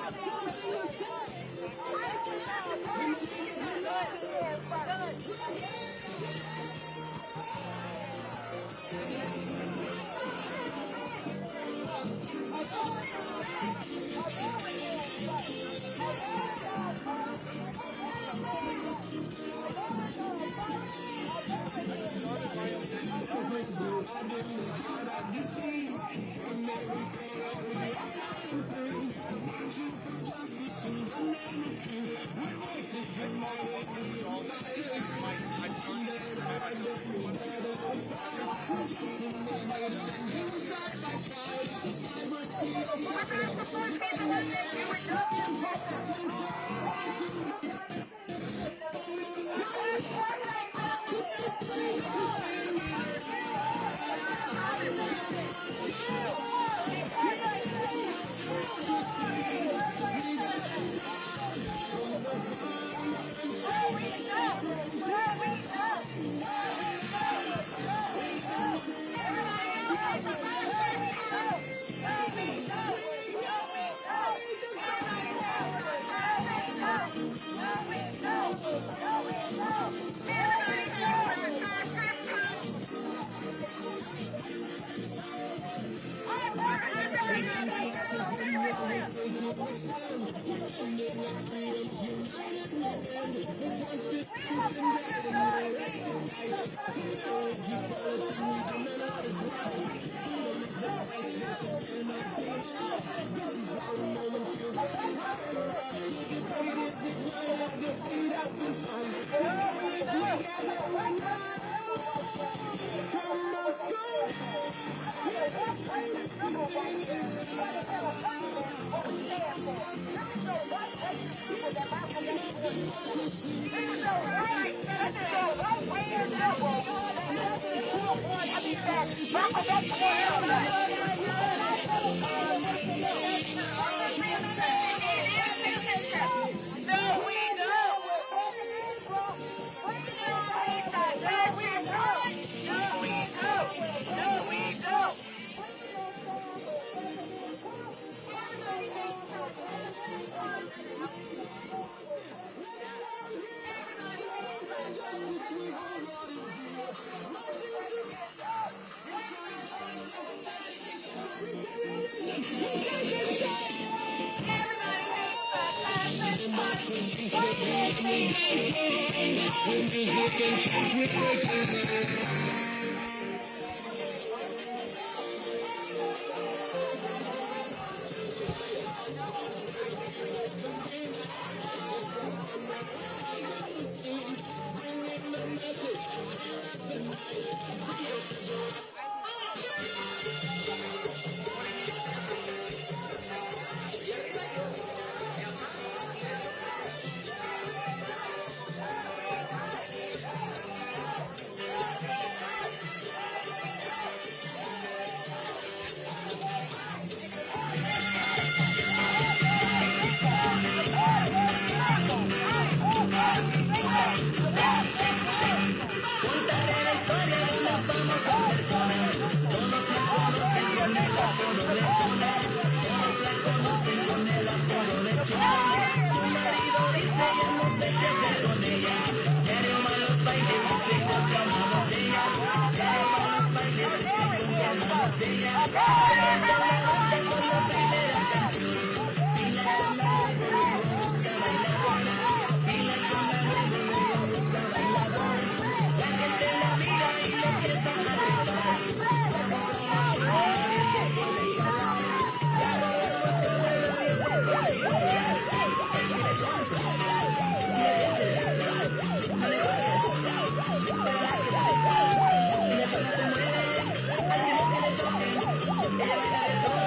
Ella baila de todo.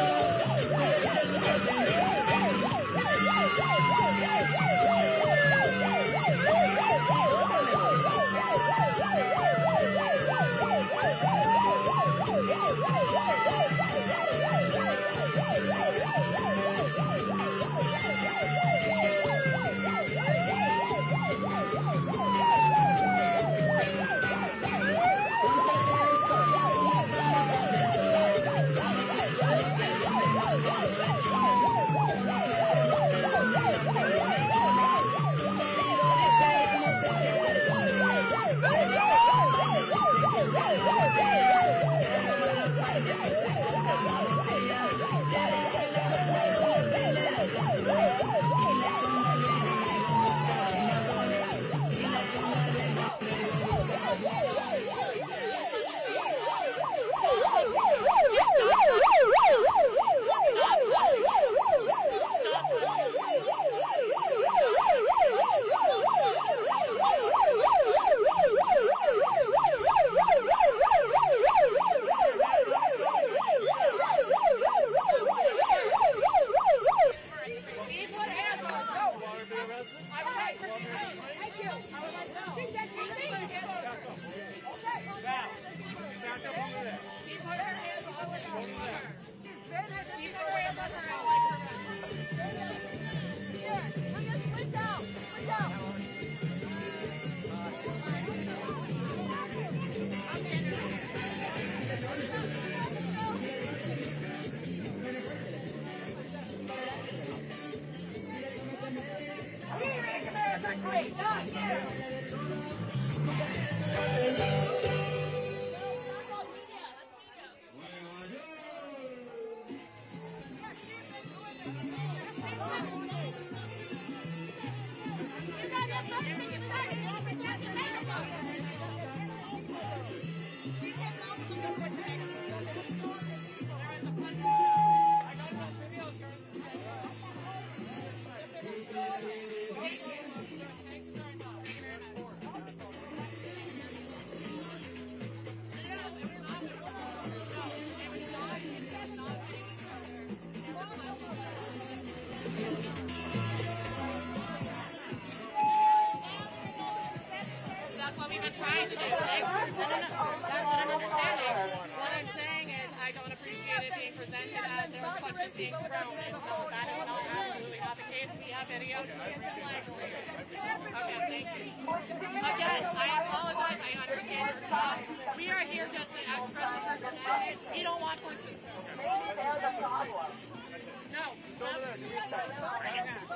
That's what we've been trying to do. That's what I'm understanding. What I'm saying is I don't appreciate it being presented as there are punches being thrown. And so that is not absolutely not the case. We have videos. Okay, thank you. Again, I apologize. I understand your job. We are here just to express the personality. We don't want punches thrown. No. Go over there. Give me a second. Right now.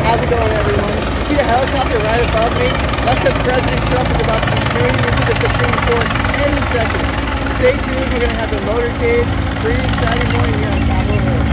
How's it going, everyone? You see the helicopter right above me? That's because President Trump is about to be turning into the Supreme Court any second. Stay tuned, we're going to have the motorcade. Pretty exciting morning here on Capitol Hill.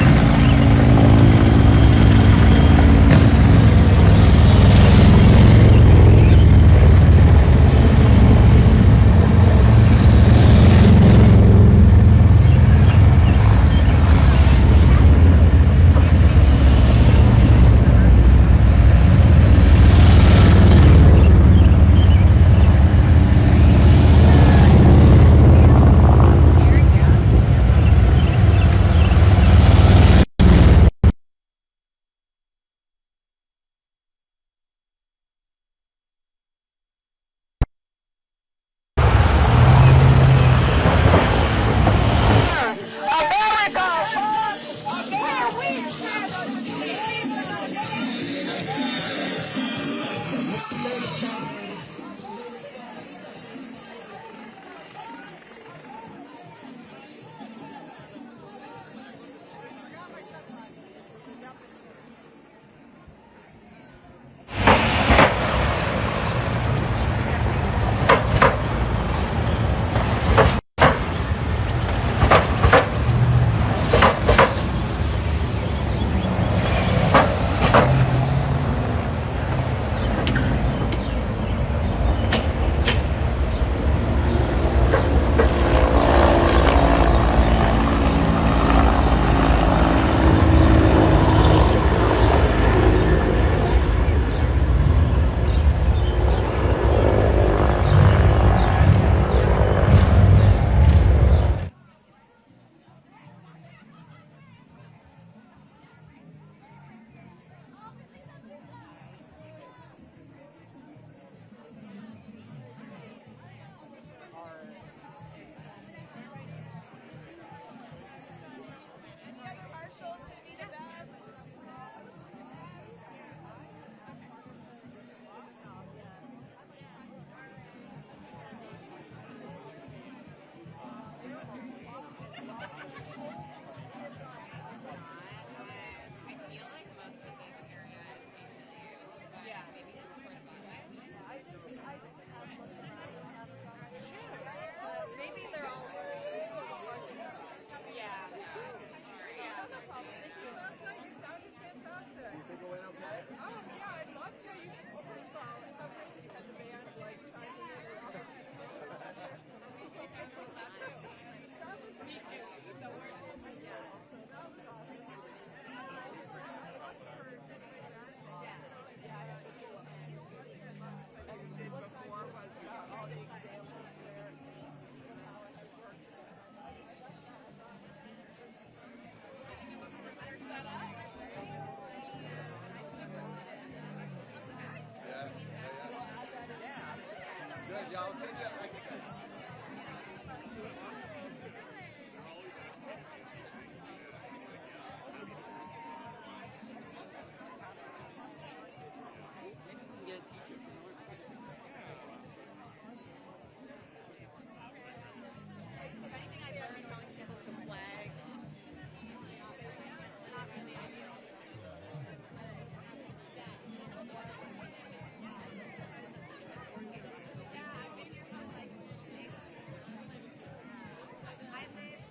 Yeah, I'll send you. I think get a t-shirt. If anything, I'd recommend telling people to flag. Not really ideal. Yeah, I think you're gonna like I live.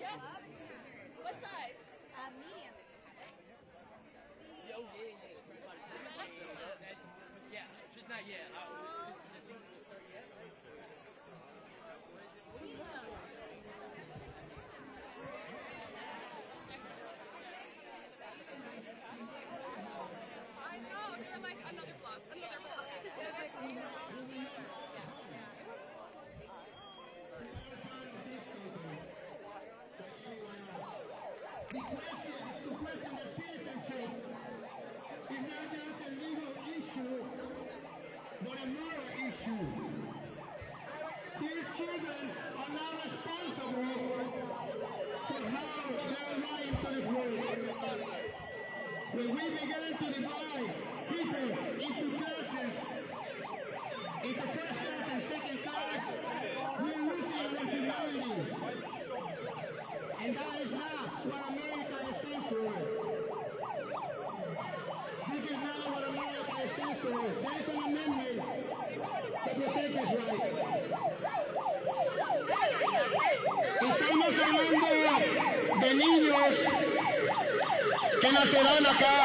Yes. What size? Medium. Oh, yeah. Yeah, just not yet. I think we'll start yet. I know, you're like another block. The question of citizenship is not just a legal issue, but a moral issue. These children are not responsible for how they're right into this world. When we begin to divide people into classes, into first class and second class, we're losing our humanity. And that is not what America stands for. This is not what America stands for. There is an amendment to protect this right. Estamos hablando de niños que nacerán acá,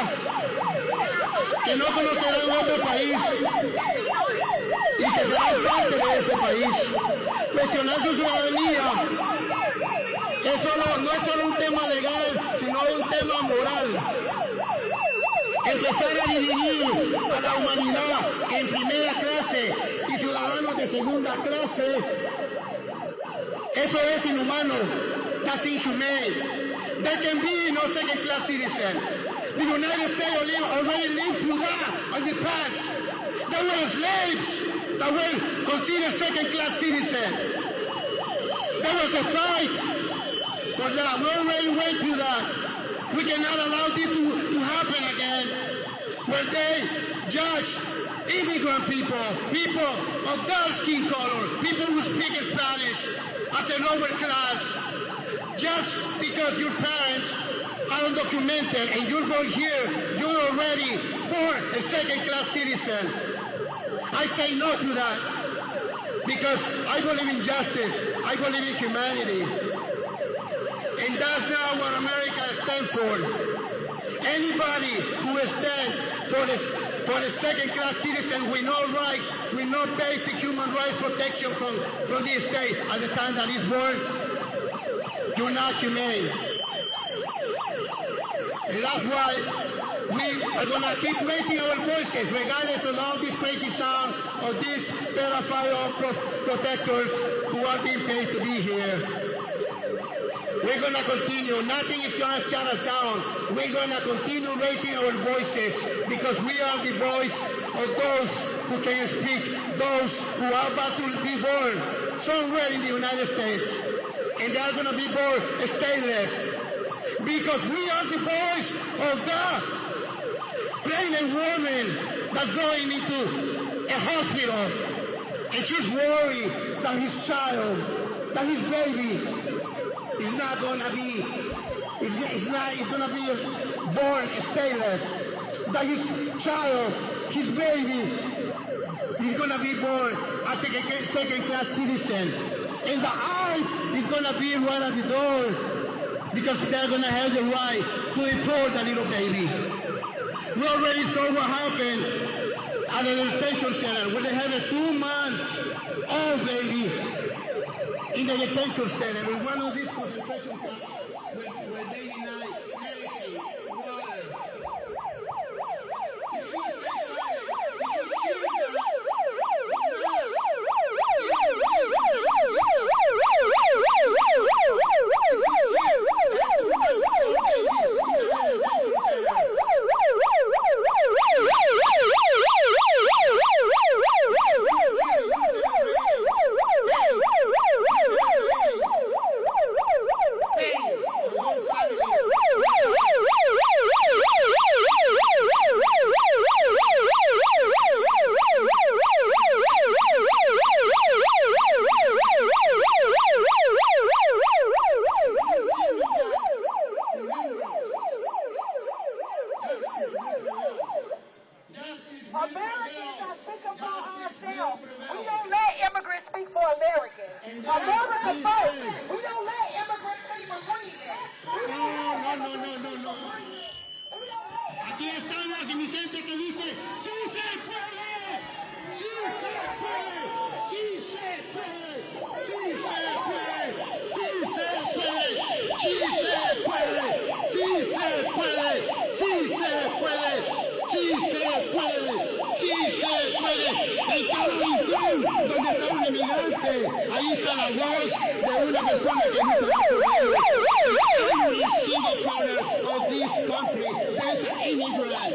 que no conocerán otro país y que serán parte de este país. Cuestionar su ciudadanía no es solo un tema legal, sino un tema moral. Empezar a dividir a la humanidad en primera clase y ciudadanos de segunda clase, eso es inhumano. That's inhumane. There can be no second class citizen. The United States already lived through that in the past. There were slaves that were considered second class citizens. There was a fight. But we already went through that. We cannot allow this to happen again. Where they judge immigrant people, people of dark skin color, people who speak Spanish as a lower class, just because your parents are undocumented and you're born here, you're already born a second class citizen. I say no to that because I believe in justice, I believe in humanity. And that's not what America stands for. Anybody who stands for the second-class citizen with no rights, with no basic human rights protection from the state at the time that he's born, you're not humane. And that's why we are going to keep raising our voices, regardless of all this crazy sound of these pedophile protectors who are being paid to be here. We're going to continue. Nothing is going to shut us down. We're going to continue raising our voices because we are the voice of those who can speak, those who are about to be born somewhere in the United States. And they are going to be born stateless. Because we are the voice of the pregnant woman that's going into a hospital. And she's worried that his child, that his baby, is not going to be, it's going to be born stateless. That his child, his baby, is going to be born as a second-class citizen. And the ICE is going to be right at the door. because they're going to have the right to deport a little baby. We already saw what happened at a detention center where they have a 2-month-old baby in the detention center. In one of these concentration camps where they deny everything, water. Americans are thinking about ourselves. We don't let immigrants speak for Americans. America first. We don't let immigrants speak for freedmen. No. Aquí está el nacimiento que dice, ¡sí se puede! ¡Sí se puede! ¡Sí se puede! ¡Sí se puede! ¡Sí se puede! ¡Sí se puede! ¡Sí se puede! ¡Sí se puede! ¡Sí se puede! ¡Sí se puede! En cada rincón donde está un inmigrante, ahí está la voz de una persona que dice every single corner of this country, there's an immigrant.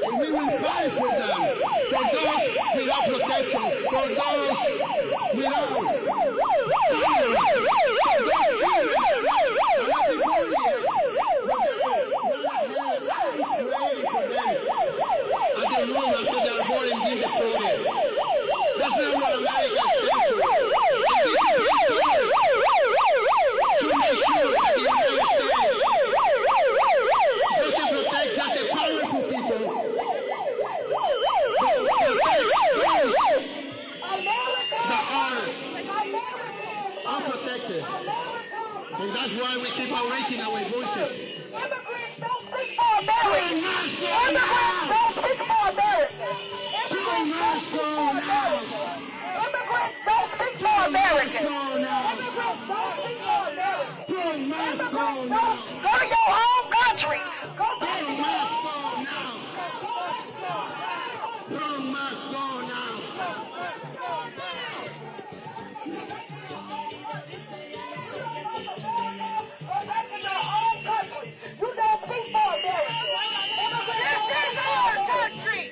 And we will fight for them, for those without protection, for those without power, after they are born and being deported. That's not what America stands for. To make sure that the United States doesn't protect just the powerful people, but protect those that are unprotected. And that's why we keep on raising our voices. Immigrants don't speak for Americans. Immigrants don't speak for Americans. Immigrants don't speak for Americans. Immigrants don't speak for Americans. Immigrants don't speak for Americans. Immigrants don't go to your home country. Go back to your home country. Must go now. Go back to your home country. You don't speak for Americans. This is our country.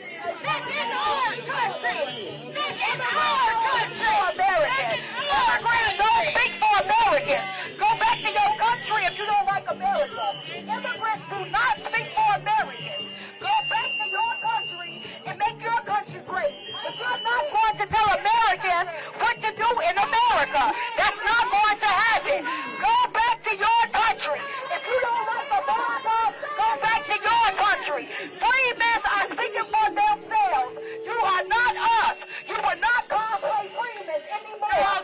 This is our country. This is our country. Americans. Immigrants don't speak for Americans. Go back to your country if you don't like America. Immigrants do not speak for Americans. Go back to your country and make your country great. But you're not going to tell Americans what to do in America. That's not going to happen. Go back to your country. If you don't like America, go back to your country. Free men are speaking for themselves. You are not us. You will not cosplay freemen anymore.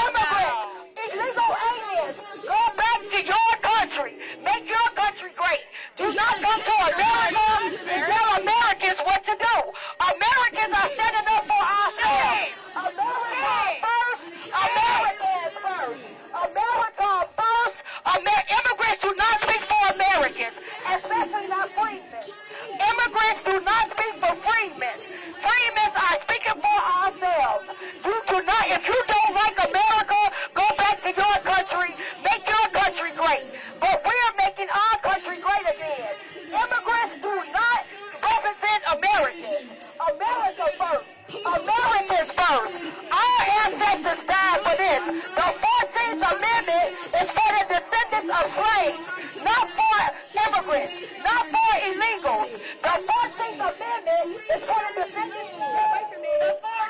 Immigrants, illegal aliens, go back to your country. Make your country great. Do not come to America and tell Americans what to do. Americans are standing up for ourselves. America first. Americans first. America first. Immigrants do not speak for Americans, especially not freemen. Immigrants do not speak for freemen. Freemen are speaking for ourselves. You do not. If you don't like America, go back to your country. Make your country great. But we're making our country great again. Immigrants do not represent Americans. America first. Americans first. Our ancestors died for this. The 14th Amendment is for the descendants of slaves, not for immigrants, not for illegals. The 14th Amendment is for the descendants of slaves.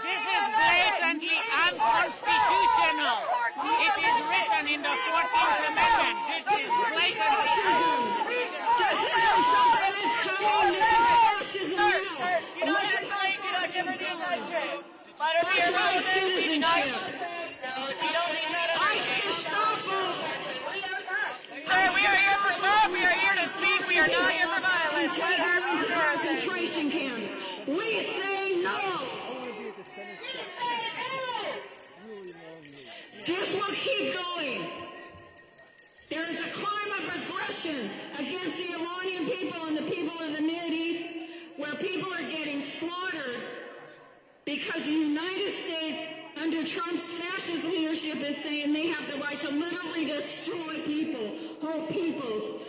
This is blatantly unconstitutional. It is written in the 14th Amendment. This is blatantly are not here for violence. Concentration camps. We say no. This will keep going. There is a crime of aggression against the Iranian people and the people of the Middle East, where people are getting slaughtered because the United States, under Trump's fascist leadership, is saying they have the right to literally destroy people, whole peoples,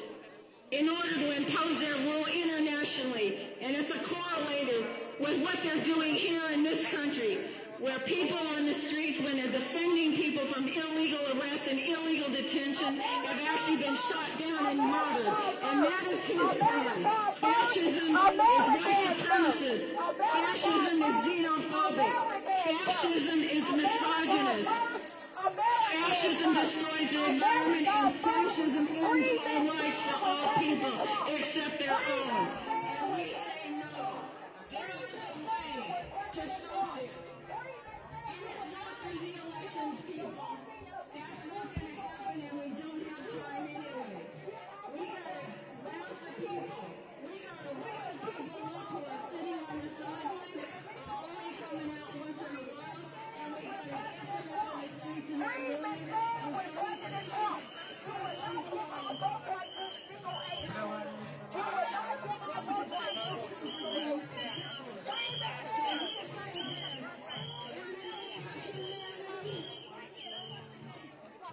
in order to impose their rule internationally. And it's a correlated with what they're doing here in this country, where people on the streets, when they're defending people from illegal arrest and illegal detention, have actually been shot down and murdered. And that is his plan. Fascism is white supremacist. Fascism is xenophobic. Fascism is misogynist. Fascism destroys the environment, and fascism ends all rights for all people except their own. And we say no. There is a way to stop it. And it's not through the elections, people. That's not going to happen, and we don't have time anyway. We got to rouse the people. We got to wake the people up who are sitting on the sidelines, only coming out once in a while, and we got to get them out on the streets and they're moving and President Trump.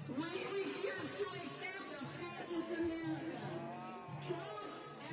We refuse to accept a fascist America. Trump out now.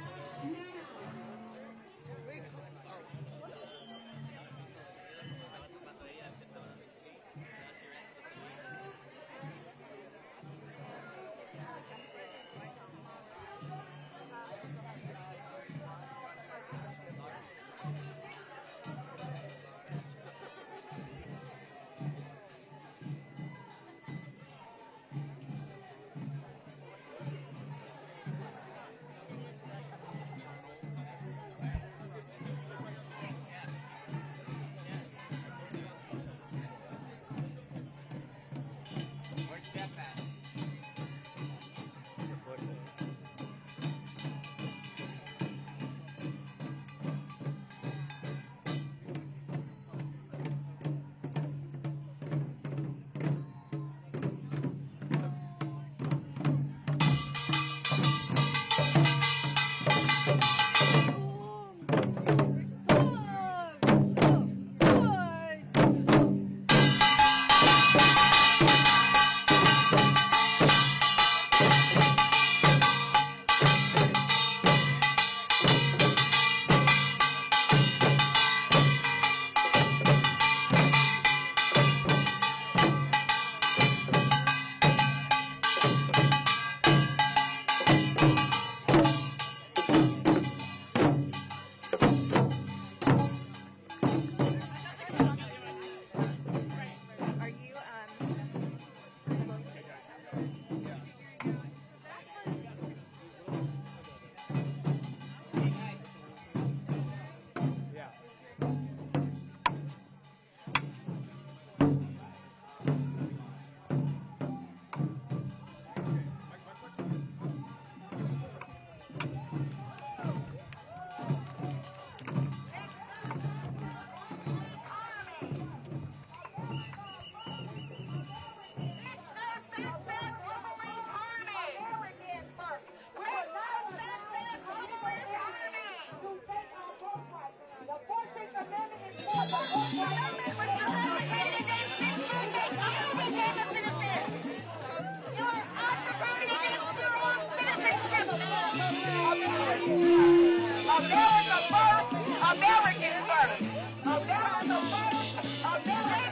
America first, Americans first. America first, Americans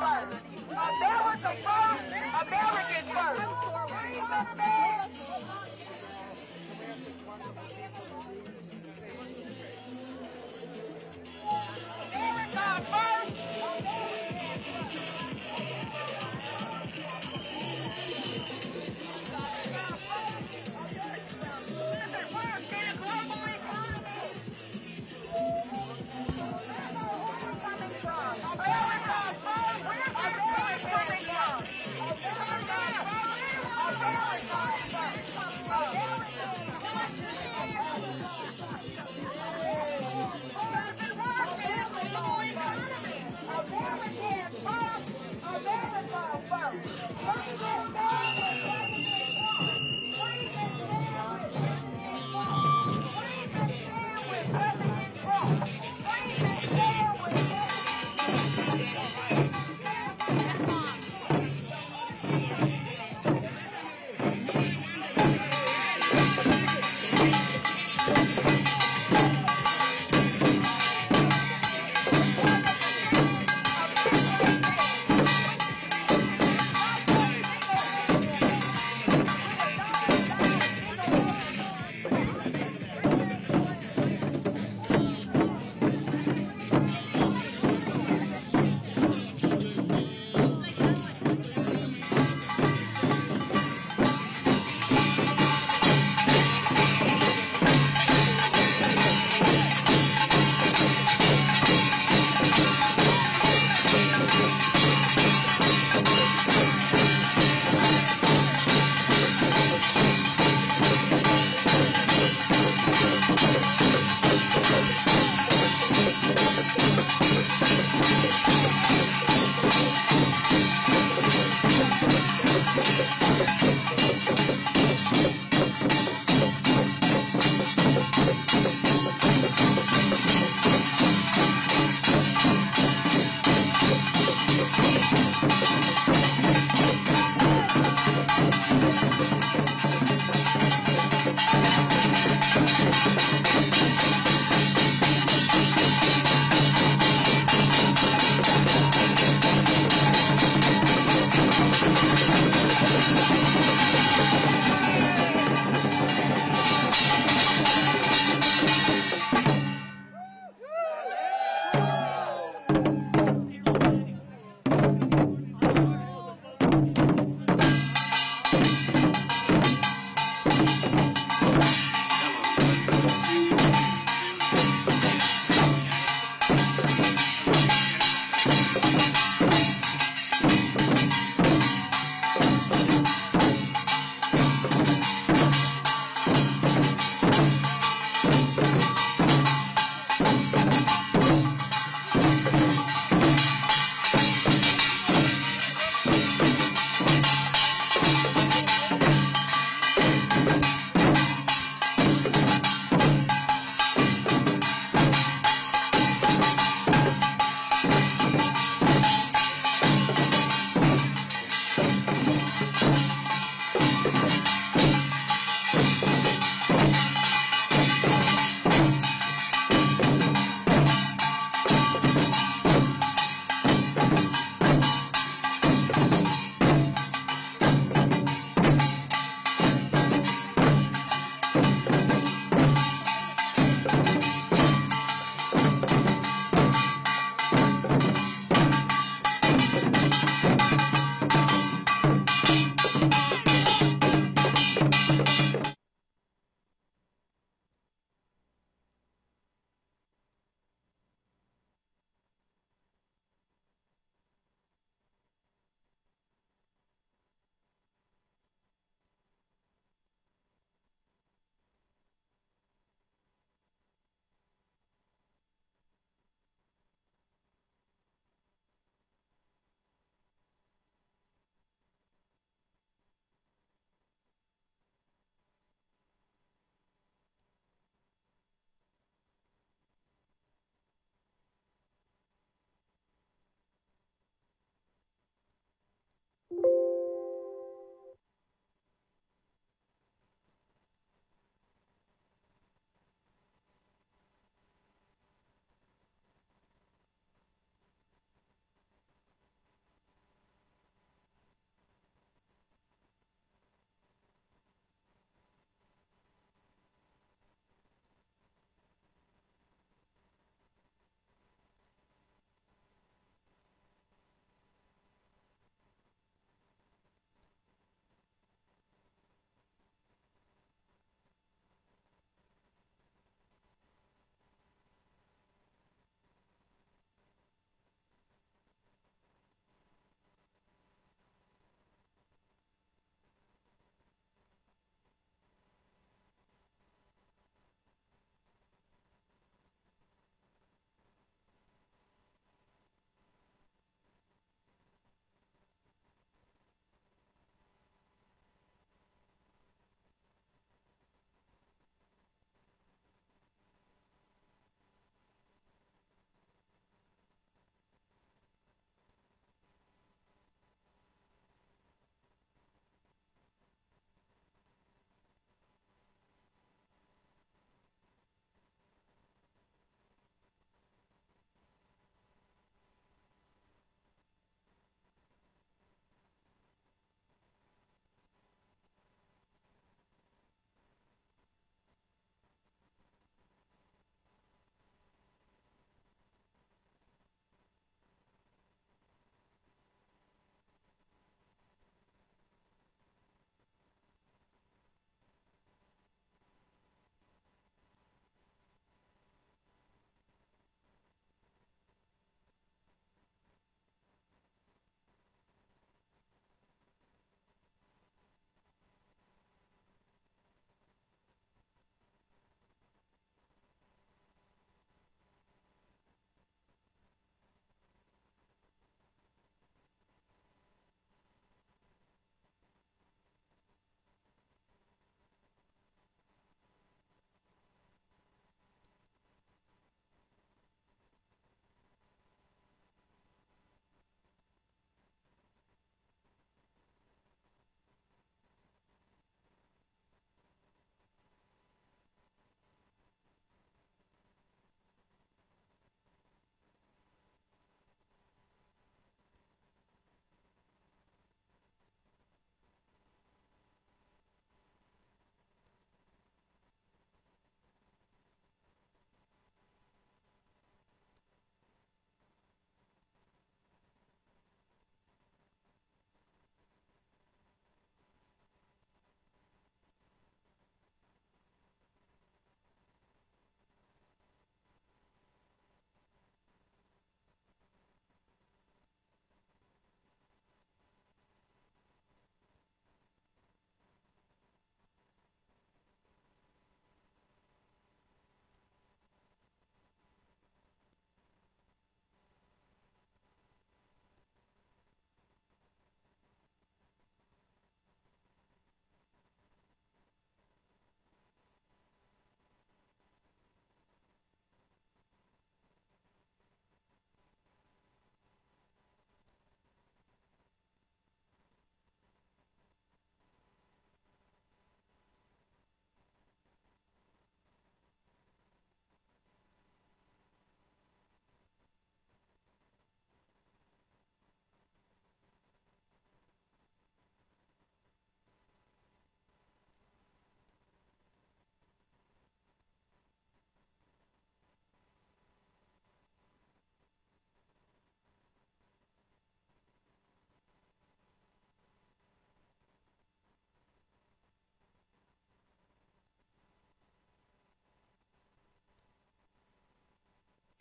first. America first, Americans first. America first. America!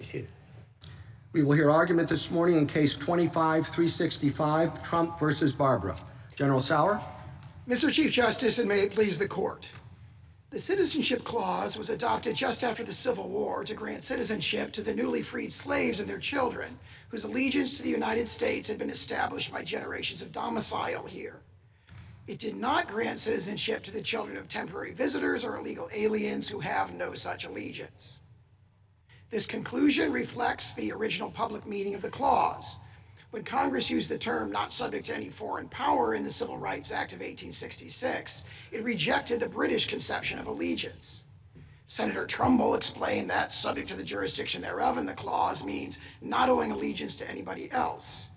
Be seated. We will hear argument this morning in case 25-365, Trump versus Barbara. General Sauer. Mr. Chief Justice, and may it please the court. The Citizenship Clause was adopted just after the Civil War to grant citizenship to the newly freed slaves and their children, whose allegiance to the United States had been established by generations of domicile here. It did not grant citizenship to the children of temporary visitors or illegal aliens who have no such allegiance. This conclusion reflects the original public meaning of the clause. When Congress used the term "not subject to any foreign power" in the Civil Rights Act of 1866, it rejected the British conception of allegiance. Senator Trumbull explained that "subject to the jurisdiction thereof" in the clause means not owing allegiance to anybody else.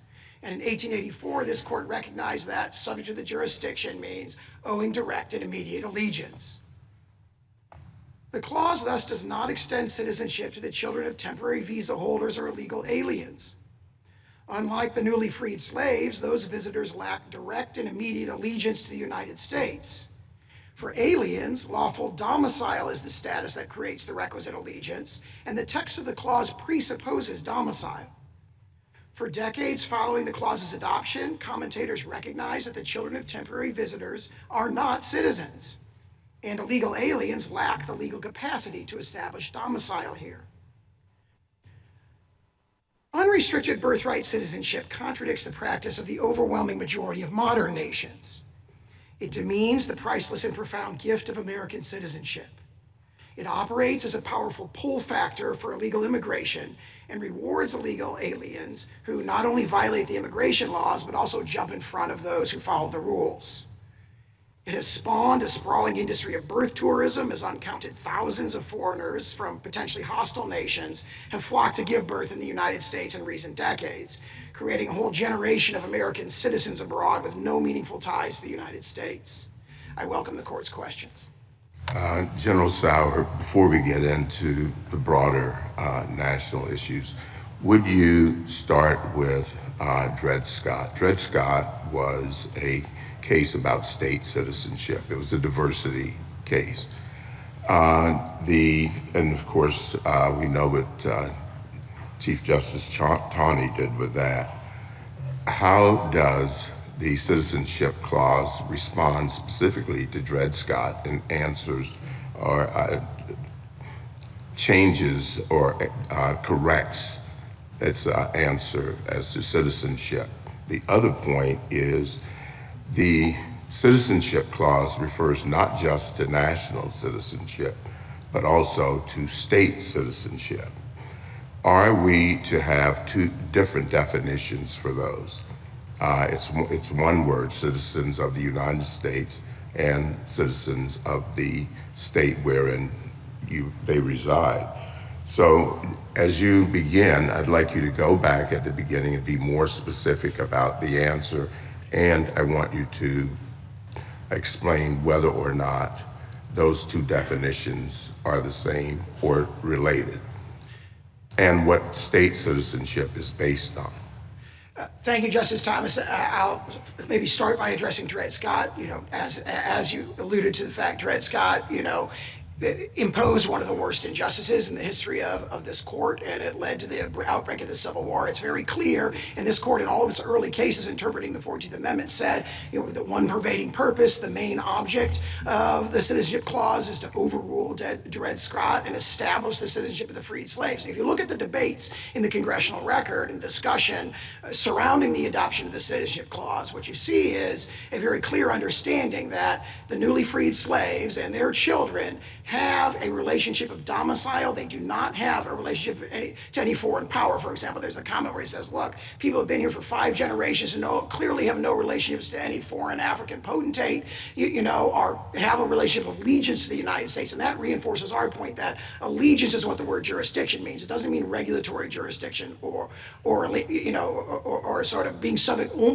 And in 1884, this court recognized that "subject to the jurisdiction" means owing direct and immediate allegiance. The clause thus does not extend citizenship to the children of temporary visa holders or illegal aliens. Unlike the newly freed slaves, those visitors lack direct and immediate allegiance to the United States. For aliens, lawful domicile is the status that creates the requisite allegiance, and the text of the clause presupposes domicile. For decades following the clause's adoption, commentators recognized that the children of temporary visitors are not citizens, and illegal aliens lack the legal capacity to establish domicile here. Unrestricted birthright citizenship contradicts the practice of the overwhelming majority of modern nations. It demeans the priceless and profound gift of American citizenship. It operates as a powerful pull factor for illegal immigration and rewards illegal aliens who not only violate the immigration laws, but also jump in front of those who follow the rules. It has spawned a sprawling industry of birth tourism, as uncounted thousands of foreigners from potentially hostile nations have flocked to give birth in the United States in recent decades, creating a whole generation of American citizens abroad with no meaningful ties to the United States. I welcome the court's questions. General Sauer, before we get into the broader national issues, would you start with Dred Scott? Dred Scott was a case about state citizenship. It was a diversity case. And of course, we know what Chief Justice Taney did with that. How does the Citizenship Clause respond specifically to Dred Scott and answers or changes or corrects its answer as to citizenship? The other point is the Citizenship Clause refers not just to national citizenship, but also to state citizenship. Are we to have two different definitions for those? It's one word, citizens of the United States and citizens of the state wherein they reside. So as you begin, I'd like you to go back at the beginning and be more specific about the answer, and I want you to explain whether or not those two definitions are the same or related, and what state citizenship is based on. Thank you, Justice Thomas. I'll maybe start by addressing Dred Scott. As you alluded to the fact, Dred Scott, imposed one of the worst injustices in the history of this court, and it led to the outbreak of the Civil War. It's very clear, and this court in all of its early cases interpreting the 14th Amendment said, the one pervading purpose, the main object of the Citizenship Clause is to overrule Dred Scott and establish the citizenship of the freed slaves. And if you look at the debates in the congressional record and discussion surrounding the adoption of the Citizenship Clause, what you see is a very clear understanding that the newly freed slaves and their children have a relationship of domicile. They do not have a relationship to any foreign power. For example, there's a comment where he says, look, people have been here for 5 generations and clearly have no relationships to any foreign African potentate, or have a relationship of allegiance to the United States. And that reinforces our point that allegiance is what the word jurisdiction means. It doesn't mean regulatory jurisdiction or sort of being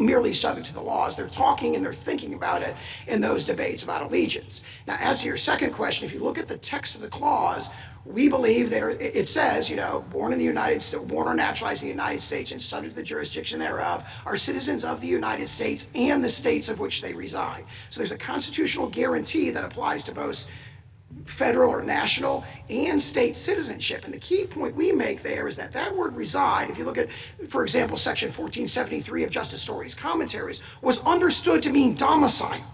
merely subject to the laws. They're talking and they're thinking about it in those debates about allegiance. Now, as to your second question, if you look at the text of the clause, we believe it says, born in the United States, born or naturalized in the United States and subject to the jurisdiction thereof, are citizens of the United States and the states of which they reside. So there's a constitutional guarantee that applies to both federal or national and state citizenship. And the key point we make there is that that word reside, if you look at, for example, section 1473 of Justice Story's commentaries, was understood to mean domicile.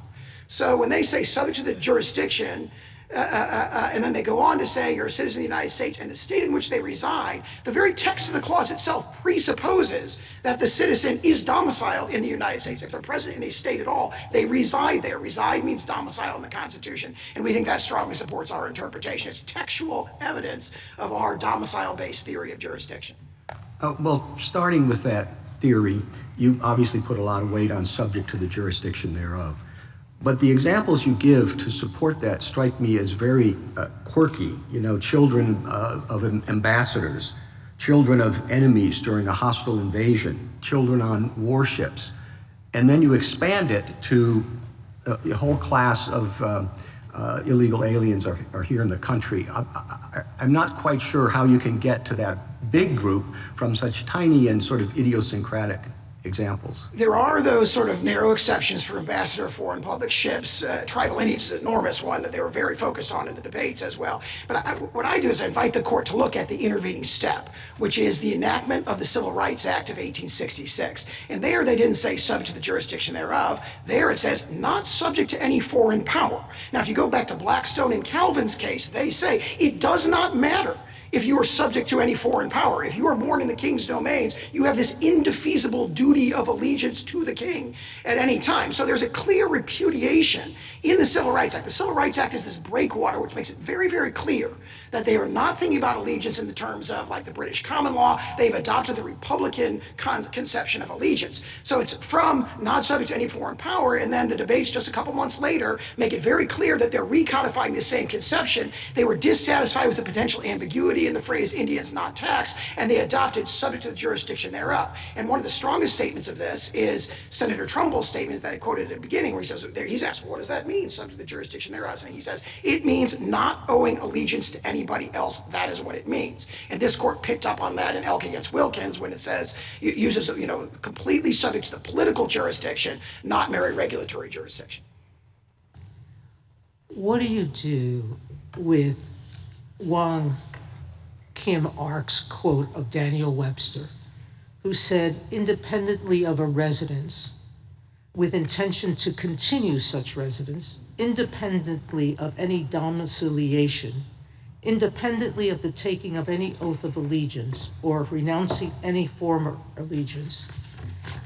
So when they say subject to the jurisdiction, and then they go on to say you're a citizen of the United States and the state in which they reside, the very text of the clause itself presupposes that the citizen is domiciled in the United States. If they're present in a state at all, they reside there. Reside means domicile in the Constitution, and we think that strongly supports our interpretation. It's textual evidence of our domicile-based theory of jurisdiction. Well, starting with that theory, you obviously put a lot of weight on subject to the jurisdiction thereof. But the examples you give to support that strike me as very quirky. You know, children of ambassadors, children of enemies during a hostile invasion, children on warships. And then you expand it to the whole class of illegal aliens are here in the country. I'm not quite sure how you can get to that big group from such tiny and sort of idiosyncratic examples. There are those sort of narrow exceptions for ambassador of foreign public ships. Tribal lineage is an enormous one that they were very focused on in the debates as well. But what I do is I invite the court to look at the intervening step, which is the enactment of the Civil Rights Act of 1866. And there they didn't say subject to the jurisdiction thereof. There it says not subject to any foreign power. Now, if you go back to Blackstone and Calvin's case, they say it does not matter if you are subject to any foreign power. If you are born in the king's domains, you have this indefeasible duty of allegiance to the king at any time. So there's a clear repudiation in the Civil Rights Act. The Civil Rights Act is this breakwater which makes it very, very clear that they are not thinking about allegiance in the terms of like the British common law. They've adopted the Republican conception of allegiance. So it's from not subject to any foreign power, and then the debates just a couple months later make it very clear that they're recodifying the same conception. They were dissatisfied with the potential ambiguity in the phrase Indians not taxed, and they adopted subject to the jurisdiction thereof. And one of the strongest statements of this is Senator Trumbull's statement that I quoted at the beginning, where he says, he's asked, what does that mean, subject to the jurisdiction thereof? And he says, it means not owing allegiance to anybody else. That is what it means. And this court picked up on that in Elk against Wilkins when it says, it uses, completely subject to the political jurisdiction, not mere regulatory jurisdiction. What do you do with Wong Kim Ark's quote of Daniel Webster, who said, independently of a residence, with intention to continue such residence, independently of any domiciliation, independently of the taking of any oath of allegiance or renouncing any former allegiance,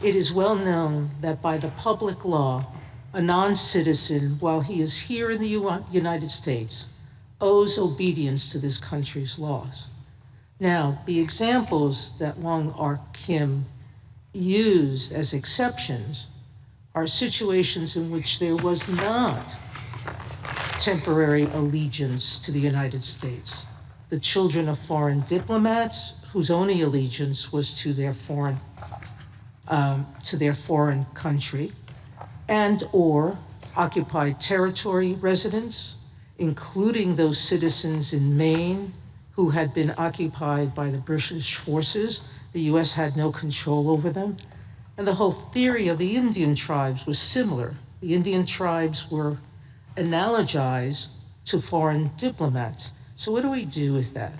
it is well known that by the public law, a non-citizen, while he is here in the United States, owes obedience to this country's laws. Now, the examples that Wong R. Kim used as exceptions are situations in which there was not temporary allegiance to the United States. The children of foreign diplomats whose only allegiance was to their foreign country, and or occupied territory residents, including those citizens in Maine who had been occupied by the British forces. The US had no control over them. And the whole theory of the Indian tribes was similar. The Indian tribes were analogized to foreign diplomats. So what do we do with that?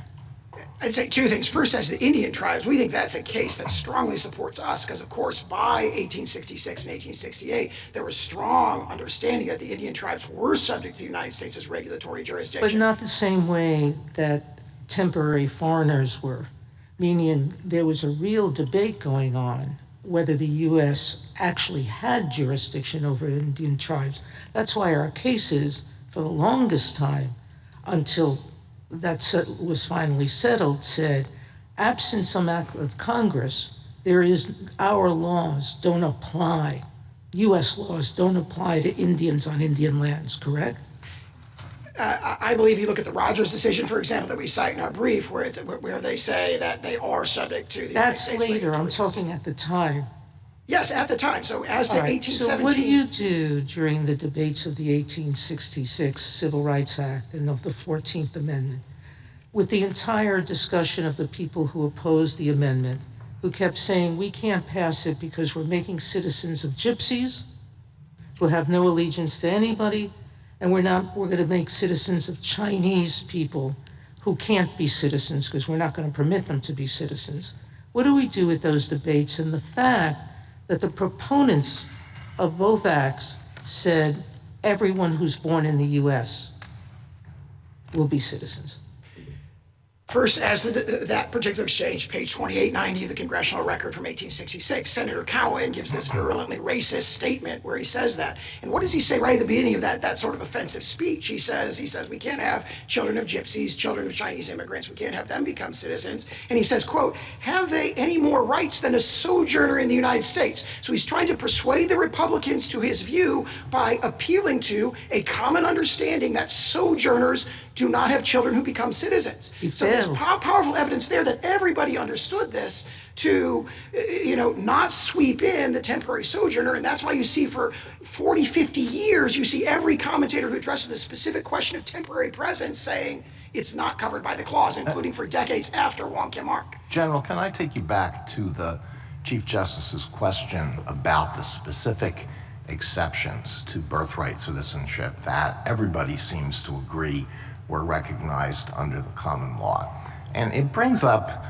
I'd say two things. First, as the Indian tribes, we think that's a case that strongly supports us because, of course, by 1866 and 1868, there was strong understanding that the Indian tribes were subject to the United States' regulatory jurisdiction. But not the same way that temporary foreigners were, meaning there was a real debate going on whether the U.S. actually had jurisdiction over Indian tribes. That's why our cases, for the longest time, until that was finally settled, said, absent some act of Congress, our laws don't apply. U.S. laws don't apply to Indians on Indian lands, correct? I believe you look at the Rogers decision, for example, that we cite in our brief, where they say that they are subject to the United States. That's later. I'm talking at the time. Yes, at the time. So as to 1817. So what do you do during the debates of the 1866 Civil Rights Act and of the 14th Amendment, with the entire discussion of the people who opposed the amendment, who kept saying, we can't pass it because we're making citizens of gypsies who have no allegiance to anybody, and we're going to make citizens of Chinese people who can't be citizens because we're not going to permit them to be citizens. What do we do with those debates and the fact that the proponents of both acts said everyone who's born in the U.S. will be citizens? First, as that particular exchange, page 2890 of the congressional record from 1866, Senator Cowan gives this virulently racist statement where he says that. And what does he say right at the beginning of that sort of offensive speech? He says, we can't have children of gypsies, children of Chinese immigrants, we can't have them become citizens. And he says, quote, have they any more rights than a sojourner in the United States? So he's trying to persuade the Republicans to his view by appealing to a common understanding that sojourners do not have children who become citizens. So there's powerful evidence there that everybody understood this to, not sweep in the temporary sojourner. And that's why you see for 40, 50 years, you see every commentator who addresses the specific question of temporary presence saying it's not covered by the clause, including for decades after Wong Kim Ark. General, can I take you back to the Chief Justice's question about the specific exceptions to birthright citizenship that everybody seems to agree were recognized under the common law? And it brings up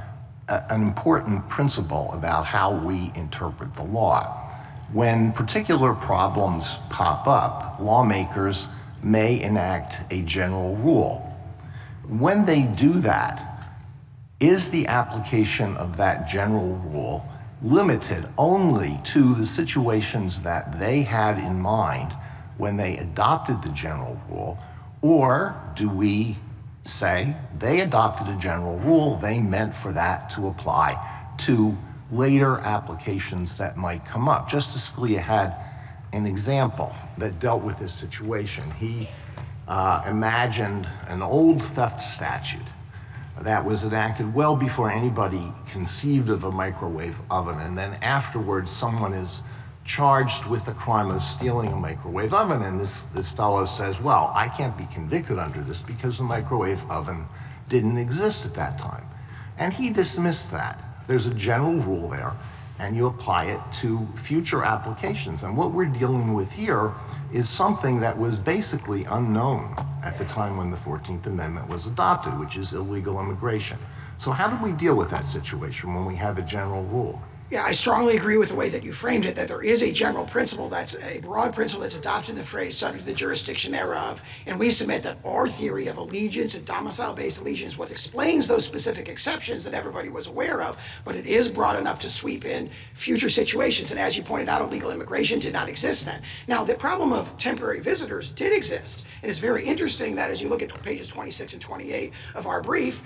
an important principle about how we interpret the law. When particular problems pop up, lawmakers may enact a general rule. When they do that, is the application of that general rule limited only to the situations that they had in mind when they adopted the general rule? Or do we say they adopted a general rule, they meant for that to apply to later applications that might come up? Justice Scalia had an example that dealt with this situation. He imagined an old theft statute that was enacted well before anybody conceived of a microwave oven, and then afterwards someone is charged with the crime of stealing a microwave oven, and this fellow says, well, I can't be convicted under this because the microwave oven didn't exist at that time. And he dismissed that. There's a general rule there, and you apply it to future applications. And what we're dealing with here is something that was basically unknown at the time when the 14th Amendment was adopted, which is illegal immigration. So how do we deal with that situation when we have a general rule? Yeah, I strongly agree with the way that you framed it, that there is a general principle, that's a broad principle that's adopted in the phrase subject to the jurisdiction thereof. And we submit that our theory of allegiance and domicile-based allegiance, what explains those specific exceptions that everybody was aware of, but it is broad enough to sweep in future situations. And as you pointed out, illegal immigration did not exist then. Now, the problem of temporary visitors did exist. And it's very interesting that as you look at pages 26 and 28 of our brief,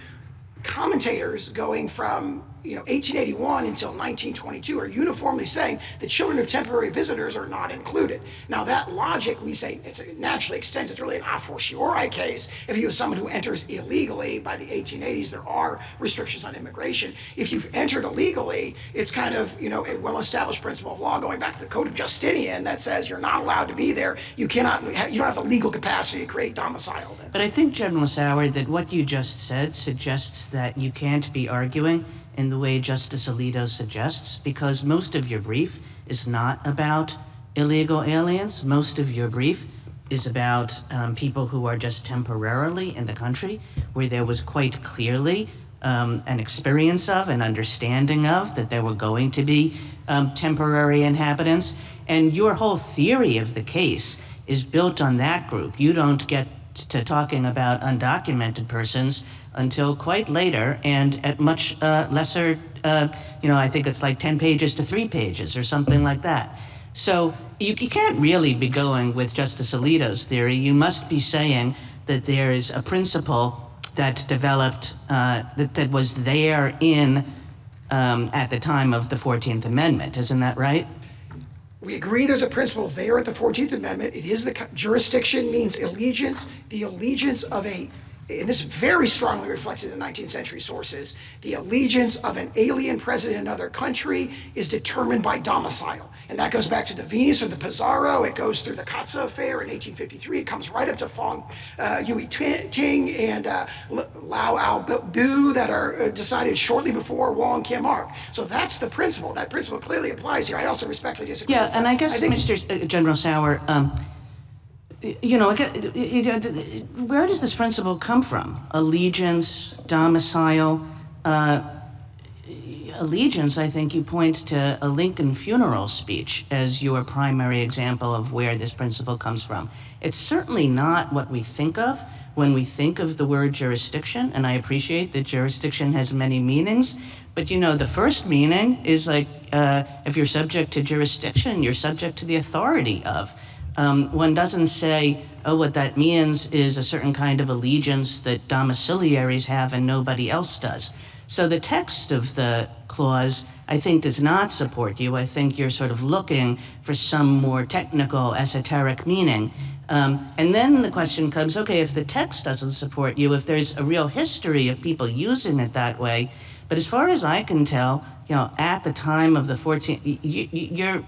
commentators going from 1881 until 1922 are uniformly saying that children of temporary visitors are not included. Now that logic, we say, it naturally extends. It's really an a fortiori case. If you have someone who enters illegally, by the 1880s, there are restrictions on immigration. If you've entered illegally, it's kind of a well-established principle of law going back to the Code of Justinian that says you're not allowed to be there. You don't have the legal capacity to create domicile there. But I think, General Sauer, that what you just said suggests that you can't be arguing in the way Justice Alito suggests, because most of your brief is not about illegal aliens. Most of your brief is about people who are just temporarily in the country, where there was quite clearly an experience of, an understanding of, that there were going to be temporary inhabitants. And your whole theory of the case is built on that group. You don't get to talking about undocumented persons until quite later, and at much lesser, I think it's like 10 pages to 3 pages or something like that. So you can't really be going with Justice Alito's theory. You must be saying that there is a principle that developed, that was there at the time of the 14th Amendment. Isn't that right? We agree there's a principle there at the 14th Amendment. It is the jurisdiction means allegiance, the allegiance of and this is very strongly reflected in 19th century sources, the allegiance of an alien present in another country is determined by domicile. And that goes back to the Venus or the Pizarro. It goes through the Katza Affair in 1853. It comes right up to Fong Yui Ting and Lau Ao Bu that are decided shortly before Wong Kim Ark. So that's the principle. That principle clearly applies here. I also respectfully disagree. Yeah, and I guess, Mr. General Sauer, you know, where does this principle come from? Allegiance, domicile. Allegiance, I think you point to a Lincoln funeral speech as your primary example of where this principle comes from. It's certainly not what we think of when we think of the word jurisdiction, and I appreciate that jurisdiction has many meanings, but you know, the first meaning is like, if you're subject to jurisdiction, you're subject to the authority of. One doesn't say, oh, what that means is a certain kind of allegiance that domiciliaries have and nobody else does. So the text of the clause, I think, does not support you. I think you're sort of looking for some more technical, esoteric meaning. And then the question comes, okay, if the text doesn't support you, if there's a real history of people using it that way, but as far as I can tell, you know, at the time of the 14th,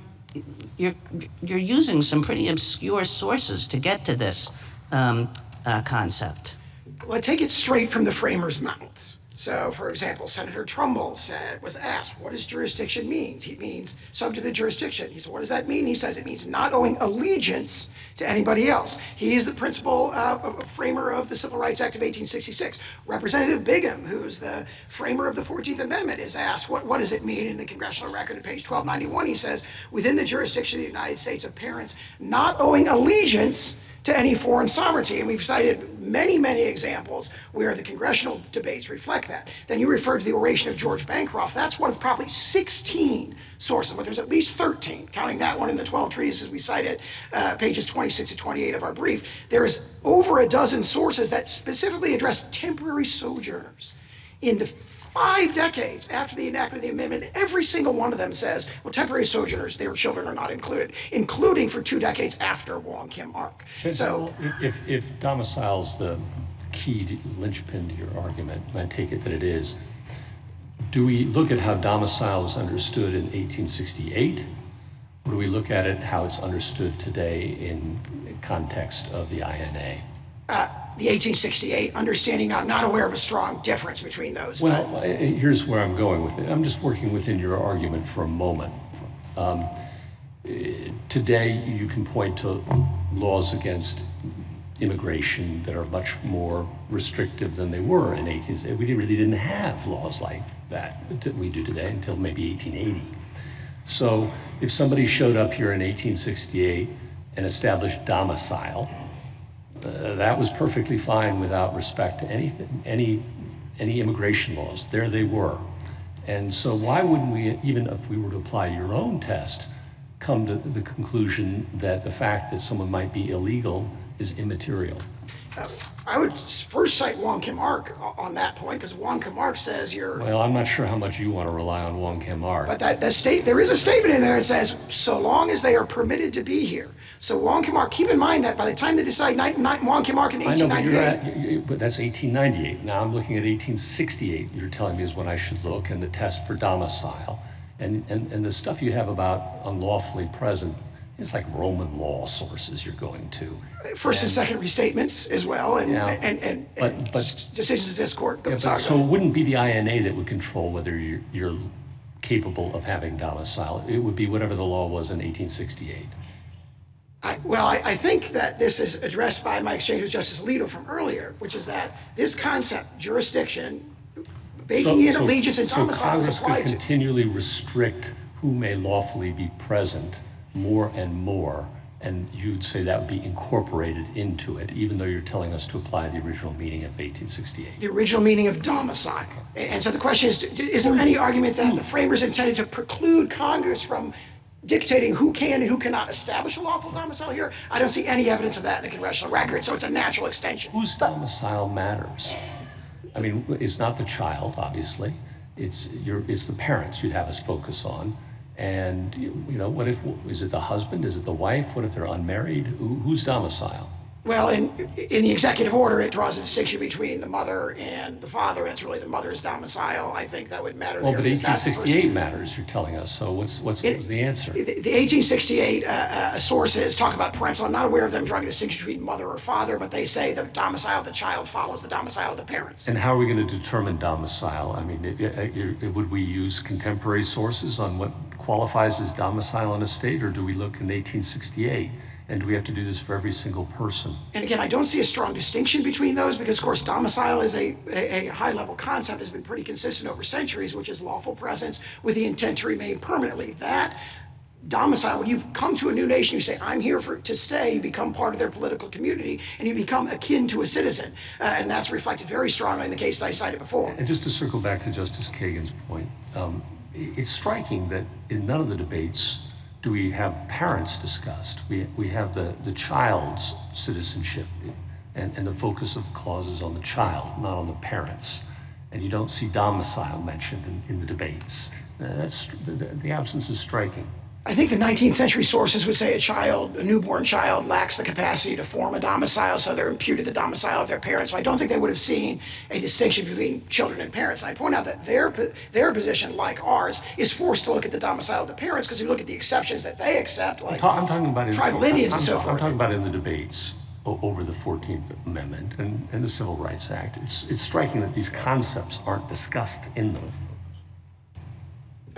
you're using some pretty obscure sources to get to this concept. Well, I take it straight from the framers' mouths. So, for example, Senator Trumbull was asked, what does jurisdiction mean? He means subject to the jurisdiction. He said, what does that mean? He says it means not owing allegiance to anybody else. He is the principal framer of the Civil Rights Act of 1866. Representative Bingham, who's the framer of the 14th Amendment, is asked, what does it mean in the congressional record at page 1291? He says, within the jurisdiction of the United States of parents not owing allegiance to any foreign sovereignty. And we've cited many, many examples where the congressional debates reflect that. Then you referred to the oration of George Bancroft. That's one of probably 16 sources, but there's at least 13, counting that one in the 12 treatises we cited, pages 26 to 28 of our brief. There is over a dozen sources that specifically address temporary sojourners. In the 5 decades after the enactment of the amendment, every single one of them says, well, temporary sojourners, their children are not included, including for 2 decades after Wong Kim Ark. So, if domicile's the key linchpin to your argument, and I take it that it is, do we look at how domicile was understood in 1868, or do we look at it how it's understood today in context of the INA? The 1868 understanding, I'm not aware of a strong difference between those. Well, here's where I'm going with it. I'm just working within your argument for a moment. Today, you can point to laws against immigration that are much more restrictive than they were in 1868. We really didn't have laws like that we do today until maybe 1880. So if somebody showed up here in 1868 and established domicile, that was perfectly fine without respect to anything, any immigration laws. There they were. And so why wouldn't we, even if we were to apply your own test, come to the conclusion that the fact that someone might be illegal is immaterial? I would first cite Wong Kim Ark on that point, because Wong Kim Ark says you're... Well, I'm not sure how much you want to rely on Wong Kim Ark. But there is a statement in there that says, so long as they are permitted to be here. So Wong Kim Ark, keep in mind that by the time they decide Wong Kim Ark in 1898... but that's 1898. Now I'm looking at 1868, you're telling me is when I should look, and the test for domicile. And the stuff you have about unlawfully present, it's like Roman law sources you're going to. First and second restatements as well, and decisions of this court. So it wouldn't be the INA that would control whether you're capable of having domicile. It would be whatever the law was in 1868. I think that this is addressed by my exchange with Justice Alito from earlier, which is that this concept, jurisdiction, baking in allegiance and domicile is applied to. So Congress could continually restrict who may lawfully be present more and more, and you'd say that would be incorporated into it, even though you're telling us to apply the original meaning of 1868. The original meaning of domicile. And so the question is there any argument that the framers intended to preclude Congress from dictating who can and who cannot establish a lawful domicile here? I don't see any evidence of that in the congressional record, so it's a natural extension. Whose domicile matters? I mean, it's not the child, obviously. It's the parents you'd have us focus on. And, you know, what if, is it the husband? Is it the wife? What if they're unmarried? Whose domicile? Well, in the executive order, it draws a distinction between the mother and the father, and it's really the mother's domicile. I think that would matter. Well, but 1868 matters, you're telling us, so what's the answer? The 1868 sources talk about parental. I'm not aware of them drawing a distinction between mother or father, but they say the domicile of the child follows the domicile of the parents. And how are we going to determine domicile? I mean, would we use contemporary sources on what qualifies as domicile in a state, or do we look in 1868 And do we have to do this for every single person? And again, I don't see a strong distinction between those because, of course, domicile is a high-level concept, has been pretty consistent over centuries, which is lawful presence with the intent to remain permanently. That domicile, when you come to a new nation, you say, I'm here to stay, you become part of their political community, and you become akin to a citizen. And that's reflected very strongly in the case I cited before. And just to circle back to Justice Kagan's point, it's striking that in none of the debates do we have parents discussed. We have the child's citizenship and the focus of clauses on the child, not on the parents. And you don't see domicile mentioned in the debates. The absence is striking. I think the 19th century sources would say a newborn child lacks the capacity to form a domicile, so they're imputed the domicile of their parents. So I don't think they would have seen a distinction between children and parents. And I point out that their position, like ours, is forced to look at the domicile of the parents because if you look at the exceptions that they accept, like I'm talking about tribal Indians and so forth. I'm talking about in the debates over the 14th Amendment and the Civil Rights Act. It's striking that these concepts aren't discussed in them.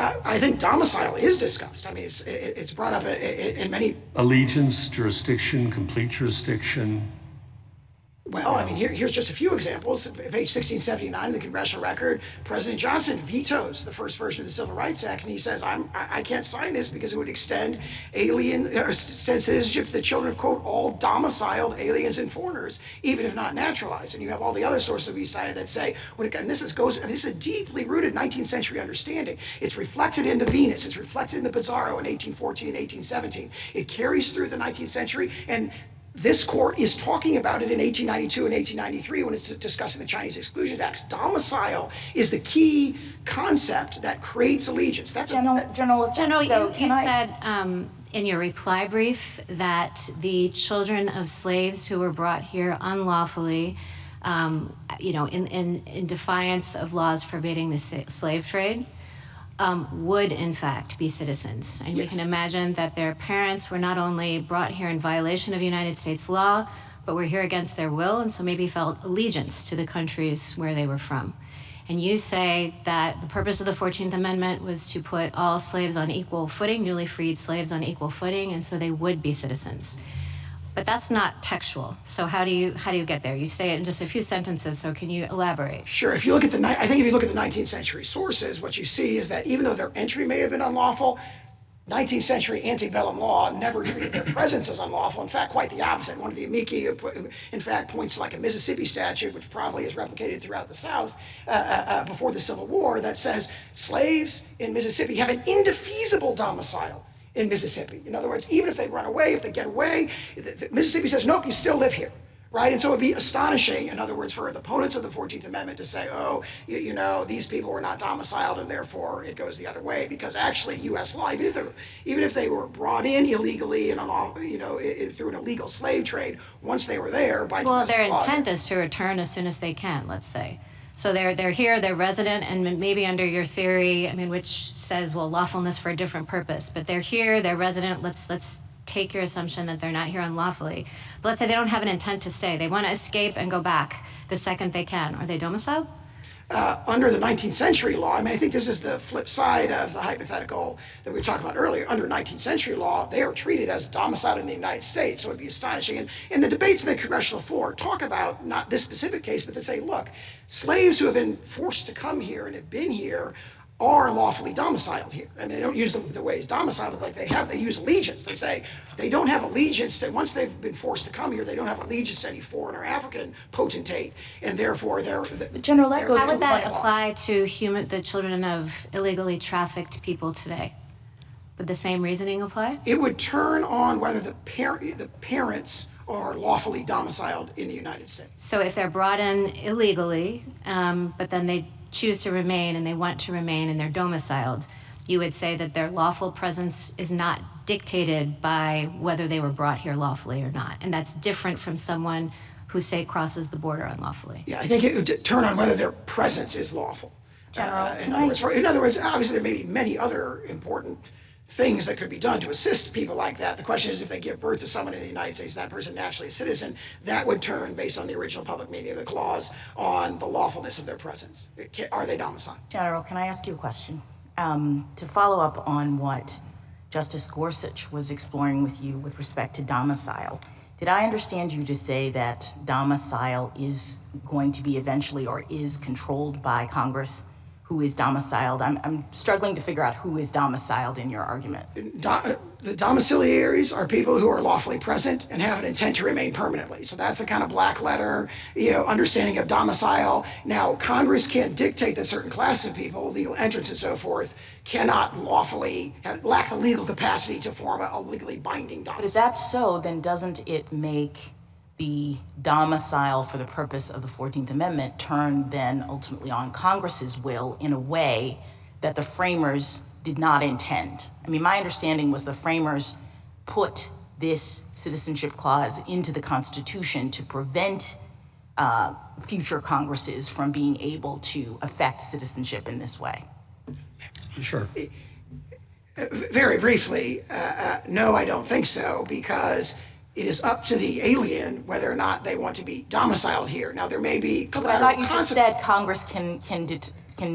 I think domicile is discussed. I mean, it's brought up in many... Allegiance, jurisdiction, complete jurisdiction. Well, I mean, here's just a few examples. Page 1679 of the Congressional Record, President Johnson vetoes the first version of the Civil Rights Act, and he says, I can't sign this because it would extend citizenship to the children of, quote, all domiciled aliens and foreigners, even if not naturalized. And you have all the other sources we cited that say, and this is a deeply rooted 19th century understanding. It's reflected in the Venus, it's reflected in the Pizarro in 1814 and 1817. It carries through the 19th century, and this court is talking about it in 1892 and 1893 when it's discussing the Chinese Exclusion Tax. Domicile is the key concept that creates allegiance. That's General, you said in your reply brief that the children of slaves who were brought here unlawfully, in defiance of laws forbidding the slave trade, would in fact be citizens. And we can imagine that their parents were not only brought here in violation of United States law, but were here against their will, and so maybe felt allegiance to the countries where they were from. And you say that the purpose of the 14th Amendment was to put all slaves on equal footing, newly freed slaves on equal footing, and so they would be citizens. But that's not textual. So how do you get there? You say it in just a few sentences, so can you elaborate? Sure. If you look at I think if you look at the 19th century sources, what you see is that even though their entry may have been unlawful, 19th century antebellum law never treated their presence as unlawful. In fact, quite the opposite. One of the amici, in fact, points to like a Mississippi statute, which probably is replicated throughout the South before the Civil War, that says slaves in Mississippi have an indefeasible domicile in Mississippi. In other words, even if they run away, if they get away, Mississippi says, nope, you still live here. Right? And so it'd be astonishing, in other words, for the opponents of the 14th Amendment to say, oh, these people were not domiciled and therefore it goes the other way, because actually U.S. law, even if they were brought in illegally and through an illegal slave trade, once they were there by their intent is to return as soon as they can, let's say. So they're here, they're resident, and maybe under your theory, which says, well, lawfulness for a different purpose, but they're here, they're resident, let's take your assumption that they're not here unlawfully. But let's say they don't have an intent to stay. They want to escape and go back the second they can. Are they domiciled? Under the 19th century law, I think this is the flip side of the hypothetical that we talked about earlier. Under 19th century law, they are treated as domiciled in the United States, so it'd be astonishing. And the debates in the congressional floor talk about not this specific case, but they say, look, slaves who have been forced to come here and have been here are lawfully domiciled here. And they don't use the ways domiciled like they use allegiance. They say they don't have allegiance to, once they've been forced to come here, they don't have allegiance to any foreign or African potentate, and therefore they're... General, how would that apply to the children of illegally trafficked people today? Would the same reasoning apply? It would turn on whether the parents are lawfully domiciled in the United States. So if they're brought in illegally, but then they choose to remain and they want to remain and they're domiciled, you would say that their lawful presence is not dictated by whether they were brought here lawfully or not. And that's different from someone who, say, crosses the border unlawfully. Yeah, I think it would turn on whether their presence is lawful. General, in other words, obviously there may be many other important things that could be done to assist people like that. The question is, if they give birth to someone in the United States, that person naturally a citizen, that would turn, based on the original public meaning of the clause, on the lawfulness of their presence. Are they domiciled? General, can I ask you a question? To follow up on what Justice Gorsuch was exploring with you with respect to domicile. Did I understand you to say that domicile is going to be eventually or is controlled by Congress? Who is domiciled? I'm struggling to figure out who is domiciled in your argument. The domiciliaries are people who are lawfully present and have an intent to remain permanently. So that's a kind of black letter, understanding of domicile. Now, Congress can't dictate that certain classes of people, legal entrants and so forth, cannot lawfully, lack the legal capacity to form a legally binding domicile. But if that's so, then doesn't it make the domicile for the purpose of the 14th Amendment turn then ultimately on Congress's will in a way that the framers did not intend? I mean, my understanding was the framers put this citizenship clause into the Constitution to prevent future Congresses from being able to affect citizenship in this way. Sure. Very briefly, no, I don't think so, because it is up to the alien whether or not they want to be domiciled here. Now, there may be collateral I thought you just said Congress can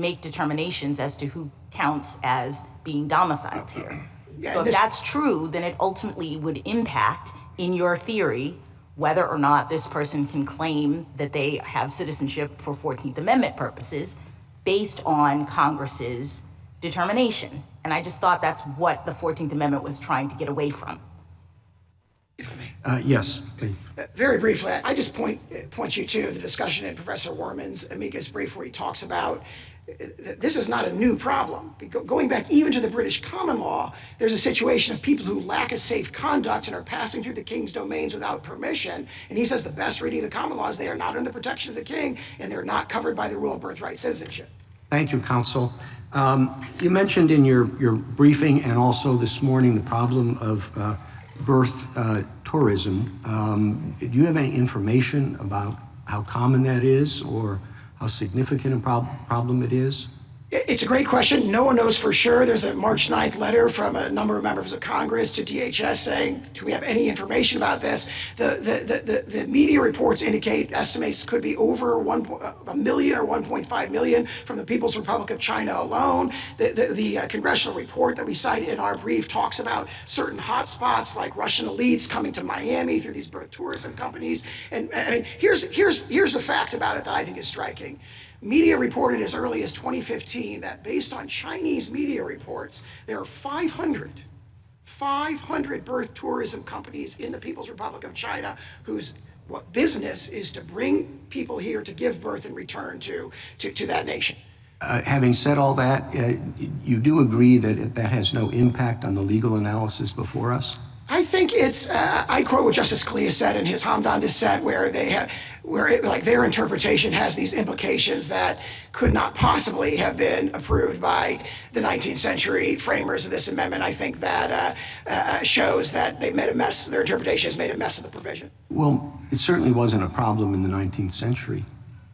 make determinations as to who counts as being domiciled here. So if that's true, then it ultimately would impact, in your theory, whether or not this person can claim that they have citizenship for 14th Amendment purposes based on Congress's determination. And I just thought that's what the 14th Amendment was trying to get away from. Yes, please. Very briefly, I just point you to the discussion in Professor Werman's amicus brief where he talks about this is not a new problem. Going back even to the British common law, there's a situation of people who lack a safe conduct and are passing through the king's domains without permission. And he says the best reading of the common law is they are not under the protection of the king and they're not covered by the rule of birthright citizenship. Thank you, counsel. You mentioned in your briefing and also this morning the problem of birth tourism. Do you have any information about how common that is or how significant a problem it is? It's a great question. No one knows for sure. There's a March 9th letter from a number of members of Congress to DHS saying, do we have any information about this? The media reports indicate estimates could be over 1 million or 1.5 million from the People's Republic of China alone. The congressional report that we cite in our brief talks about certain hotspots like Russian elites coming to Miami through these birth tourism companies. And I mean, here's a fact about it that I think is striking. Media reported as early as 2015 that based on Chinese media reports, there are 500 birth tourism companies in the People's Republic of China whose business is to bring people here to give birth and return to that nation. Having said all that, you do agree that that has no impact on the legal analysis before us? I think it's, I quote what Justice Scalia said in his Hamdan dissent, where their interpretation has these implications that could not possibly have been approved by the 19th century framers of this amendment. I think that shows that they've made a mess, their interpretation has made a mess of the provision. Well, it certainly wasn't a problem in the 19th century.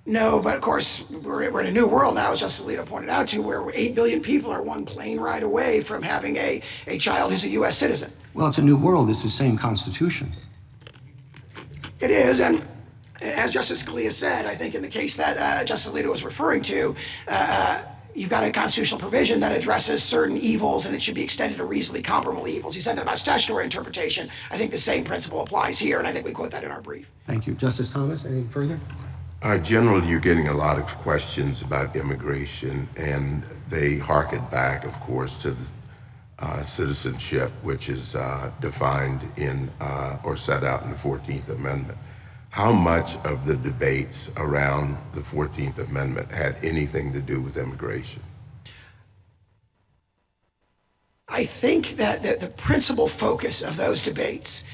No, but of course, we're in a new world now, as Justice Alito pointed out to, where 8 billion people are one plane ride away from having a child who's a U.S. citizen. Well, it's a new world. It's the same Constitution. It is, and as Justice Scalia said, I think in the case that Justice Alito was referring to, you've got a constitutional provision that addresses certain evils and it should be extended to reasonably comparable evils. He said that about statutory interpretation. I think the same principle applies here, and I think we quote that in our brief. Thank you. Justice Thomas, anything further? Generally, you're getting a lot of questions about immigration, and they harken back, of course, to citizenship, which is defined in or set out in the 14th Amendment. How much of the debates around the 14th Amendment had anything to do with immigration? I think that the principal focus of those debates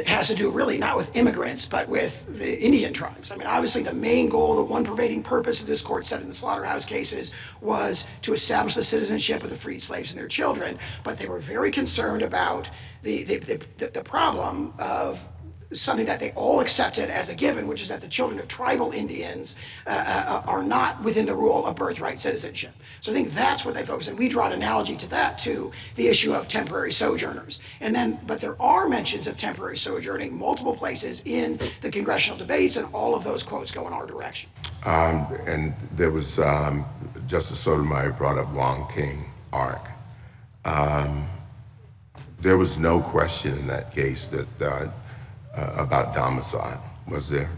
has to do really not with immigrants, but with the Indian tribes. I mean, obviously the main goal, the one pervading purpose, as this court said in the slaughterhouse cases, was to establish the citizenship of the freed slaves and their children. But they were very concerned about the problem of something that they all accepted as a given, which is that the children of tribal Indians are not within the rule of birthright citizenship. So I think that's what they focus on. We draw an analogy to that, to the issue of temporary sojourners. But there are mentions of temporary sojourning multiple places in the congressional debates, and all of those quotes go in our direction. And there was, Justice Sotomayor brought up Wong King Ark. There was no question in that case that about domicile, was there?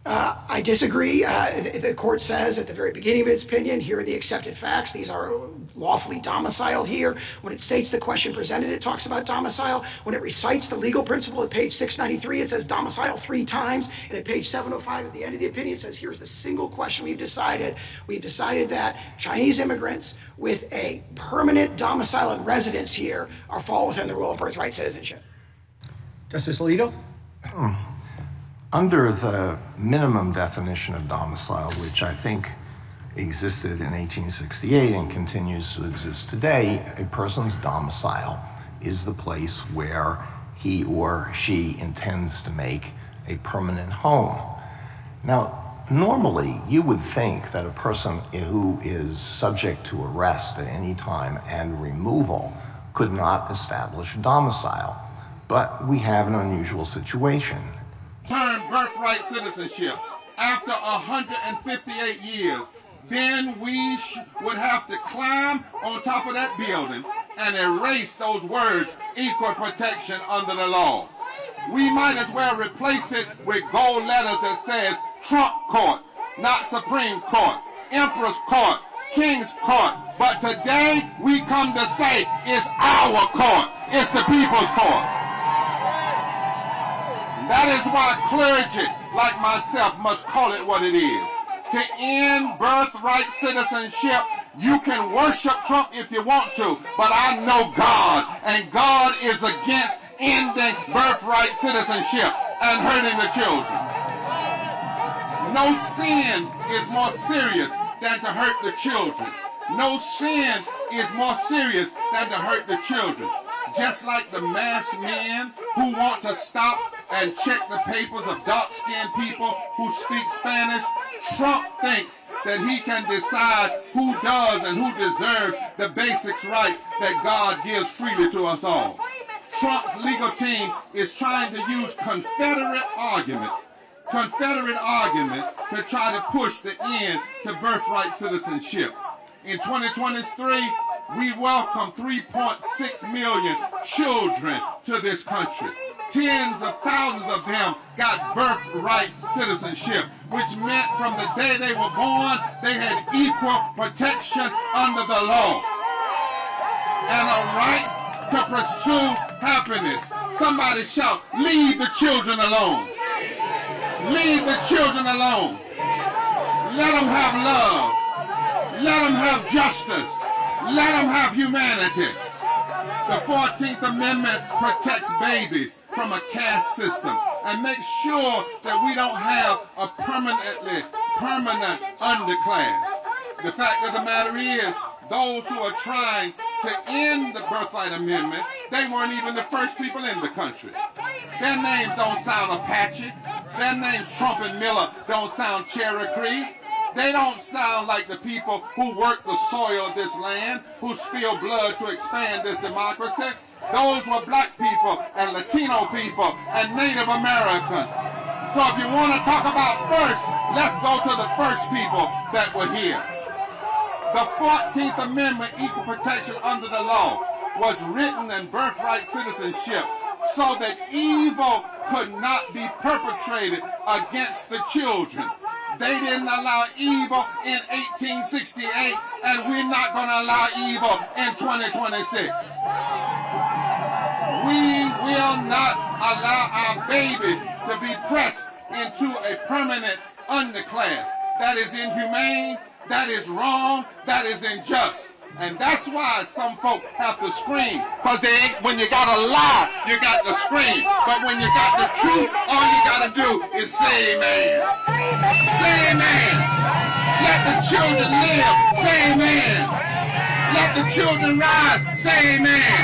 I disagree. The court says at the very beginning of its opinion, here are the accepted facts. These are lawfully domiciled here. When it states the question presented, it talks about domicile. When it recites the legal principle at page 693, it says domicile 3 times. And at page 705 at the end of the opinion, it says here's the single question we've decided. We've decided that Chinese immigrants with a permanent domicile and residence here fall within the rule of birthright citizenship. Justice Alito? Under the minimum definition of domicile, which I think existed in 1868 and continues to exist today, a person's domicile is the place where he or she intends to make a permanent home. Now, normally you would think that a person who is subject to arrest at any time and removal could not establish domicile, but we have an unusual situation. Turn birthright citizenship after 158 years, then we would have to climb on top of that building and erase those words, equal protection under the law. We might as well replace it with gold letters that says Trump Court, not Supreme Court, Emperor's Court, King's Court. But today we come to say it's our court, it's the people's court. That is why clergy like myself must call it what it is. To end birthright citizenship, you can worship Trump if you want to, but I know God, and God is against ending birthright citizenship and hurting the children. No sin is more serious than to hurt the children. No sin is more serious than to hurt the children. Just like the masked men who want to stop and check the papers of dark-skinned people who speak Spanish, Trump thinks that he can decide who does and who deserves the basic rights that God gives freely to us all. Trump's legal team is trying to use Confederate arguments to try to push the end to birthright citizenship. In 2023, we welcome 3.6 million children to this country. Tens of thousands of them got birthright citizenship, which meant from the day they were born, they had equal protection under the law and a right to pursue happiness. Somebody shout, leave the children alone. Leave the children alone. Let them have love. Let them have justice. Let them have humanity. The 14th Amendment protects babies from a caste system and makes sure that we don't have a permanent underclass. The fact of the matter is, those who are trying to end the birthright amendment, they weren't even the first people in the country. Their names don't sound Apache. Their names, Trump and Miller, don't sound Cherokee. They don't sound like the people who work the soil of this land, who spill blood to expand this democracy. Those were black people and Latino people and Native Americans. So if you want to talk about first, let's go to the first people that were here. The 14th Amendment, equal protection under the law, was written in birthright citizenship so that evil could not be perpetrated against the children. They didn't allow evil in 1868, and we're not going to allow evil in 2026. We will not allow our babies to be pressed into a permanent underclass. That is inhumane, that is wrong, that is unjust. And that's why some folk have to scream. Because when you got a lie, you got to scream. But when you got the truth, all you got to do is say amen. Say amen. Let the children live. Say amen. Let the children ride. Say amen.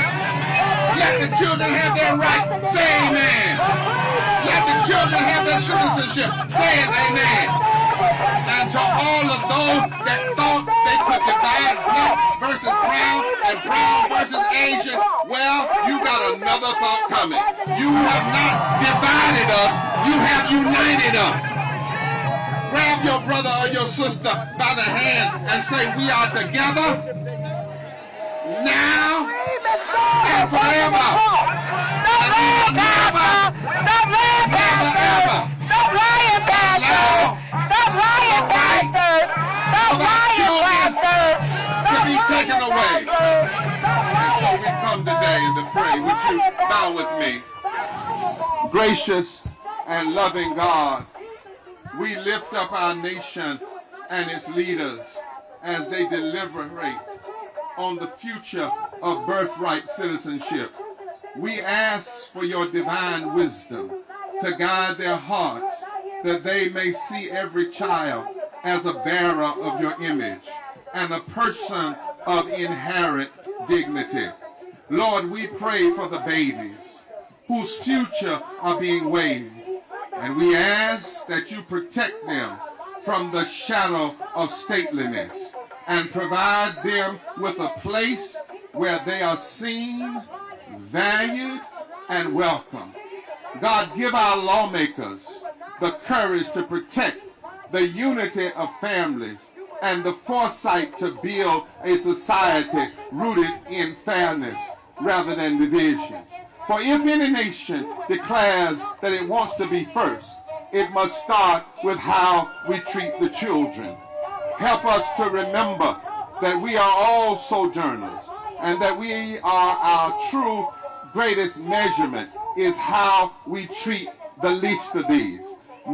Let the children have their rights. Say amen. Let the children have their citizenship. Say it, amen. And to all of those that thought they could divide black versus brown and brown versus Asian, well, you got another thought coming. You have not divided us, you have united us. Grab your brother or your sister by the hand and say, we are together now and forever. Stop lying, Pastor! Stop lying, Pastor! Stop lying, Pastor! Stop lying, Pastor! Stop lying, Pastor! To be taken away. And so we come today and to pray. Would you bow with me? Gracious and loving God, we lift up our nation and its leaders as they deliberate on the future of birthright citizenship. We ask for your divine wisdom to guide their hearts, that they may see every child as a bearer of your image and a person of inherent dignity. Lord, we pray for the babies whose future are being waived, and we ask that you protect them from the shadow of stateliness and provide them with a place where they are seen, valued, and welcome. God, give our lawmakers the courage to protect the unity of families and the foresight to build a society rooted in fairness rather than division. For if any nation declares that it wants to be first, it must start with how we treat the children. Help us to remember that we are all sojourners and that we are our true greatest measurement is how we treat the least of these.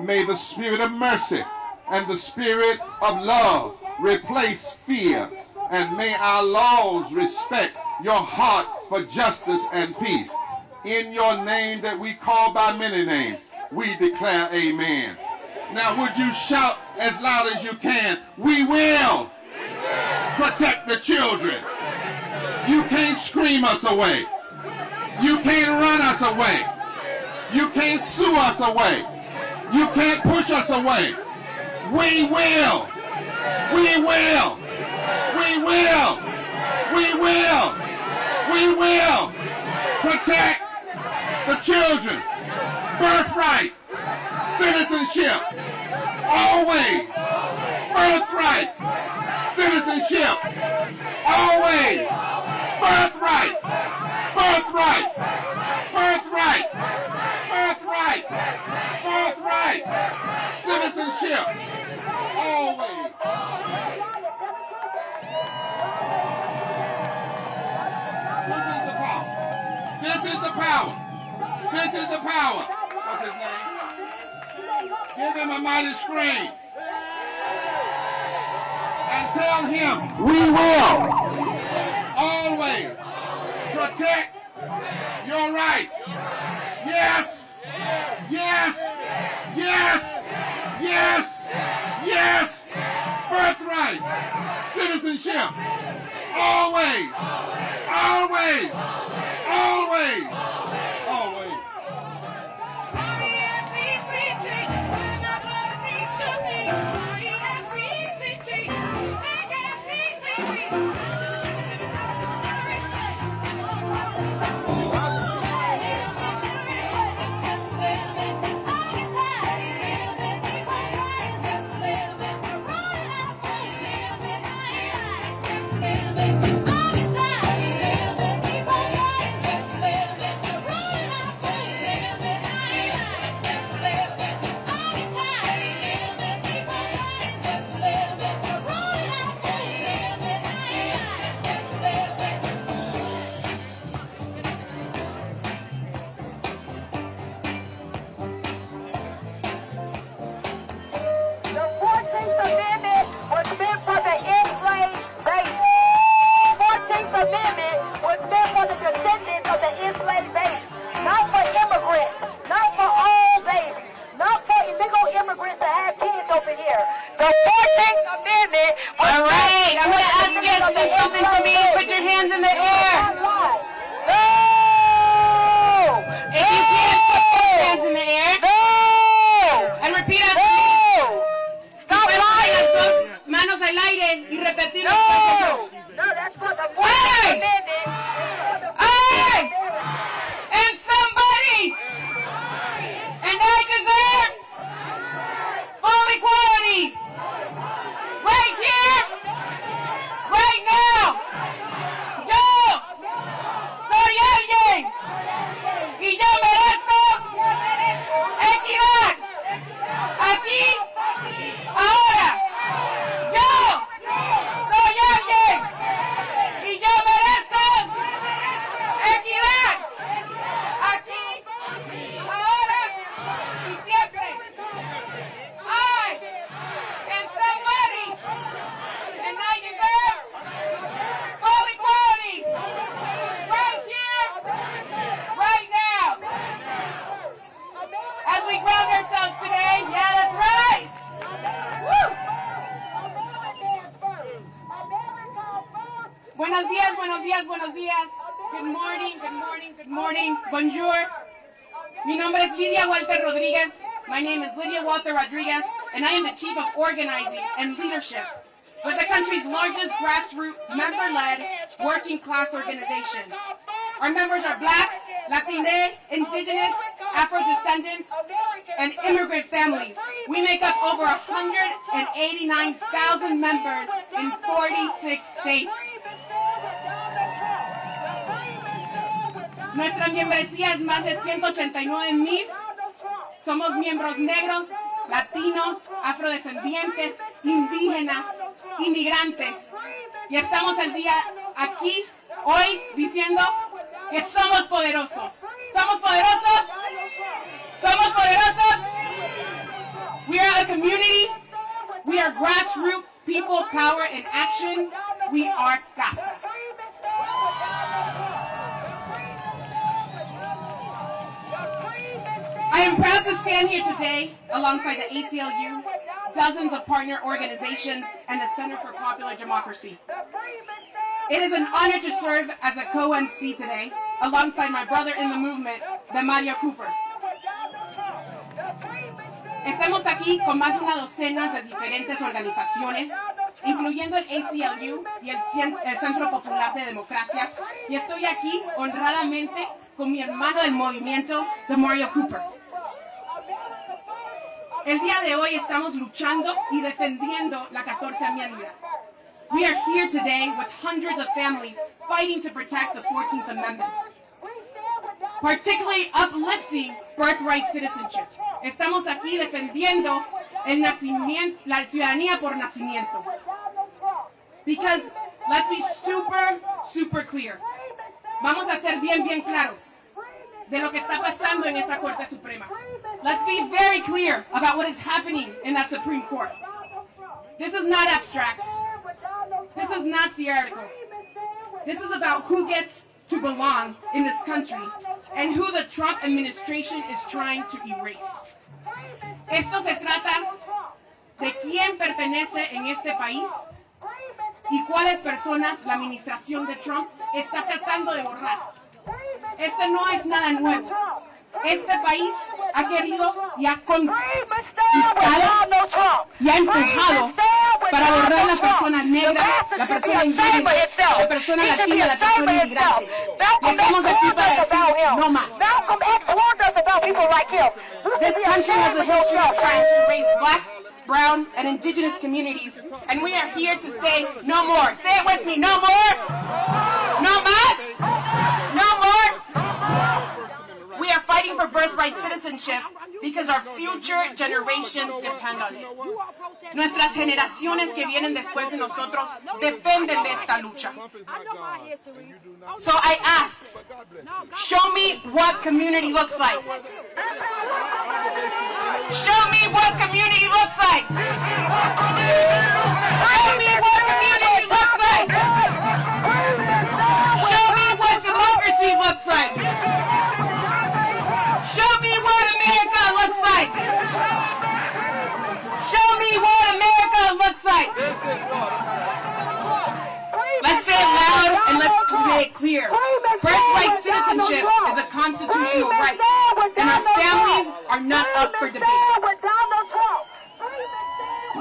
May the spirit of mercy and the spirit of love replace fear, and may our laws respect your heart for justice and peace. In your name that we call by many names, we declare amen. Now would you shout as loud as you can, we will protect the children. You can't scream us away. You can't run us away. You can't sue us away. You can't push us away. We will. We will. We will. We will. We will protect the children. Birthright. Citizenship. Always. Birthright. Citizenship. Always. Birthright. Birthright. Birthright. Birthright. Birthright. Citizenship. Always. This is the power. This is the power. What's his name? Give him a mighty scream. And tell him, we will always protect your rights. Yes. Yes. Yes. Yes. Yes. Birthright. Citizenship. Always. Always. Always. Always. Buenos días, buenos días, buenos días. Good morning, good morning, good morning. Bonjour. Mi nombre es Lidia Walter Rodriguez. My name is Lydia Walter Rodriguez, and I am the Chief of Organizing and Leadership with the country's largest grassroots member-led working class organization. Our members are Black, Latine, Indigenous, Afro-descendant, and immigrant families. We make up over 189,000 members in 46 states. Nuestra membresía es más de 189,000. Somos miembros negros, latinos, afrodescendientes, indígenas, inmigrantes. Y estamos el día aquí, hoy, diciendo que somos poderosos. ¿Somos poderosos? ¿Somos poderosos? We are a community. We are grassroots people, power, and action. We are CASA. I am proud to stand here today alongside the ACLU, dozens of partner organizations, and the Center for Popular Democracy. It is an honor to serve as a co-MC today, alongside my brother in the movement, Mario Cooper. Estamos aquí con más de una docena de diferentes organizaciones, incluyendo el ACLU y el Centro Popular de Democracia, y estoy aquí honradamente con mi hermano del movimiento, Mario Cooper. El día de hoy estamos luchando y defendiendo la 14ª enmienda. We are here today with hundreds of families fighting to protect the 14th Amendment, particularly uplifting birthright citizenship. Estamos aquí defendiendo el nacimiento, la ciudadanía por nacimiento. Because let's be super clear. Vamos a ser bien claros de lo que está pasando en esa Corte Suprema. Let's be very clear about what is happening in that Supreme Court. This is not abstract. This is not theoretical. This is about who gets to belong in this country and who the Trump administration is trying to erase. Esto se trata de quién pertenece en este país y cuáles personas la administración de Trump está tratando de borrar. Este no es nada nuevo. Este país ha querido y ha conquistado y ha empujado para borrar la persona negra, la persona indígena, la persona latina, la persona inmigrante. Y estamos aquí para decir no más. This country has a history of trying to erase Black, brown, and indigenous communities, and we are here to say no more. Say it with me, no more. No más. No more. We are fighting for birthright citizenship because our future generations depend on it. Nuestras generaciones que vienen después de nosotros dependen de esta lucha. So I ask, show me what community looks like. Show me what community looks like. Show me what community looks like. Show me what democracy looks like. Show me what America looks like. Show me what America looks like. Let's say it loud and let's say it clear. Birthright citizenship is a constitutional right, and our families are not up for debate.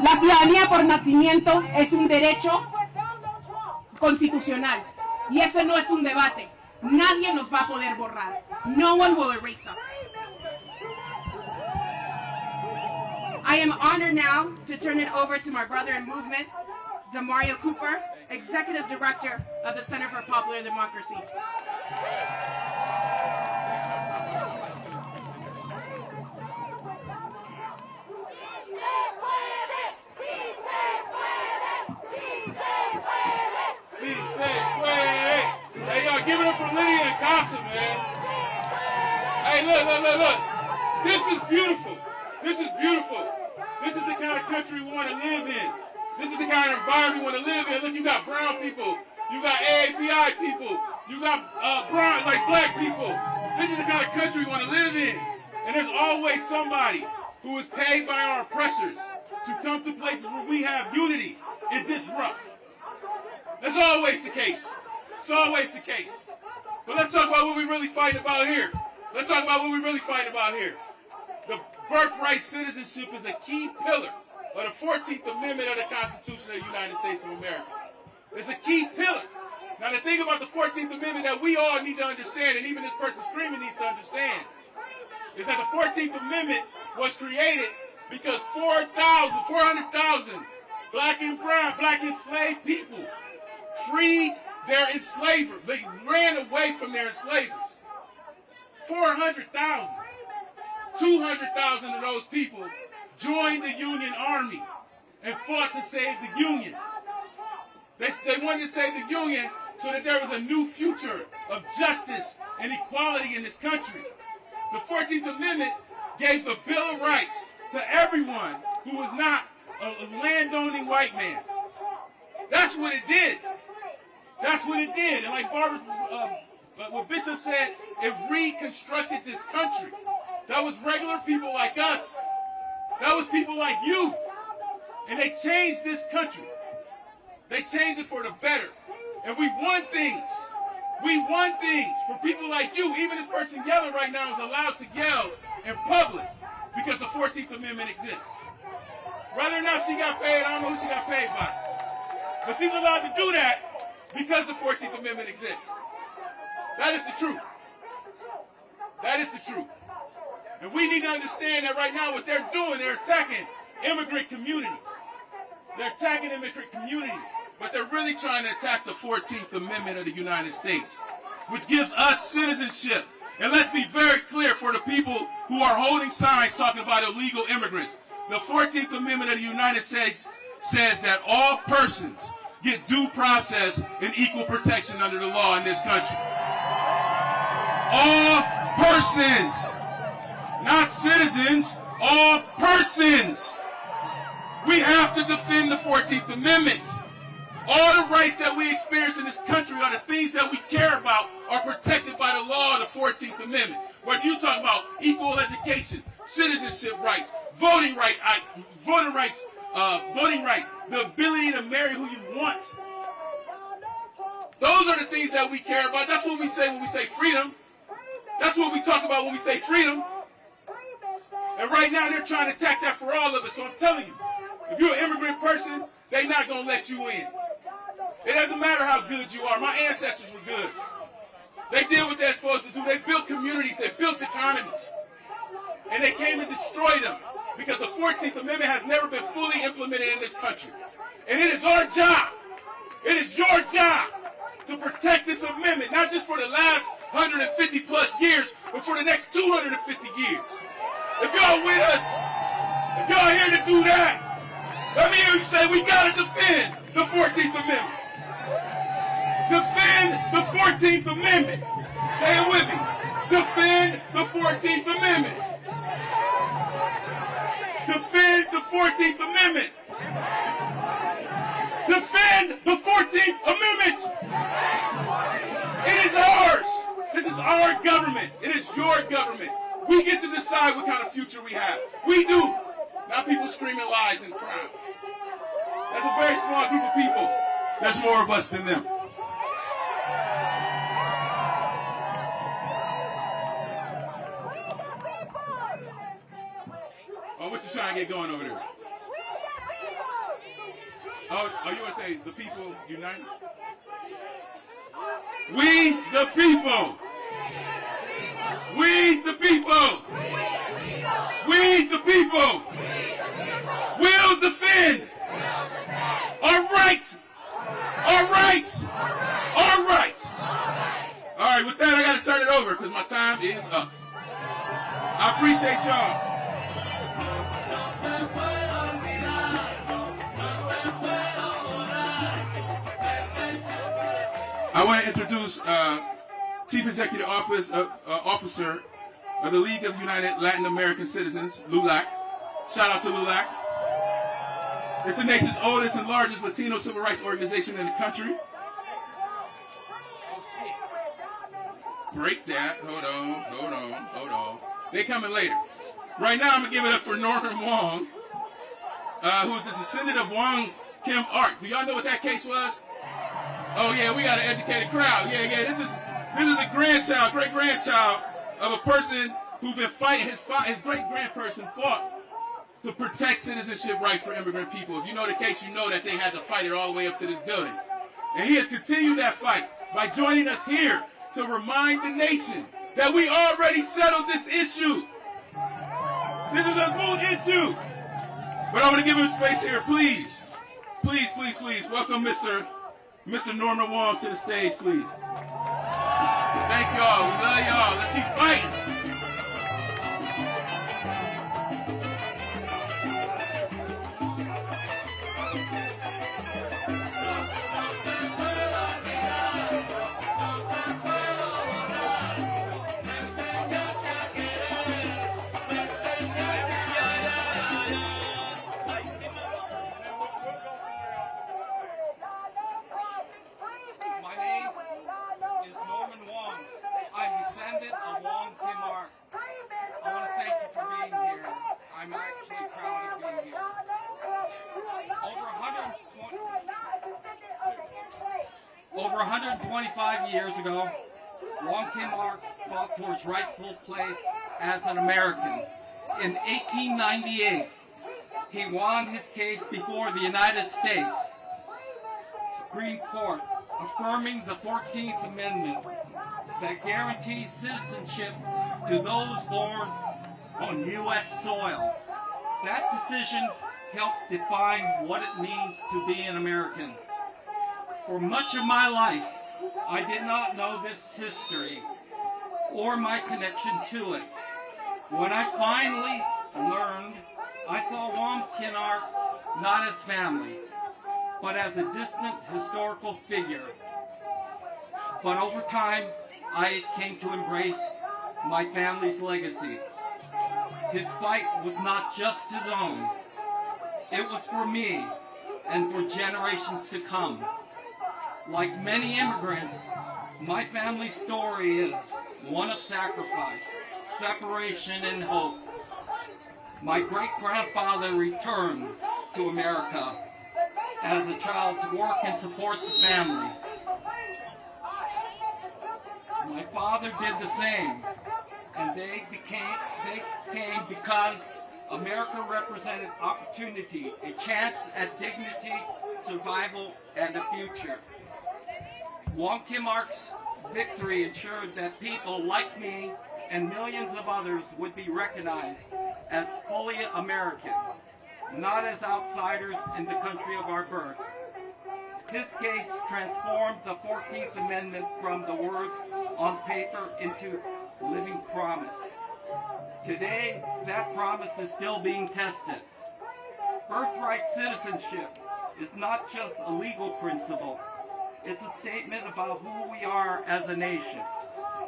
La ciudadanía por nacimiento es un derecho constitucional, y ese no es un debate. Nadie nos va a poder borrar. No one will erase us. I am honored now to turn it over to my brother in movement, Mario Cooper, Executive Director of the Center for Popular Democracy. Hey, y'all, give it up for Lydia and Casa, man. Hey, look. This is beautiful. This is beautiful. This is the kind of country we want to live in. This is the kind of environment we want to live in. Look, you got brown people. You got AAPI people. You got brown, like black people. This is the kind of country we want to live in. And there's always somebody who is paid by our oppressors to come to places where we have unity and disrupt. That's always the case. It's always the case. But let's talk about what we're really fighting about here. Let's talk about what we're really fighting about here. The birthright citizenship is a key pillar of the 14th Amendment of the Constitution of the United States of America. It's a key pillar. Now the thing about the 14th Amendment that we all need to understand, and even this person screaming needs to understand, is that the 14th Amendment was created because 400,000 black and brown, black enslaved people freed their enslavers. They ran away from their enslavers. 400,000. 200,000 of those people joined the Union Army and fought to save the Union. They wanted to save the Union so that there was a new future of justice and equality in this country. The 14th Amendment gave the Bill of Rights to everyone who was not a landowning white man. That's what it did. That's what it did. And like Barbara, what Bishop said, it reconstructed this country. That was regular people like us. That was people like you. And they changed this country. They changed it for the better. And we won things. We won things for people like you. Even this person yelling right now is allowed to yell in public because the 14th Amendment exists. Whether or not she got paid, I don't know who she got paid by. But she's allowed to do that because the 14th Amendment exists. That is the truth. That is the truth. And we need to understand that right now what they're doing, they're attacking immigrant communities. They're attacking immigrant communities. But they're really trying to attack the 14th Amendment of the United States, which gives us citizenship. And let's be very clear for the people who are holding signs talking about illegal immigrants. The 14th Amendment of the United States says that all persons get due process and equal protection under the law in this country. All persons, not citizens, all persons. We have to defend the 14th Amendment. All the rights that we experience in this country are the things that we care about are protected by the law of the 14th Amendment. Whether you talk about equal education, citizenship rights, voting rights, the ability to marry who you want. Those are the things that we care about. That's what we say when we say freedom. That's what we talk about when we say freedom. And right now they're trying to attack that for all of us. So I'm telling you, if you're an immigrant person, they're not going to let you in. It doesn't matter how good you are. My ancestors were good. They did what they're supposed to do. They built communities. They built economies. And they came and destroyed them because the 14th Amendment has never been fully implemented in this country. And it is our job, it is your job to protect this amendment, not just for the last 150 plus years, but for the next 250 years. If y'all with us, if y'all here to do that, let me hear you say we got to defend the 14th Amendment. Defend the 14th Amendment. Say it with me. Defend the 14th Amendment. Defend the 14th Amendment. Defend the 14th Amendment. It is ours. This is our government. It is your government. We get to decide what kind of future we have. We do. Not people screaming lies and crime. That's a very small group of people. There's more of us than them. Oh, what you trying to get going over there? Oh, you want to say the people unite? We the people. We the people. We the people. Will defend our rights. Our rights. Our rights. All right, with that, I got to turn it over because my time is up. I appreciate y'all. I want to introduce Chief Executive Officer of the League of United Latin American Citizens, LULAC. Shout out to LULAC. It's the nation's oldest and largest Latino civil rights organization in the country. Break that. Hold on. They coming later. Right now, I'm going to give it up for Norman Wong, who is the descendant of Wong Kim Ark. Do y'all know what that case was? Oh yeah, we got an educated crowd. Yeah. This is the grandchild, great grandchild of a person who's been fighting. His great grandperson fought to protect citizenship rights for immigrant people. If you know the case, you know that they had to fight it all the way up to this building. And he has continued that fight by joining us here to remind the nation that we already settled this issue. This is a moot issue. But I'm going to give him space here, please. Please, please, please. Welcome Mr. Norman Wong to the stage, please. Thank y'all. We love y'all. Let's keep fighting. I'm actually proud of being here. Over 125 years ago, Wong Kim Ark fought for his rightful place as an American. In 1898, he won his case before the United States Supreme Court, affirming the 14th Amendment that guarantees citizenship to those born on U.S. soil. That decision helped define what it means to be an American. For much of my life, I did not know this history or my connection to it. When I finally learned, I saw Wong Kim Ark not as family, but as a distant historical figure. But over time, I came to embrace my family's legacy. His fight was not just his own. It was for me and for generations to come. Like many immigrants, my family's story is one of sacrifice, separation, and hope. My great-grandfather returned to America as a child to work and support the family. My father did the same, and they came because America represented opportunity, a chance at dignity, survival, and a future. Wong Kim Ark's victory ensured that people like me and millions of others would be recognized as fully American, not as outsiders in the country of our birth. His case transformed the 14th Amendment from the words on paper into living promise. Today, that promise is still being tested. Birthright citizenship is not just a legal principle. It's a statement about who we are as a nation.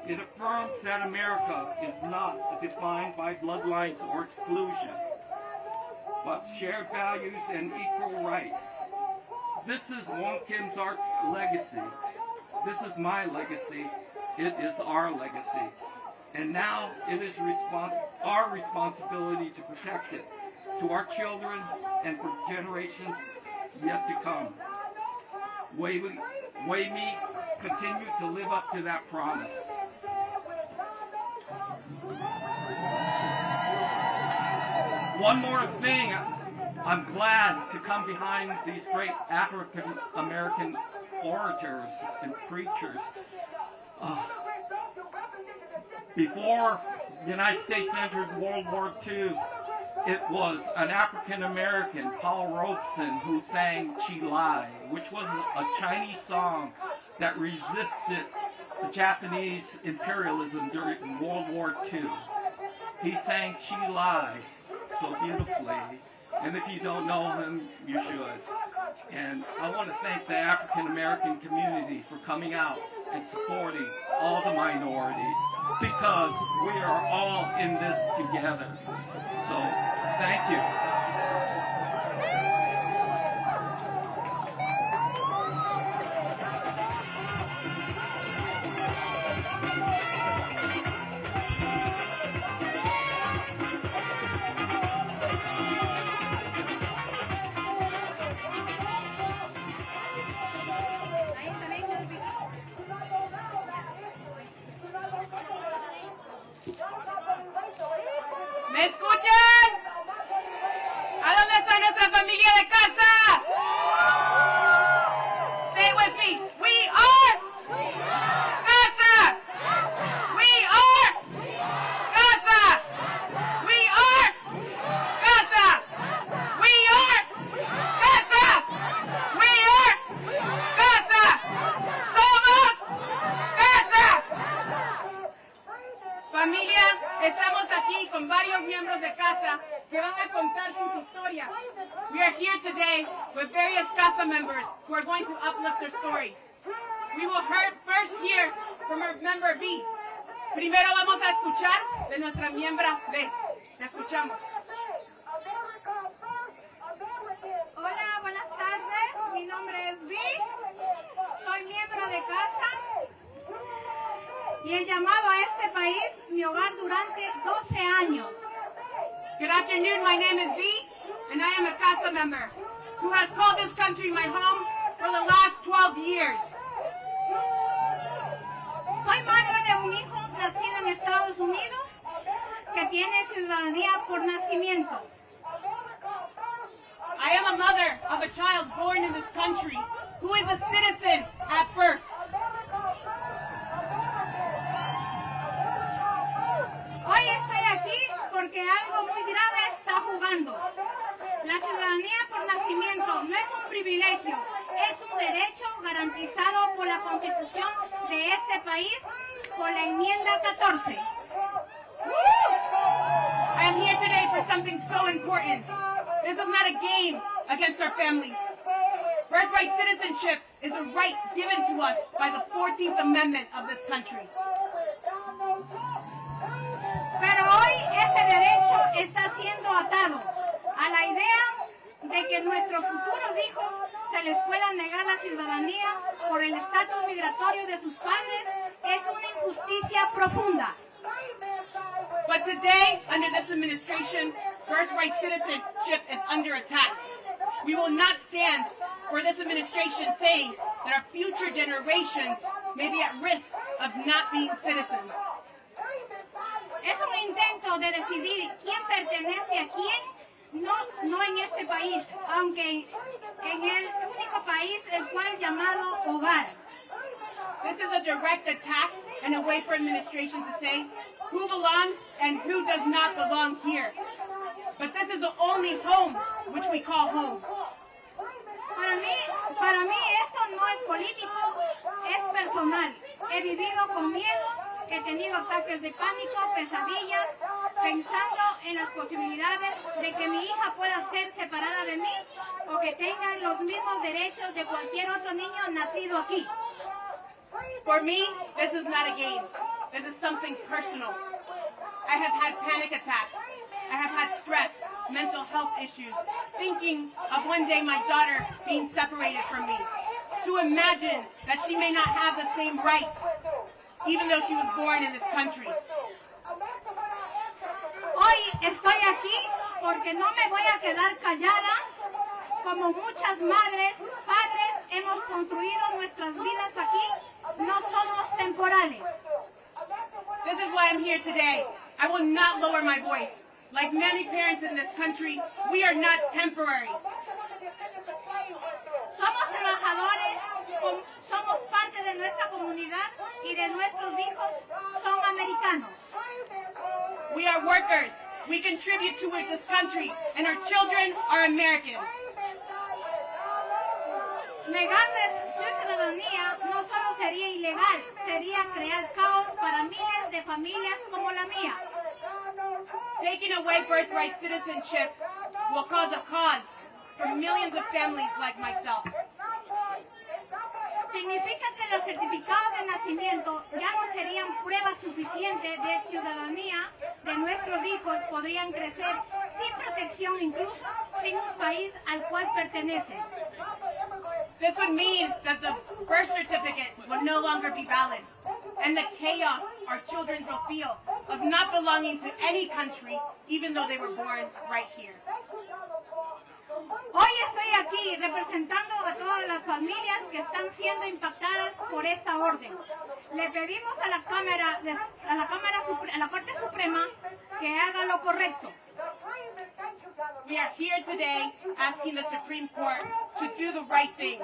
It affirms that America is not defined by bloodlines or exclusion, but shared values and equal rights. This is Wong Kim Ark's legacy. This is my legacy. It is our legacy. And now it is our responsibility to protect it, to our children and for generations yet to come. May we continue to live up to that promise. One more thing, I'm glad to come behind these great African American orators and preachers. Before the United States entered World War II, it was an African American, Paul Robeson, who sang Chi Lai, which was a Chinese song that resisted the Japanese imperialism during World War II. He sang Chi Lai so beautifully, and if you don't know him, you should. And I want to thank the African American community for coming out and supporting all the minorities, because we are all in this together. So, thank you. Nice to meet ¿Me escuchan? ¿A dónde está nuestra familia de casa? Say it with me. We are casa. We are casa. We are casa. We are casa. We are casa. Somos casa. Familia, estamos aquí con varios miembros de casa que van a contar sus historias. We are here today with various casa members who are going to uplift their story. We will first hear from our member B. Primero vamos a escuchar de nuestra miembra B. La escuchamos. Hola, buenas tardes. Mi nombre es Vi. Soy miembro de casa y he llamado a este país mi hogar durante 12 años. Good afternoon, my name is V, and I am a casa member who has called this country my home for the last 12 years. Soy madre de un hijo nacido en Estados Unidos que tiene ciudadanía por nacimiento. I am a mother of a child born in this country who is a citizen at birth. Hoy estoy aquí porque algo muy grave está jugando. La ciudadanía por nacimiento no es un privilegio, es un derecho garantizado por la Constitución de este país por la enmienda 14. I am here today for something so important. This is not a game against our families. Birthright citizenship is a right given to us by the 14th Amendment of this country. Pero hoy ese derecho está siendo atado a la idea de que nuestros futuros hijos se les pueda negar la ciudadanía por el estatus migratorio de sus padres. Es una injusticia profunda. But today, under this administration, birthright citizenship is under attack. We will not stand for this administration saying that our future generations may be at risk of not being citizens. Es un intento de decidir quién pertenece a quién, no en este país, aunque en el único país el cual llamado hogar. This is a direct attack and a way for administration to say who belongs and who does not belong here. But this is the only home which we call home. Para mí esto no es político, es personal. He vivido con miedo, he tenido ataques de pánico, pesadillas, pensando en las posibilidades de que mi hija pueda ser separada de mí o que tenga los mismos derechos de cualquier otro niño nacido aquí. For me, this is not a game. This is something personal. I have had panic attacks. I have had stress, mental health issues, thinking of one day my daughter being separated from me. To imagine that she may not have the same rights, even though she was born in this country. Hoy estoy aquí porque no me voy a quedar callada. Como muchas madres, padres, hemos construido nuestras vidas aquí. No somos temporales. This is why I'm here today. I will not lower my voice. Like many parents in this country, we are not temporary. Somos trabajadores, somos parte de nuestra comunidad y de nuestros hijos son americanos. We are workers. We contribute to this country, and our children are American. Negarles su ciudadanía no solo sería ilegal, sería crear caos para miles de familias como la mía. Taking away birthright citizenship will cause a cause for millions of families like myself. Significa que los certificados de nacimiento ya no serían pruebas suficientes de ciudadanía de nuestros hijos, podrían crecer sin protección, incluso sin un país al cual pertenecen. This would mean that the birth certificate would no longer be valid, and the chaos our children will feel of not belonging to any country, even though they were born right here. Hoy estoy aquí representando a todas todas las familias que están siendo impactadas por esta orden. Le pedimos a la Corte Suprema que haga lo correcto. We are here today asking the Supreme Court to do the right thing.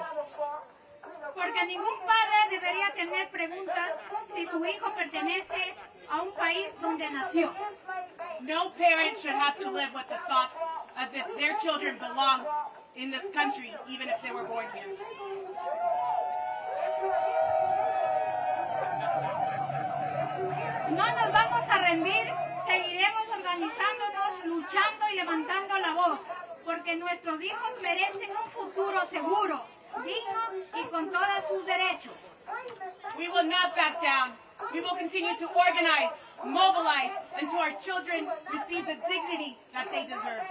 Porque ningún padre debería tener preguntas si su hijo pertenece a un país donde nació. No parent should have to live with the thought of if their children belongs in this country, even if they were born here. No nos vamos a rendir, seguiremos organizándonos, luchando y levantando la voz, porque nuestros hijos merecen un futuro seguro, digno y con todos sus derechos. We will not back down. We will continue to organize, mobilize, until our children receive the dignity that they deserve.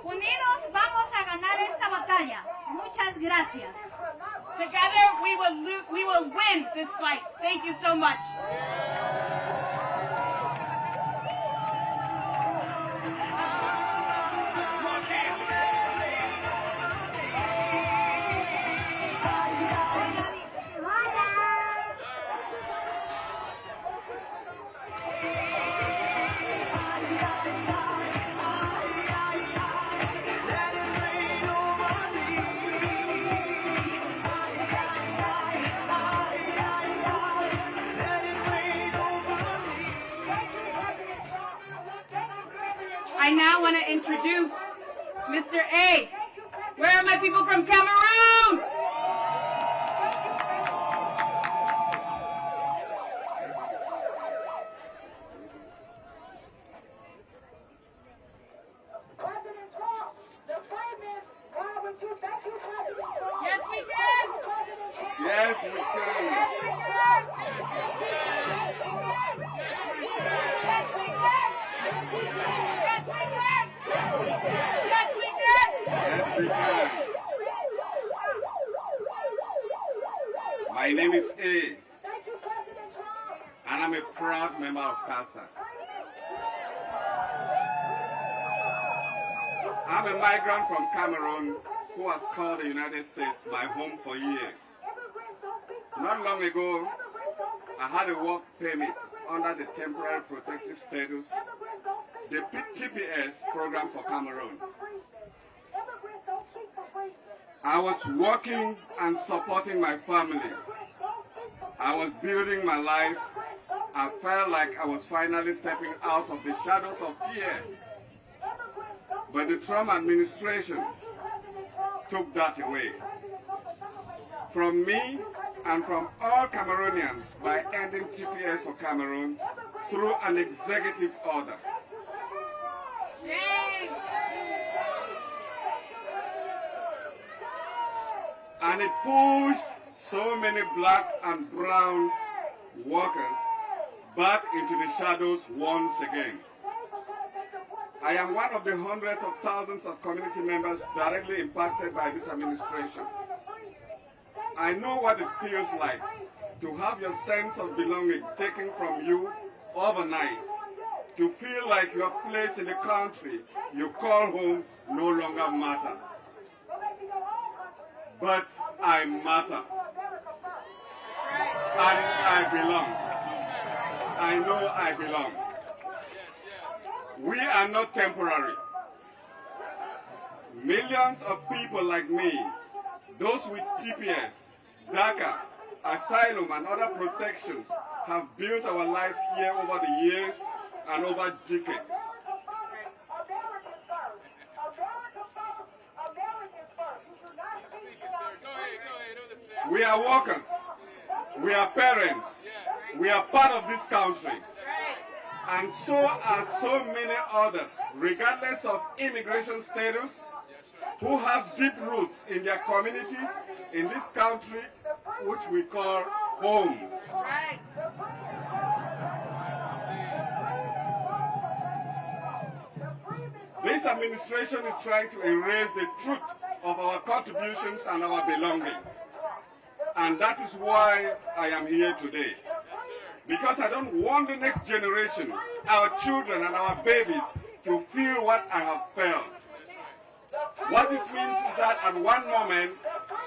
Unidos vamos a ganar esta batalla. Muchas gracias. Together we will win this fight. Thank you so much. I now want to introduce Mr. A. Where are my people from Cameroon? Yes, we can. Yes, we can. My name is A, and I'm a proud member of CASA. I'm a migrant from Cameroon who has called the United States my home for years. Not long ago, I had a work permit under the Temporary Protective Status, the TPS program for Cameroon. I was working and supporting my family. I was building my life. I felt like I was finally stepping out of the shadows of fear. But the Trump administration took that away from me and from all Cameroonians by ending TPS for Cameroon through an executive order. And it pushed so many black and brown workers back into the shadows once again. I am one of the hundreds of thousands of community members directly impacted by this administration. I know what it feels like to have your sense of belonging taken from you overnight, to feel like your place in the country you call home no longer matters. But I matter. And I belong. I know I belong. We are not temporary. Millions of people like me, those with TPS, DACA, asylum and other protections, have built our lives here over the years and over decades. We are workers, we are parents, we are part of this country, and so are so many others, regardless of immigration status, who have deep roots in their communities in this country, which we call home. This administration is trying to erase the truth of our contributions and our belonging. And that is why I am here today. Because I don't want the next generation our children and our babies to feel what I have felt. What this means is that at one moment,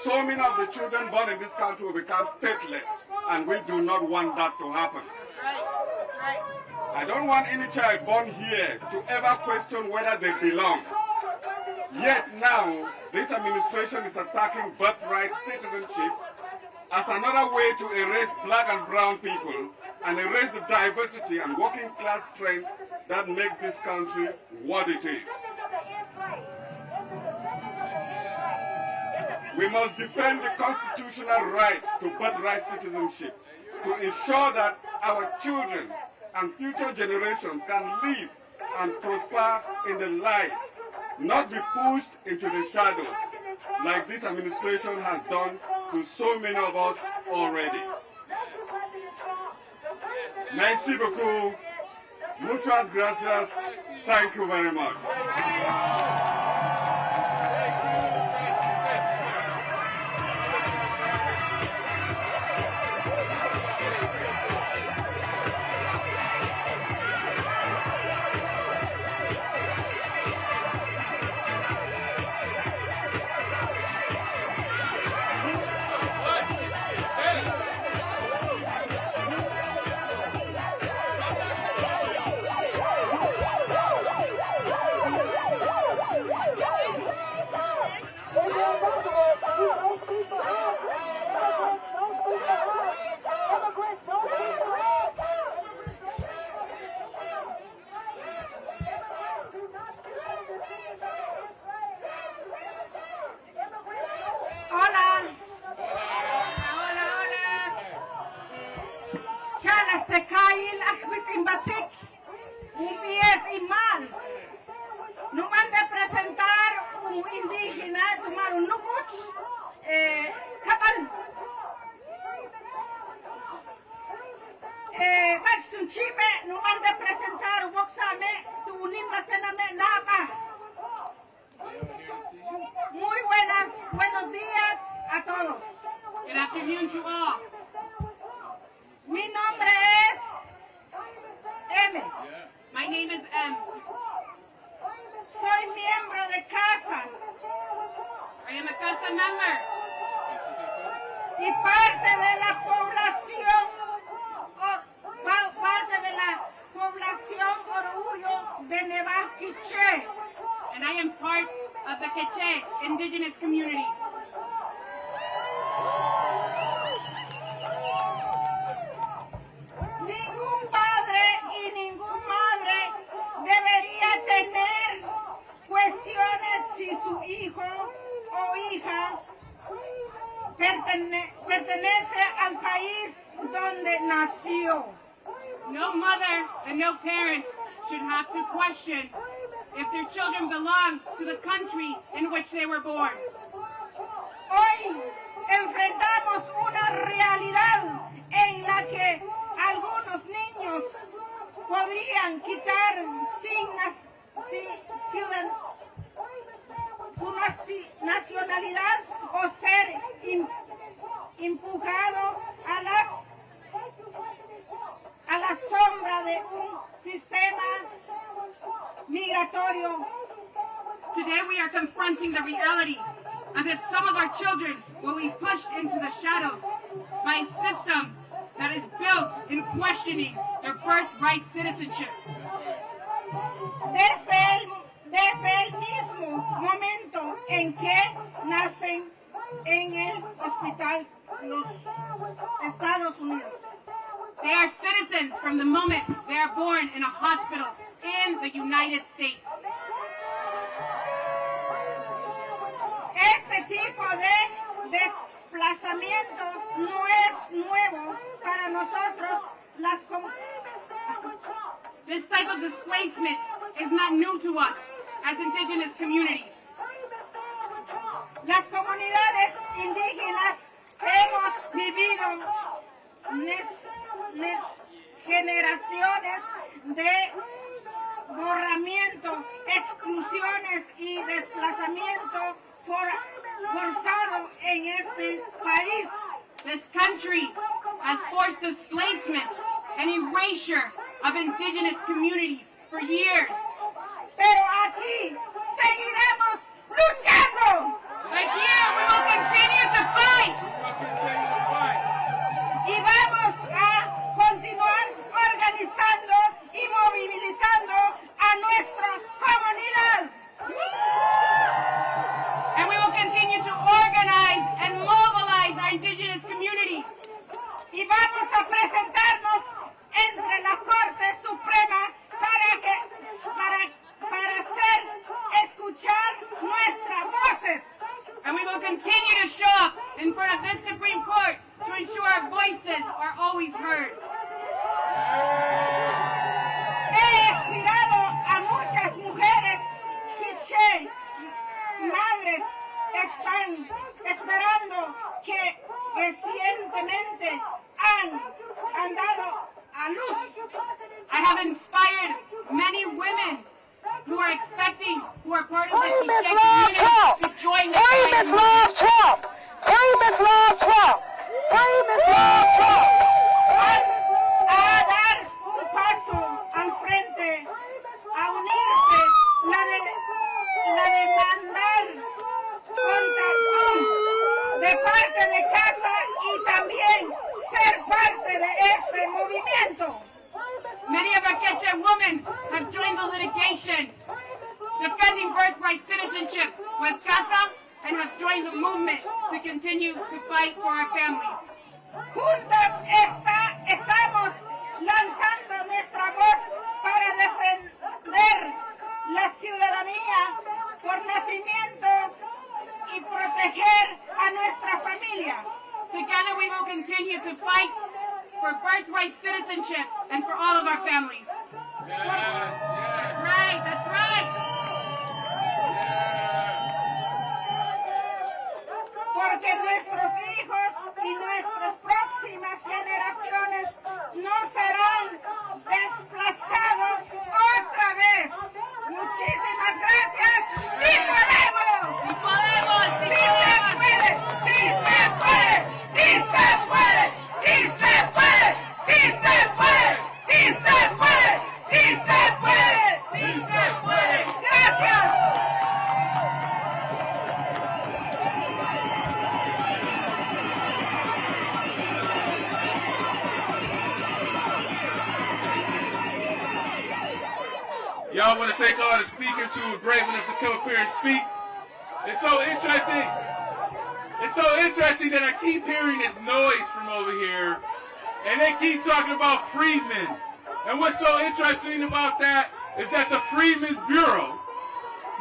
so many of the children born in this country will become stateless, and we do not want that to happen. That's right. That's right. I don't want any child born here to ever question whether they belong. Yet now, this administration is attacking birthright citizenship as another way to erase black and brown people and erase the diversity and working class strength that make this country what it is. We must defend the constitutional right to birthright citizenship to ensure that our children and future generations can live and prosper in the light, not be pushed into the shadows like this administration has done to so many of us already. Merci beaucoup. Muchas gracias. Thank you very much. Buenos días a todos. Good afternoon to all. Mi nombre es M. My name is M. Soy miembro de casa. I am a casa member. Y parte de la población, orgullo de Nevaquiche. And I am part of the Quechua indigenous community. Ningún padre y ninguna madre debería tener cuestiones si su hijo o hija pertenece al país donde nació. No mother and no parent should have to question if their children belong to the country in which they were born. Hoy enfrentamos una realidad en la que algunos niños podrían quitar su nacionalidad o ser empujado a la sombra de un sistema migratorio. Today we are confronting the reality of if some of our children will be pushed into the shadows by a system that is built in questioning their birthright citizenship. Desde el mismo momento en que nacen en el hospital los Estados Unidos. They are citizens from the moment they are born in a hospital in the United States. Este tipo de desplazamiento no es nuevo para nosotros This type of displacement is not new to us as indigenous communities. Las comunidades indígenas hemos vivido generaciones de borramiento, exclusiones y desplazamiento forzado en este país. This country has forced displacement and erasure of indigenous communities for years. Pero aquí seguiremos luchando. But here we will continue to fight. Y vamos a continuar organizando y movilizando a nuestra comunidad. And we will continue to organize and mobilize our indigenous communities. Y vamos a presentarnos entre la Corte Suprema para hacer escuchar nuestras voces. And we will continue to show up in front of this Supreme Court to ensure our voices are always heard. He inspirado a muchas mujeres quiché, madres, están esperando que recientemente han dado a luz. I have inspired many women who are expecting, who are part of the Quiché community, to join the fight. A dar un paso al frente, a unirse, la demandar de parte de casa y también ser parte de este movimiento. Many of our Quechua women have joined the litigation defending birthright citizenship with CASA and have joined the movement to continue to fight for our families. Juntas estamos lanzando nuestra voz para defender la ciudadanía por nacimiento y proteger a nuestra familia. Together we will continue to fight for birthright citizenship and for all of our families. That's right, that's right. Porque nuestros hijos y nuestras próximas generaciones no serán desplazados otra vez. Muchísimas gracias. ¡Sí podemos! ¡Sí podemos! ¡Sí se puede! ¡Sí se puede! ¡Sí se puede! ¡Sí se puede! ¡Sí se puede! ¡Sí se puede! ¡Sí se puede! ¡Sí se puede! ¡Gracias! Y'all want to thank all the speakers who were brave enough to come up here and speak. It's so interesting. It's so interesting that I keep hearing this noise from over here, and they keep talking about freedmen. And what's so interesting about that is that the Freedmen's Bureau,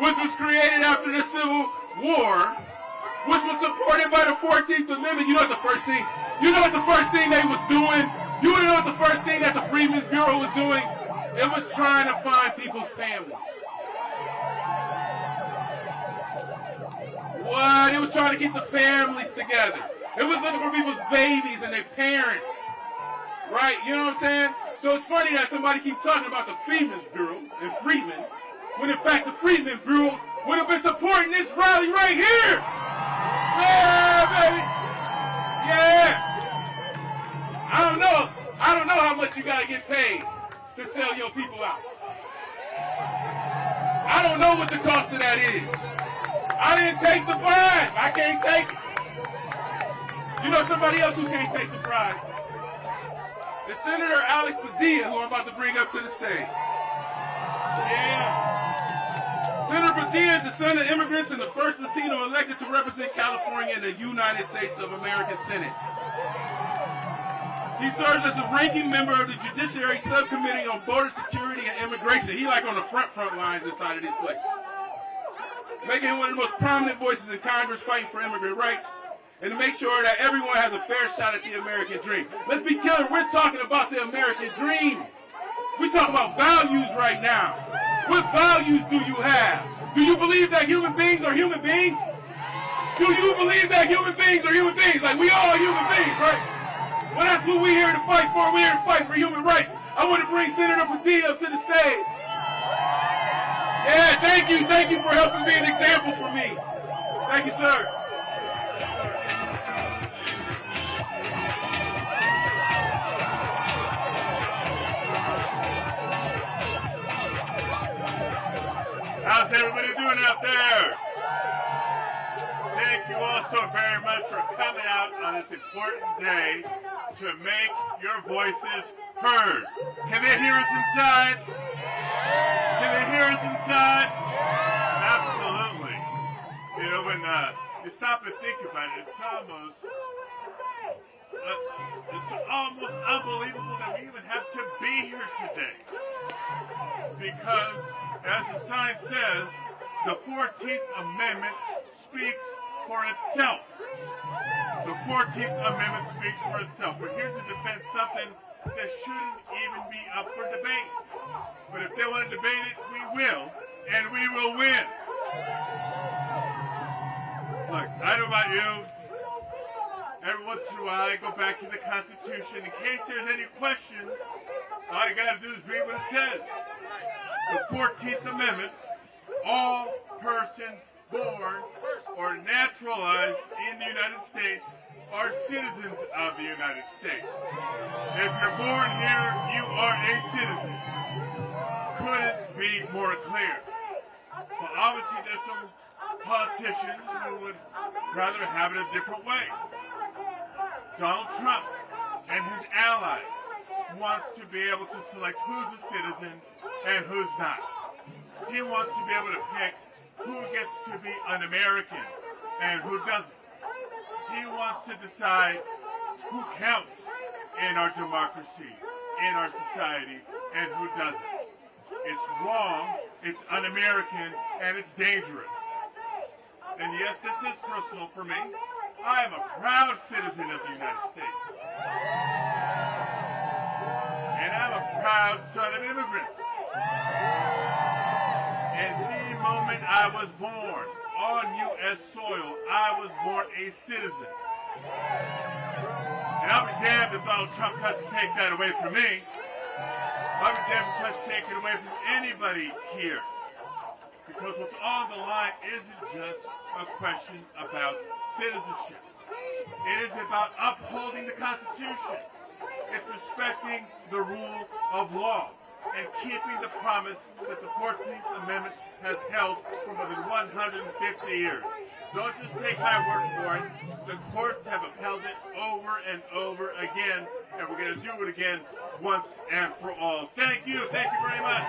which was created after the Civil War, which was supported by the 14th Amendment, you know what the first thing they was doing? You want to know what the first thing that the Freedmen's Bureau was doing? It was trying to find people's families. What? It was trying to keep the families together. It was looking for people's babies and their parents. Right? You know what I'm saying? So it's funny that somebody keeps talking about the Freedmen's Bureau and freedmen, when in fact the Freedmen's Bureau would have been supporting this rally right here. Yeah, baby. Yeah. I don't know how much you gotta get paid to sell your people out. I don't know what the cost of that is. I didn't take the bribe. I can't take it. You know somebody else who can't take the bribe? The Senator Alex Padilla, who I'm about to bring up to the stage. Yeah. Senator Padilla is the son of immigrants and the first Latino elected to represent California in the United States of America Senate. He serves as the ranking member of the Judiciary Subcommittee on Border Security and Immigration. He like on the front lines inside of this place. Making him one of the most prominent voices in Congress fighting for immigrant rights and to make sure that everyone has a fair shot at the American dream. Let's be clear, we're talking about the American dream. We're talking about values right now. What values do you have? Do you believe that human beings are human beings? Do you believe that human beings are human beings? Like we all are human beings, right? Well, that's what we're here to fight for. We're here to fight for human rights. I want to bring Senator Padilla up to the stage. Yeah, thank you. Thank you for helping be an example for me. Thank you, sir. How's everybody doing out there? Thank you all so very much for coming out on this important day to make your voices heard. Can they hear us inside? Can they hear us inside? Absolutely. You know, when you stop and think about it, it's almost unbelievable that we even have to be here today. Because, as the sign says, the 14th Amendment speaks for itself. The 14th Amendment speaks for itself. We're here to defend something that shouldn't even be up for debate. But if they want to debate it, we will, and we will win. Look, I don't know about you. Every once in a while, I go back to the Constitution. In case there's any questions, all you got to do is read what it says. The 14th Amendment, all persons born or naturalized in the United States are citizens of the United States. If you're born here, you are a citizen. Couldn't be more clear. But obviously there's some politicians who would rather have it a different way. Donald Trump and his allies wants to be able to select who's a citizen and who's not. He wants to be able to pick who gets to be an American and who doesn't. He wants to decide who counts in our democracy, in our society, and who doesn't. It's wrong, it's un-American, and it's dangerous. And yes, this is personal for me. I am a proud citizen of the United States. And I'm a proud son of immigrants. And the moment I was born on U.S. soil, I was born a citizen. And I'll be damned if Donald Trump tries to take that away from me. I'll be damned if he tries to take it away from anybody here. Because what's on the line isn't just a question about citizenship. It is about upholding the Constitution. It's respecting the rule of law and keeping the promise that the 14th Amendment has held for more than 150 years. Don't just take my word for it. The courts have upheld it over and over again, and we're going to do it again once and for all. Thank you. Thank you very much.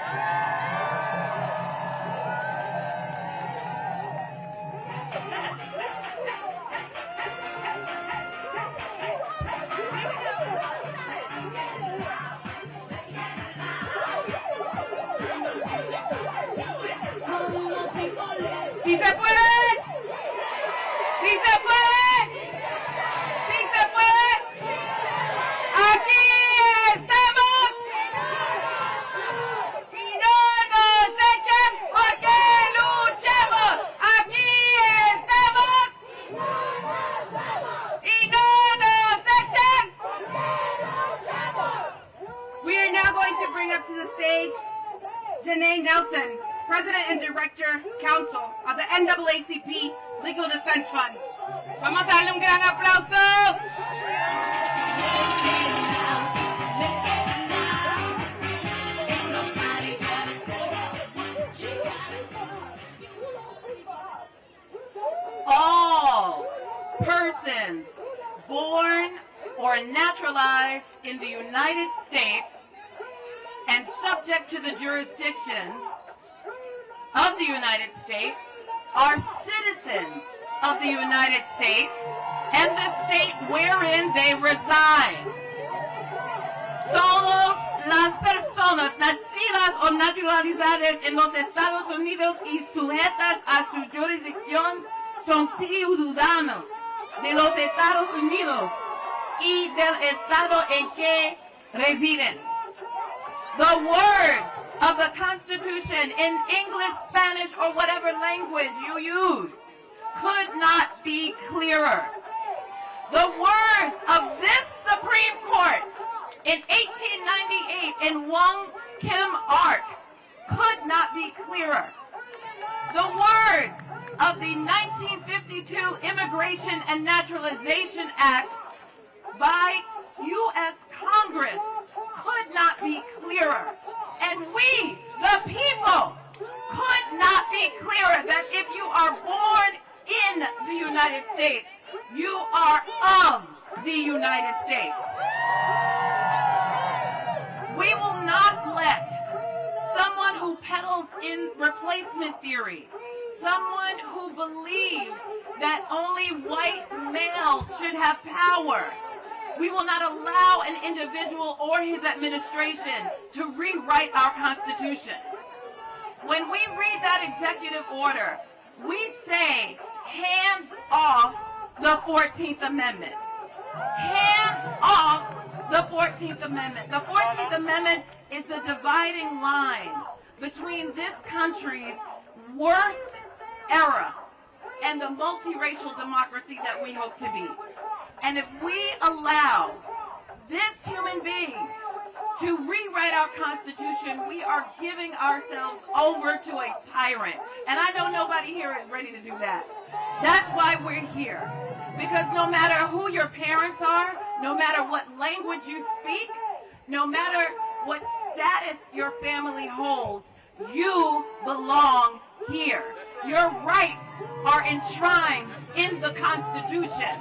¡Sí se puede! ¡Sí se puede! ¡Sí se puede! ¡Aquí estamos! ¡Y no nos echen porque luchemos! ¡Aquí estamos! ¡Y no nos echen! We are now going to bring up to the stage Janae Nelson, President and Director Counsel of the NAACP Legal Defense Fund. Vamos a darle un gran aplauso. All persons born or naturalized in the United States and subject to the jurisdiction of the United States are citizens of the United States and the state wherein they reside. Todas las personas nacidas o naturalizadas en los Estados Unidos y sujetas a su jurisdicción son ciudadanos de los Estados Unidos y del estado en que residen. The words of the Constitution in English, Spanish, or whatever language you use could not be clearer. The words of this Supreme Court in 1898 in Wong Kim Ark could not be clearer. The words of the 1952 Immigration and Naturalization Act by U.S. Congress could not be clearer. And we, the people, could not be United States. You are of the United States. We will not let someone who peddles in replacement theory, someone who believes that only white males should have power, we will not allow an individual or his administration to rewrite our Constitution. When we read that executive order, we say, hands off the 14th Amendment. Hands off the 14th Amendment. The 14th Amendment is the dividing line between this country's worst era and the multiracial democracy that we hope to be. And if we allow this human being to rewrite our Constitution, we are giving ourselves over to a tyrant. And I know nobody here is ready to do that. That's why we're here. Because no matter who your parents are, no matter what language you speak, no matter what status your family holds, you belong here. Your rights are enshrined in the Constitution.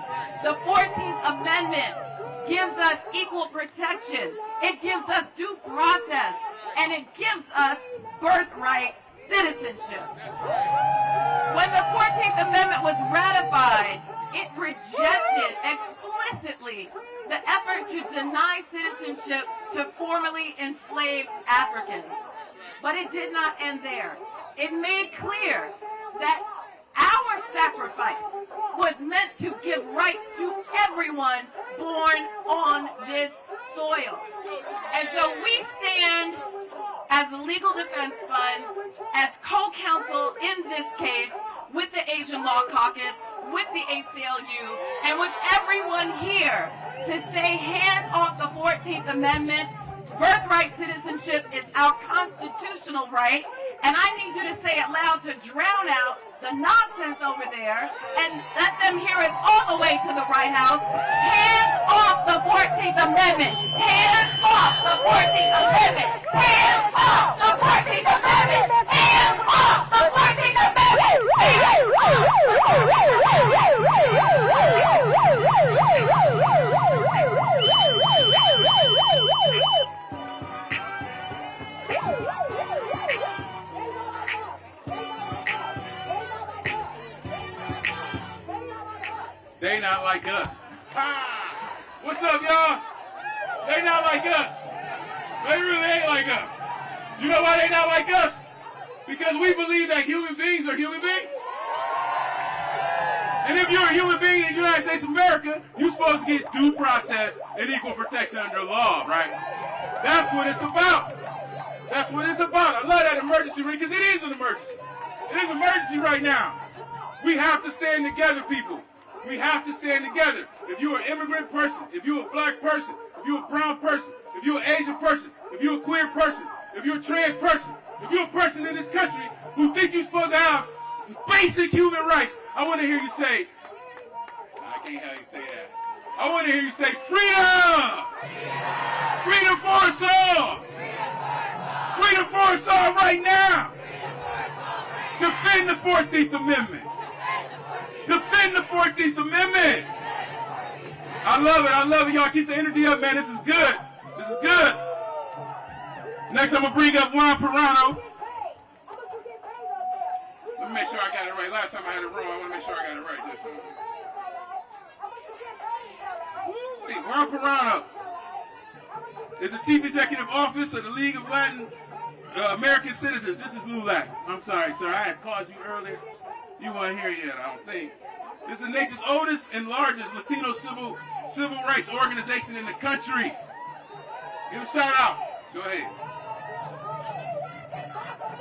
The 14th Amendment gives us equal protection. It gives us due process. And it gives us birthright citizenship. When the 14th Amendment was ratified, it rejected explicitly the effort to deny citizenship to formerly enslaved Africans. But it did not end there. It made clear that our sacrifice was meant to give rights to everyone born on this soil. And so we stand as the Legal Defense Fund, as co-counsel in this case with the Asian Law Caucus, with the ACLU, and with everyone here to say hands off the 14th Amendment. Birthright citizenship is our constitutional right, and I need you to say it loud to drown out the nonsense over there and let them hear it all the way to the White House. Hands off the 14th Amendment! Hands off the 14th Amendment! Hands off the 14th Amendment! Hands off the 14th Amendment! Hands off the 14th Amendment! They not like us. Ha! What's up, y'all? They not like us. They really ain't like us. You know why they not like us? Because we believe that human beings are human beings. And if you're a human being in the United States of America, you're supposed to get due process and equal protection under law, right? That's what it's about. That's what it's about. I love that emergency ring because it is an emergency. It is an emergency right now. We have to stand together, people. We have to stand together. If you're an immigrant person, if you're a black person, if you're a brown person, if you're an Asian person, if you're a queer person, if you're a trans person, if you're a person in this country who think you're supposed to have basic human rights, I want to hear you say, I can't have you say that. I want to hear you say, freedom! Freedom for us all! Freedom for us all right now! Defend the 14th Amendment! Defend the 14th Amendment! I love it. I love it. Y'all keep the energy up, man. This is good. This is good. Next, I'm going to bring up Juan Perano. Let me make sure I got it right. Last time I had it wrong. I want to make sure I got it right this time. Wait, Juan Perano is the Chief Executive Officer of the League of Latin American Citizens. This is LULAC. I'm sorry, sir. I had called you earlier. You weren't here yet, I don't think. This is the nation's oldest and largest Latino civil rights organization in the country. Give a shout out. Go ahead.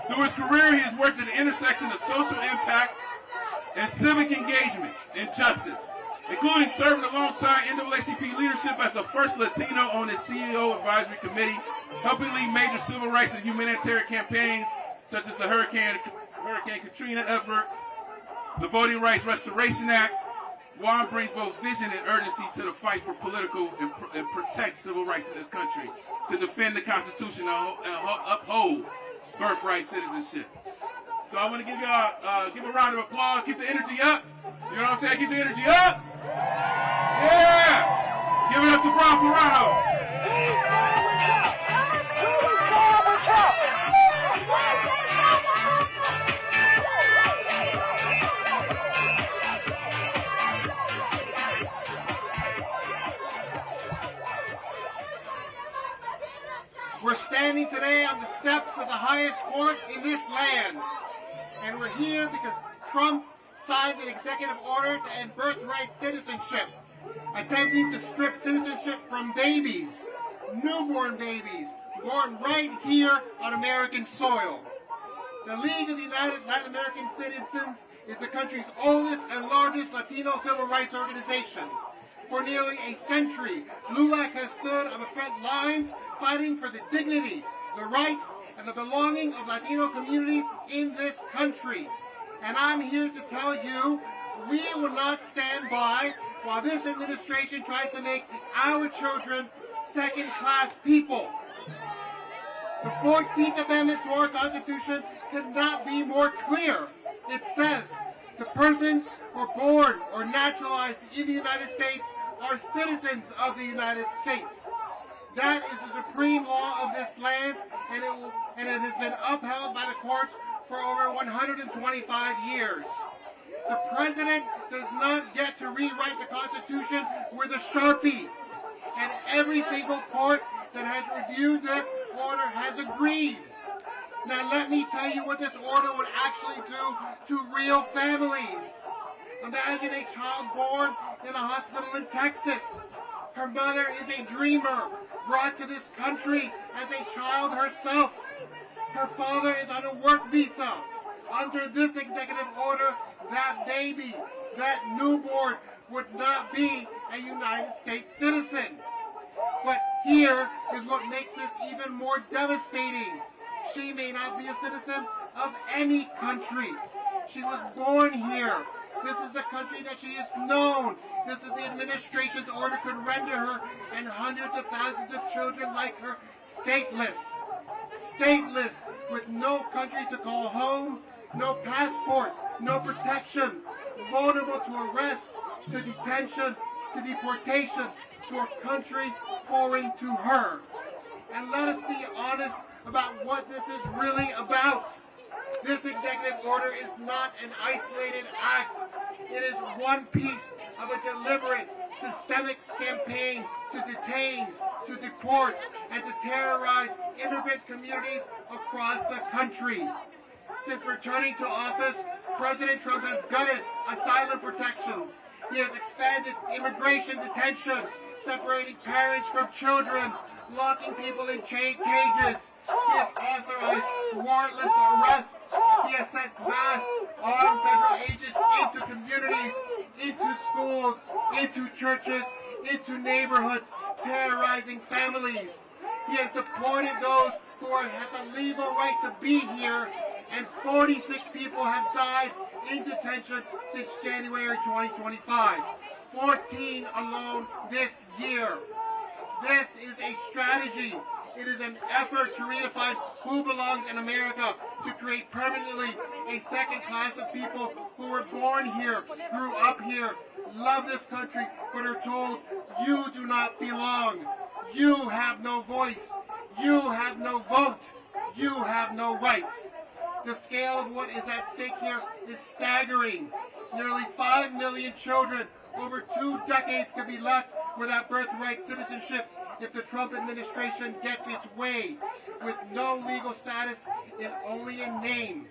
Through his career, he has worked at the intersection of social impact and civic engagement and justice, including serving alongside NAACP leadership as the first Latino on its CEO Advisory Committee, helping lead major civil rights and humanitarian campaigns such as the Hurricane Katrina effort, the Voting Rights Restoration Act. Juan brings both vision and urgency to the fight for political and protect civil rights in this country, to defend the Constitution and uphold birthright citizenship. So I want to give a round of applause. Keep the energy up. You know what I'm saying? Keep the energy up. Yeah. Give it up to Brown Morano. We're standing today on the steps of the highest court in this land. And we're here because Trump signed an executive order to end birthright citizenship, attempting to strip citizenship from babies, newborn babies, born right here on American soil. The League of United Latin American Citizens is the country's oldest and largest Latino civil rights organization. For nearly a century, LULAC has stood on the front lines fighting for the dignity, the rights, and the belonging of Latino communities in this country. And I'm here to tell you, we will not stand by while this administration tries to make our children second-class people. The 14th Amendment to our Constitution could not be more clear. It says, the persons who are born or naturalized in the United States are citizens of the United States. That is the supreme law of this land, and it has been upheld by the courts for over 125 years. The president does not get to rewrite the Constitution with a Sharpie, and every single court that has reviewed this order has agreed. Now let me tell you what this order would actually do to real families. Imagine a child born in a hospital in Texas. Her mother is a dreamer, brought to this country as a child herself. Her father is on a work visa. Under this executive order, that baby, that newborn, would not be a United States citizen. But here is what makes this even more devastating. She may not be a citizen of any country. She was born here. This is the country that she is known. This is the administration's order could render her and hundreds of thousands of children like her stateless. Stateless, with no country to call home, no passport, no protection, vulnerable to arrest, to detention, to deportation, to a country foreign to her. And let us be honest about what this is really about. This executive order is not an isolated act. It is one piece of a deliberate, systemic campaign to detain, to deport, and to terrorize immigrant communities across the country. Since returning to office, President Trump has gutted asylum protections. He has expanded immigration detention, separating parents from children, locking people in chain cages. He has authorized warrantless arrests. He has sent mass armed federal agents into communities, into schools, into churches, into neighborhoods, terrorizing families. He has deported those who have the legal right to be here, and 46 people have died in detention since January 2025. 14 alone this year. This is a strategy. It is an effort to redefine who belongs in America, to create permanently a second class of people who were born here, grew up here, love this country, but are told, you do not belong. You have no voice. You have no vote. You have no rights. The scale of what is at stake here is staggering. Nearly 5 million children over 2 decades could be left without birthright citizenship if the Trump administration gets its way, with no legal status and only in name.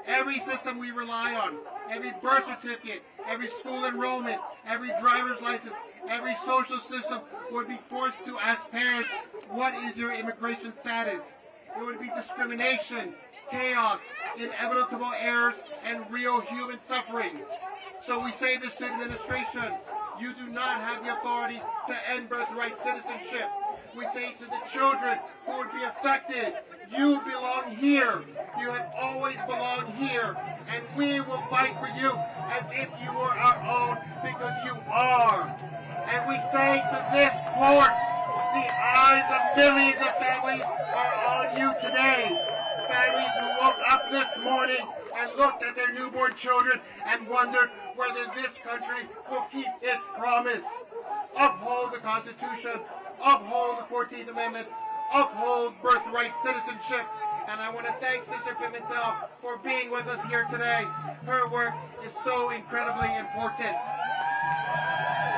Every system we rely on, every birth certificate, every school enrollment, every driver's license, every social system would be forced to ask parents, what is your immigration status? It would be discrimination, chaos, inevitable errors, and real human suffering. So we say this to the administration, you do not have the authority to end birthright citizenship. We say to the children who would be affected, you belong here. You have always belonged here. And we will fight for you as if you were our own, because you are. And we say to this court, the eyes of millions of families are on you today. Families who woke up up this morning and looked at their newborn children and wondered whether this country will keep its promise. Uphold the Constitution, uphold the 14th Amendment, uphold birthright citizenship. And I want to thank Sister Pimentel for being with us here today. Her work is so incredibly important.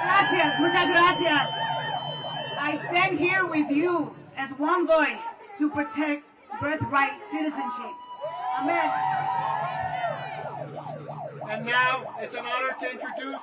Gracias, muchas gracias. I stand here with you as one voice to protect birthright citizenship. Amen. And now it's an honor to introduce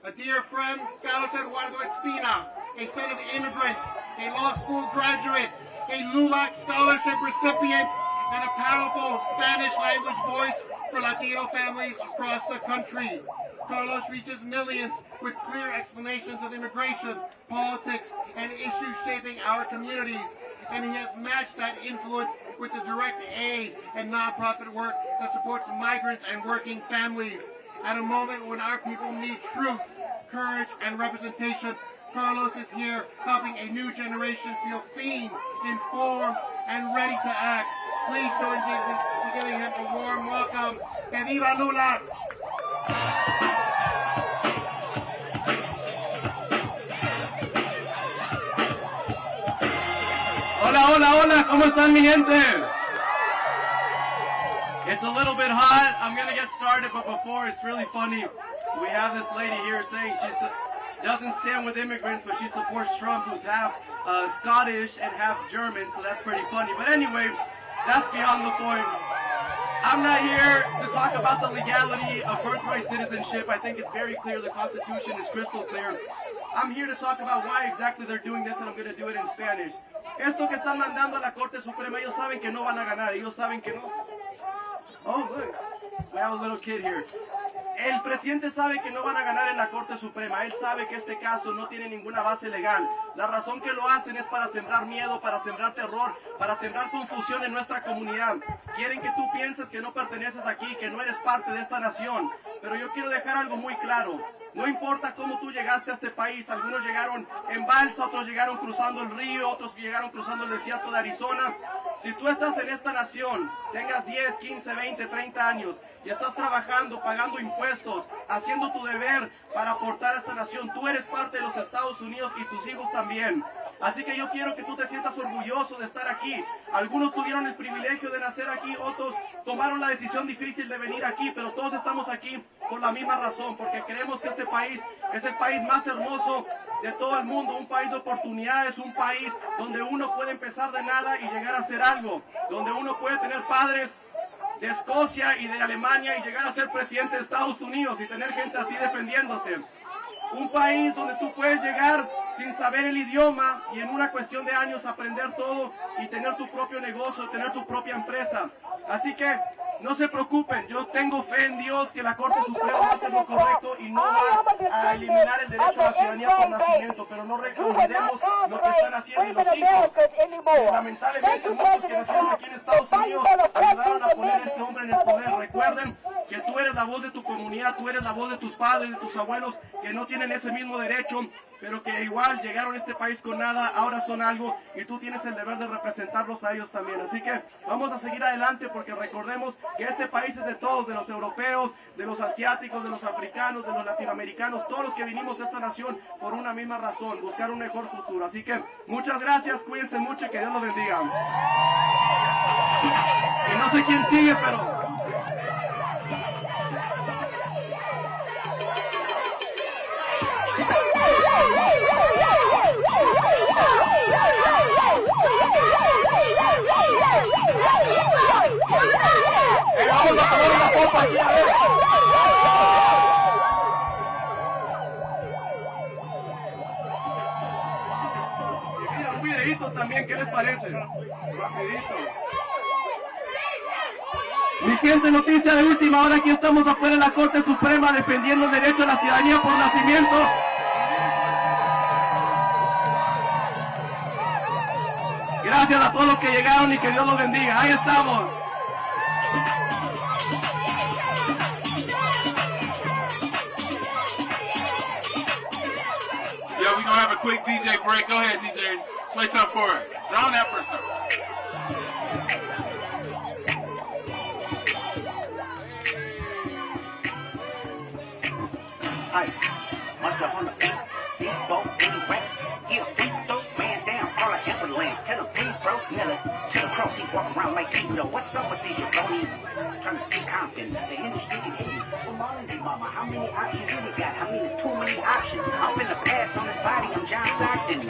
a dear friend, Carlos Eduardo Espina, a son of immigrants, a law school graduate, a LULAC scholarship recipient, and a powerful Spanish language voice for Latino families across the country. Carlos reaches millions with clear explanations of immigration, politics, and issues shaping our communities. And he has matched that influence with the direct aid and nonprofit work that supports migrants and working families. At a moment when our people need truth, courage, and representation, Carlos is here helping a new generation feel seen, informed, and ready to act. Please join me in giving him a warm welcome. ¡Que viva Lula! Hola, hola, hola, ¿cómo están mi gente? It's a little bit hot. I'm going to get started, but before, it's really funny. We have this lady here saying she doesn't stand with immigrants, but she supports Trump, who's half Scottish and half German, so that's pretty funny. But anyway, that's beyond the point. I'm not here to talk about the legality of birthright citizenship. I think it's very clear. The Constitution is crystal clear. I'm here to talk about why exactly they're doing this, and I'm going to do it in Spanish. Esto que están mandando a la Corte Suprema, ellos saben que no van a ganar. Ellos saben que no. Oh, look. We have a little kid here. El presidente sabe que no van a ganar en la Corte Suprema. Él sabe que este caso no tiene ninguna base legal. La razón que lo hacen es para sembrar miedo, para sembrar terror, para sembrar confusión en nuestra comunidad. Quieren que tú pienses que no perteneces aquí, que no eres parte de esta nación. Pero yo quiero dejar algo muy claro. No importa cómo tú llegaste a este país. Algunos llegaron en balsa, otros llegaron cruzando el río, otros llegaron cruzando el desierto de Arizona. Si tú estás en esta nación, tengas 10, 15, 20, 30 años y estás trabajando, pagando impuestos, haciendo tu deber para aportar a esta nación, tú eres parte de los Estados Unidos y tus hijos también. Así que yo quiero que tú te sientas orgulloso de estar aquí. Algunos tuvieron el privilegio de nacer aquí, otros tomaron la decisión difícil de venir aquí, pero todos estamos aquí por la misma razón, porque creemos que este país es el país más hermoso de todo el mundo, un país de oportunidades, un país donde uno puede empezar de nada y llegar a hacer algo, donde uno puede tener padres de Escocia y de Alemania y llegar a ser presidente de Estados Unidos y tener gente así defendiéndote. Un país donde tú puedes llegar sin saber el idioma y en una cuestión de años aprender todo y tener tu propio negocio, tener tu propia empresa. Así que no se preocupen, yo tengo fe en Dios que la Corte Suprema va a hacer lo correcto y no va a eliminar el derecho a la ciudadanía por nacimiento, pero no olvidemos lo que están haciendo los hijos. Lamentablemente muchos que nacieron aquí en Estados Unidos ayudaron a poner a este hombre en el poder. Recuerden que tú eres la voz de tu comunidad, tú eres la voz de tus padres, de tus abuelos que no tienen ese mismo derecho, pero que igual llegaron a este país con nada, ahora son algo y tú tienes el deber de representarlos a ellos también. Así que vamos a seguir adelante porque recordemos que este país es de todos, de los europeos, de los asiáticos, de los africanos, de los latinoamericanos, todos los que vinimos a esta nación por una misma razón, buscar un mejor futuro. Así que muchas gracias, cuídense mucho y que Dios los bendiga. Y no sé quién sigue, pero... Vamos a tomar una foto aquí, a ver. Y mira, un videito también, ¿qué les parece? Rapidito. Mi gente, noticia de última hora, aquí estamos afuera de la Corte Suprema defendiendo el derecho a la ciudadanía por nacimiento. Gracias a todos los que llegaron y que Dios los bendiga. Ahí estamos. Yeah, we're going to have a quick DJ break. Go ahead, DJ. Play something for us. Zone that person. Ay, must have on the beat, boat, anyway. Get a feet, throw, man down, call an ambulance. Tell him, please, bro, nail it. To the cross, he walk around like Tito. What's up with these bronies? Trying to see Compton. The industry can hit me. From all in the mama, how many options you really got? I mean, it's too many options. I'm finna pass on this body, I'm John Stockton.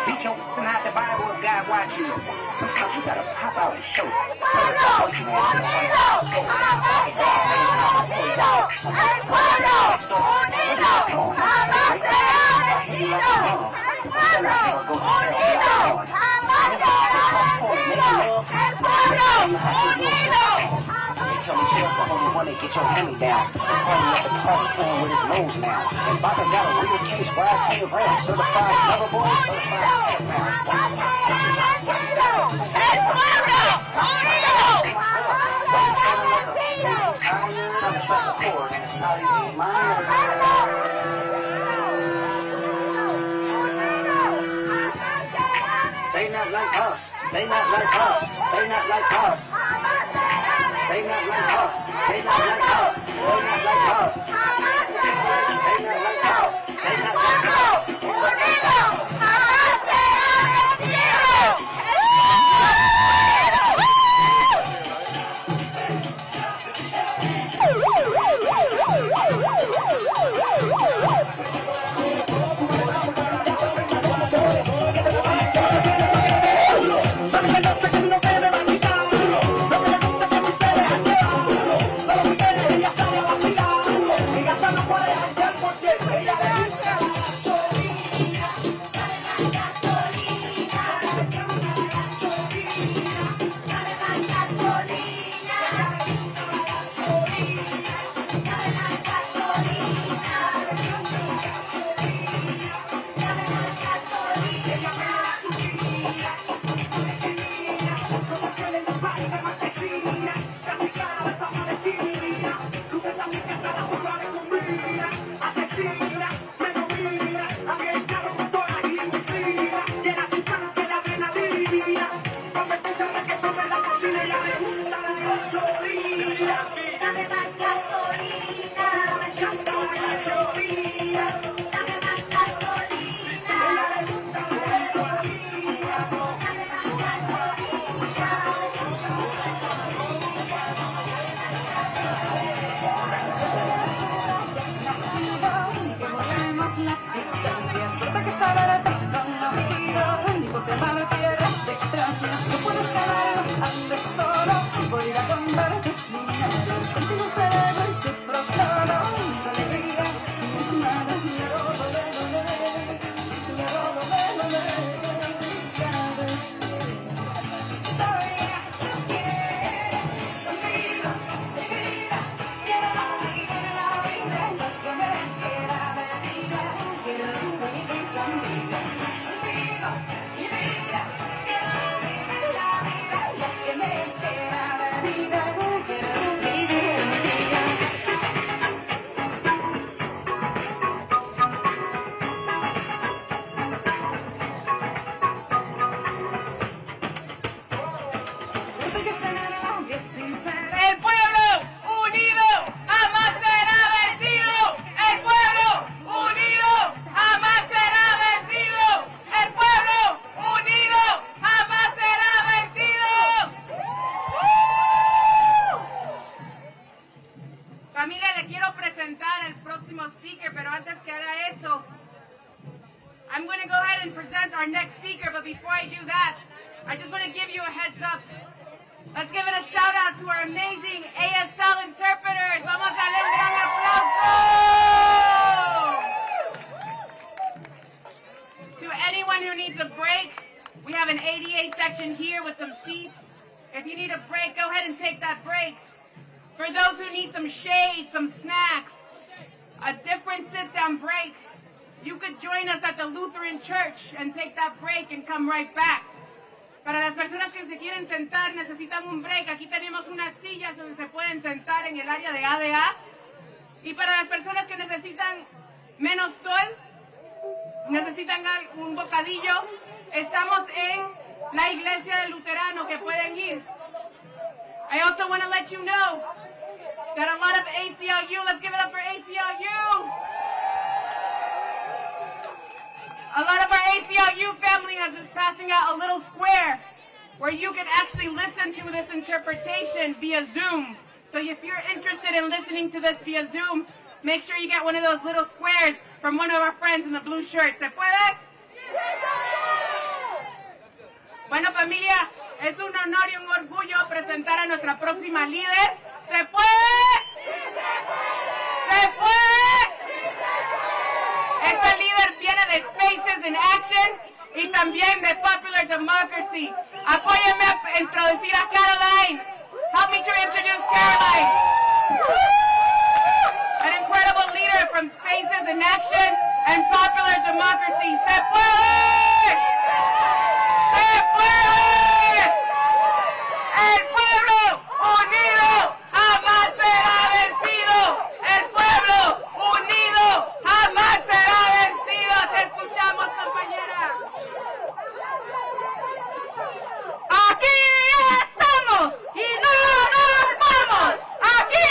Beat your and hide the Bible if God watching you. Sometimes you gotta pop out and show. Get your hand down. The party at the party playing with his nose now. And Baka got a real case where I see around. Certified lover boy, certified They not like us. They not like us. They not like us. They not like us. They not like us. They not like us. They not like us. They not like us. And take that break and come right back. Para las personas que se quieren sentar, necesitan un break. Aquí tenemos unas sillas donde se pueden sentar en el área de ADA. Y para las personas que necesitan menos sol, necesitan un bocadillo, estamos en la iglesia del Luterano que pueden ir. I also want to let you know Got a lot of ACLU. Let's give it up for ACLU. A lot of our ACLU family has been passing out a little square where you can actually listen to this interpretation via Zoom. So if you're interested in listening to this via Zoom, make sure you get one of those little squares from one of our friends in the blue shirt. ¿Se puede? Bueno, familia, es un honor y un orgullo presentar a nuestra próxima líder. ¿Se puede? ¿Se puede? Esta líder viene de Spaces in Action y también de Popular Democracy. Apóyenme a introducir a Caroline. Help me to introduce Caroline. An incredible leader from Spaces in Action and Popular Democracy. ¡Se puede! ¡Se puede! El pueblo unido jamás será vencido. El pueblo unido jamás será vencido. Te escuchamos, compañera. Aquí estamos y no nos vamos. Aquí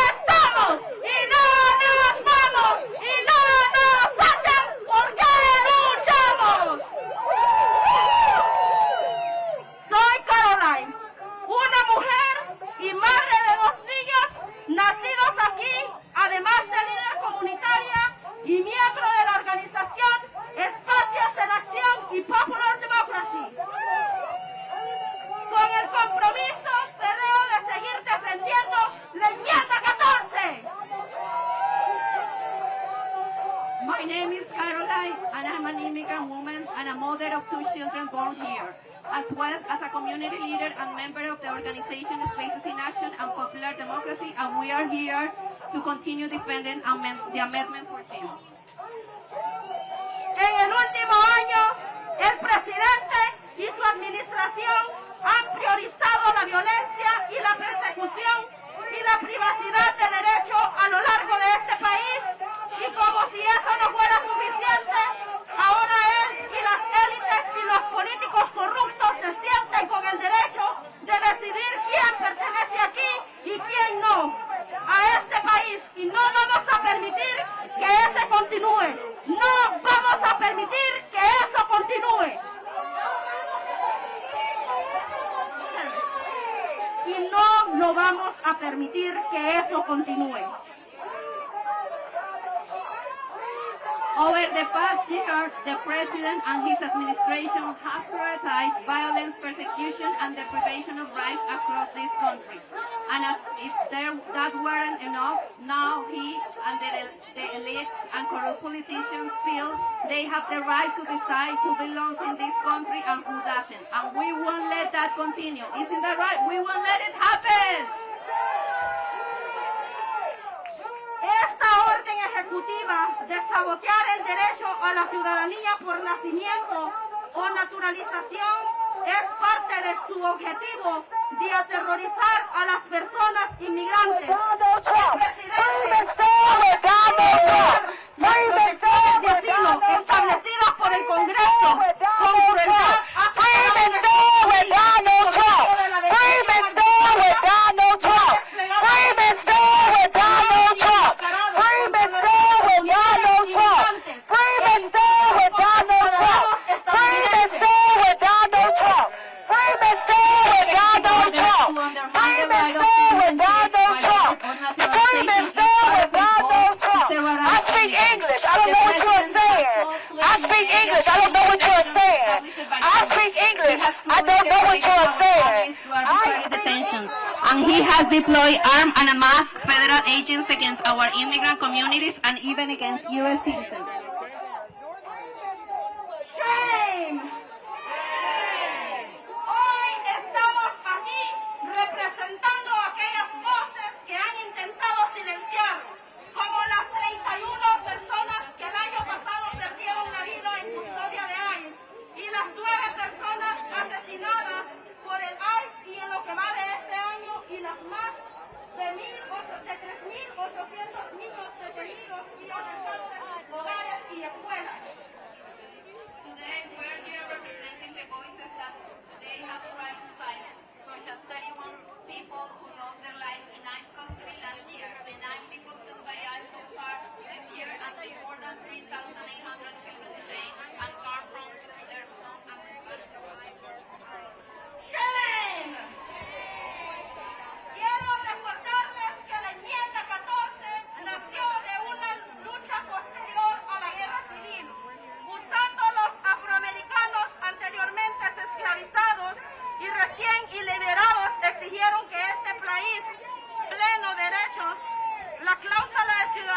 estamos y no nos vamos. Y no nos echan porque luchamos. Soy Caroline, una mujer y madre de 2 niños nacidos aquí, además de líder comunitaria y miembro de la organización Espacios en Acción y Popular Democracy. Con el compromiso férreo de seguir defendiendo la enmienda 14. My name is Caroline, and I'm an immigrant woman and a mother of 2 children born here, as well as a community leader and member of the organization Spaces in Action and Popular Democracy, and we are here to continue defending the Amendment 14. En el último año, el presidente y su administración han priorizado la violencia y la persecución y la privacidad de derecho a lo largo de este país. Y como si eso no fuera suficiente, ahora él y las élites y los políticos corruptos se sienten con el derecho de decidir quién pertenece aquí y quién no a este país. Y no vamos a permitir que eso continúe. No vamos a permitir que eso continúe. Y no lo vamos a permitir que eso continúe. Over the past year, the President and his administration have prioritized violence, persecution, and deprivation of rights across this country. And as if that weren't enough, now he and the elites and corrupt politicians feel they have the right to decide who belongs in this country and who doesn't. And we won't let that continue. Isn't that right? We won't let it happen! Esta orden ejecutiva de sabotear el derecho a la ciudadanía por nacimiento o naturalización es parte de su objetivo de aterrorizar a las personas inmigrantes. El presidente protecciones de asilo establecidas por el Congreso con crueldad And he has deployed armed and masked federal agents against our immigrant communities and even against U.S. citizens. Shame! Hoy estamos aquí representando a aquellas voces que han intentado silenciar, como las 31 personas que el año pasado perdieron la vida en custodia de ICE y las 9 personas asesinadas por el ICE y en lo que va de este año, y las más de 3.800 niños detenidos y arrancados de sus hogares y escuelas. Today we're here representing the voices that they have tried to silence, such as 31 people who lost their life in ICE custody last year.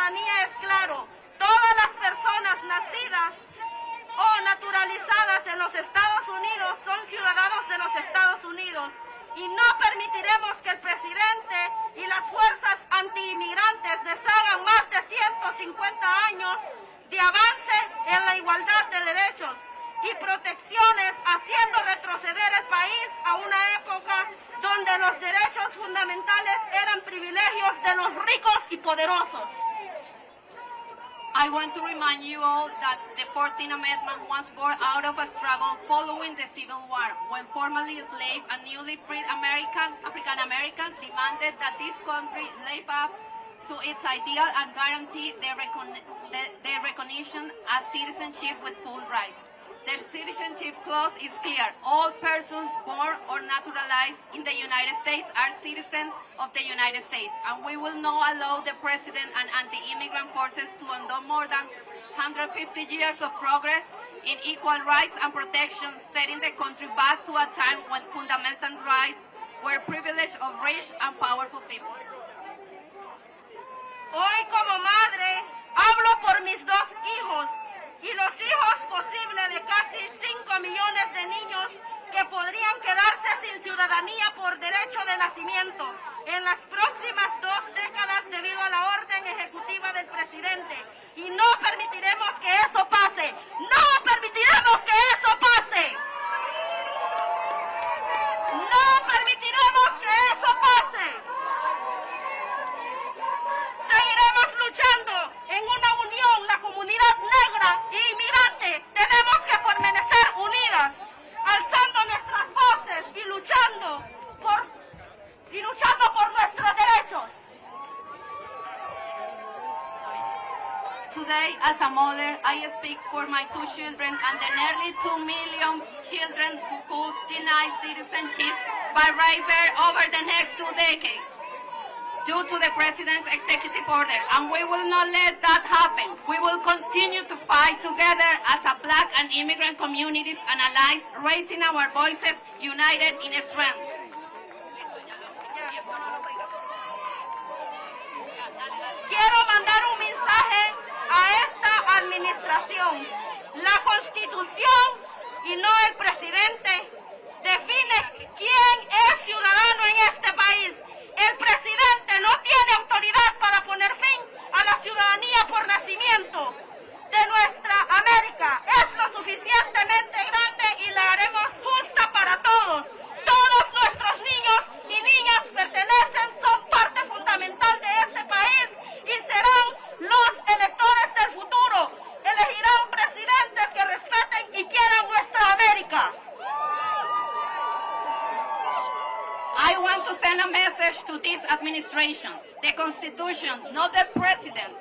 ciudadanía es claro. Todas las personas nacidas o naturalizadas en los Estados Unidos son ciudadanos de los Estados Unidos y no permitiremos que el presidente y las fuerzas antiinmigrantes deshagan más de 150 años de avance en la igualdad de derechos y protecciones, haciendo retroceder el país a una época donde los derechos fundamentales eran privilegios de los ricos y poderosos. I want to remind you all that the 14th Amendment was born out of a struggle following the Civil War, when formerly enslaved and newly freed African Americans demanded that this country live up to its ideal and guarantee their recognition as citizenship with full rights. The citizenship clause is clear. All persons born or naturalized in the United States are citizens of the United States, and we will not allow the president and anti-immigrant forces to undo more than 150 years of progress in equal rights and protection, setting the country back to a time when fundamental rights were privilege of rich and powerful people. Hoy como madre hablo por mis dos hijos y los hijos posibles de casi 5 millones de niños que podrían quedarse sin ciudadanía por derecho de nacimiento en las próximas 2 décadas debido a la orden ejecutiva del presidente. Y no permitiremos que eso pase. ¡No permitiremos que eso pase! ¡No permitiremos que eso pase! Seguiremos luchando en una unión, la comunidad negra e inmigrante. Tenemos que permanecer unidas, alzando nuestras voces y luchando por nuestros derechos. Today, as a mother, I speak for my 2 children and the nearly 2 million children who could deny citizenship by rape over the next 2 decades. Due to the President's executive order, and we will not let that happen. We will continue to fight together as a Black and immigrant communities and allies, raising our voices united in strength. Quiero mandar un mensaje a esta administración. La Constitución, y no el presidente, define quién es ciudadano en este país. El presidente no tiene autoridad para poner fin a la ciudadanía por nacimiento de nuestra América. Es lo suficientemente grande y la haremos justa para todos. Todos nuestros niños y niñas pertenecen, son parte fundamental de este país y serán los electores del futuro. Elegirán presidentes que respeten y quieran nuestra América. I want to send a message to this administration. The Constitution, not the President,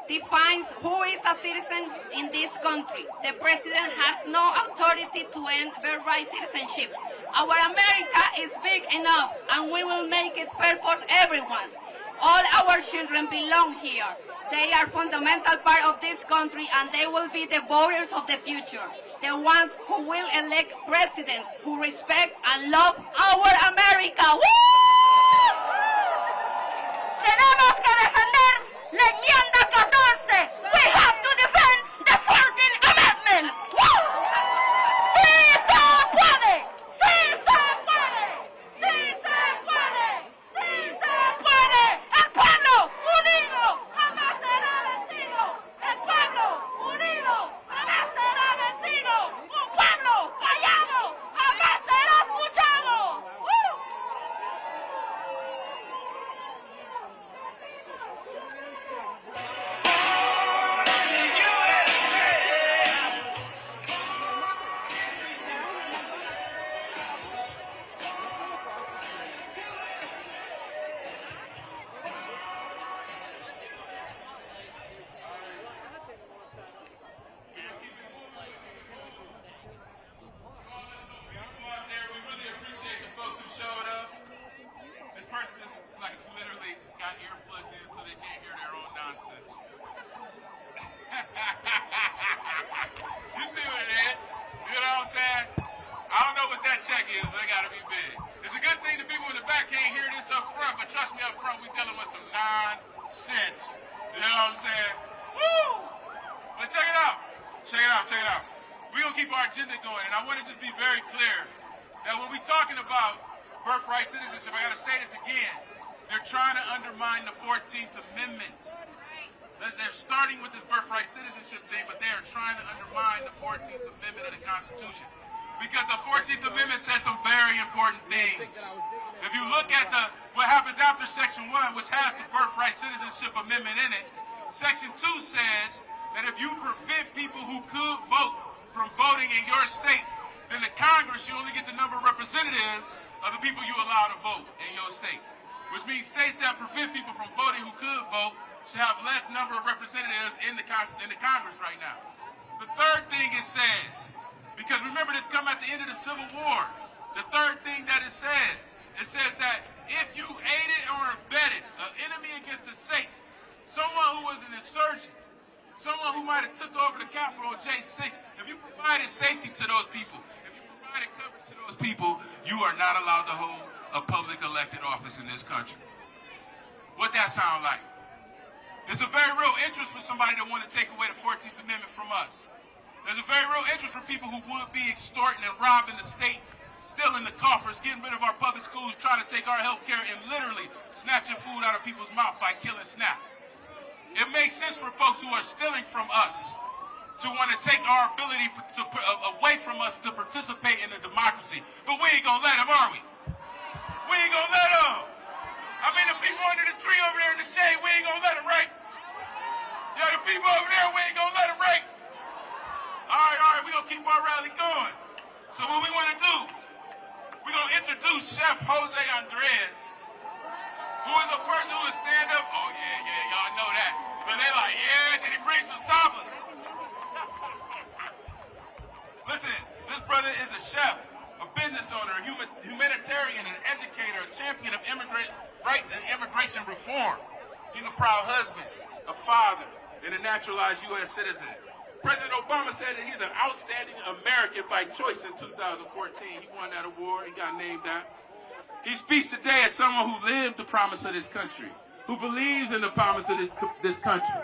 defines who is a citizen in this country. The President has no authority to end birthright citizenship. Our America is big enough, and we will make it fair for everyone. All our children belong here. They are fundamental part of this country, and they will be the voters of the future. The ones who will elect presidents who respect and love our America. ¡Woo! Tenemos que defender la enmienda 14. We have to defend the 14th Amendment. ¡Woo! ¡Sí se puede! ¡Sí se puede! ¡Sí se puede! ¡Sí se puede! ¡El pueblo unido jamás será vencido! ¡El pueblo unido jamás será vencido! ¡Un pueblo callado jamás será escuchado! check is, but it gotta be big. It's a good thing the people in the back can't hear this up front, but trust me up front, we dealing with some nonsense. You know what I'm saying? Woo! But check it out. Check it out, check it out. We're going to keep our agenda going, and I want to just be very clear that when we're talking about birthright citizenship, I got to say this again. They're trying to undermine the 14th Amendment. They're starting with this birthright citizenship thing, but they are trying to undermine the 14th Amendment of the Constitution. Because the 14th Amendment says some very important things. If you look at what happens after Section 1, which has the birthright citizenship amendment in it, Section 2 says that if you prevent people who could vote from voting in your state, then the Congress, you only get the number of representatives of the people you allow to vote in your state. Which means states that prevent people from voting who could vote should have less number of representatives in the Congress right now. The third thing it says, because remember this come at the end of the Civil War, the third thing that it says that if you aided or abetted an enemy against the state, someone who was an insurgent, someone who might have took over the Capitol on J6, if you provided safety to those people, if you provided coverage to those people, you are not allowed to hold a public elected office in this country. What that sound like? There's a very real interest for somebody that want to take away the 14th Amendment from us. There's a very real interest for people who would be extorting and robbing the state, stealing the coffers, getting rid of our public schools, trying to take our health care, and literally snatching food out of people's mouth by killing SNAP. It makes sense for folks who are stealing from us to want to take our ability away from us to participate in the democracy. But we ain't going to let them, are we? We ain't going to let them. I mean, the people under the tree over there in the shade, we ain't going to let them, right? Yeah, the people over there, we ain't going to let them, right? All right, we're going to keep our rally going. So what we want to do, we're going to introduce Chef Jose Andres, who is a person who will stand up. Oh, yeah, y'all know that. But they like, yeah, did he bring some tapas? Listen, this brother is a chef, a business owner, a humanitarian, an educator, a champion of immigrant rights and immigration reform. He's a proud husband, a father, and a naturalized U.S. citizen. President Obama said that he's an outstanding American by choice in 2014. He won that award. He got named that. He speaks today as someone who lived the promise of this country, who believes in the promise of this country.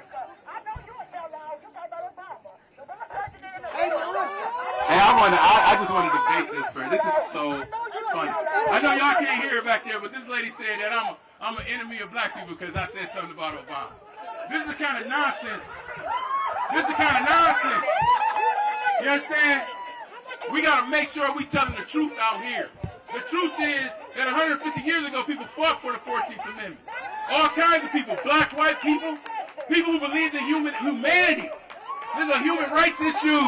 Hey, I just want to debate this, man. This is so funny. I know y'all can't hear it back there, but this lady said that I'm an enemy of black people because I said something about Obama. This is the kind of nonsense. This is the kind of nonsense. You understand? We got to make sure we telling the truth out here. The truth is that 150 years ago, people fought for the 14th Amendment. All kinds of people, black, white people, people who believed in humanity. This is a human rights issue.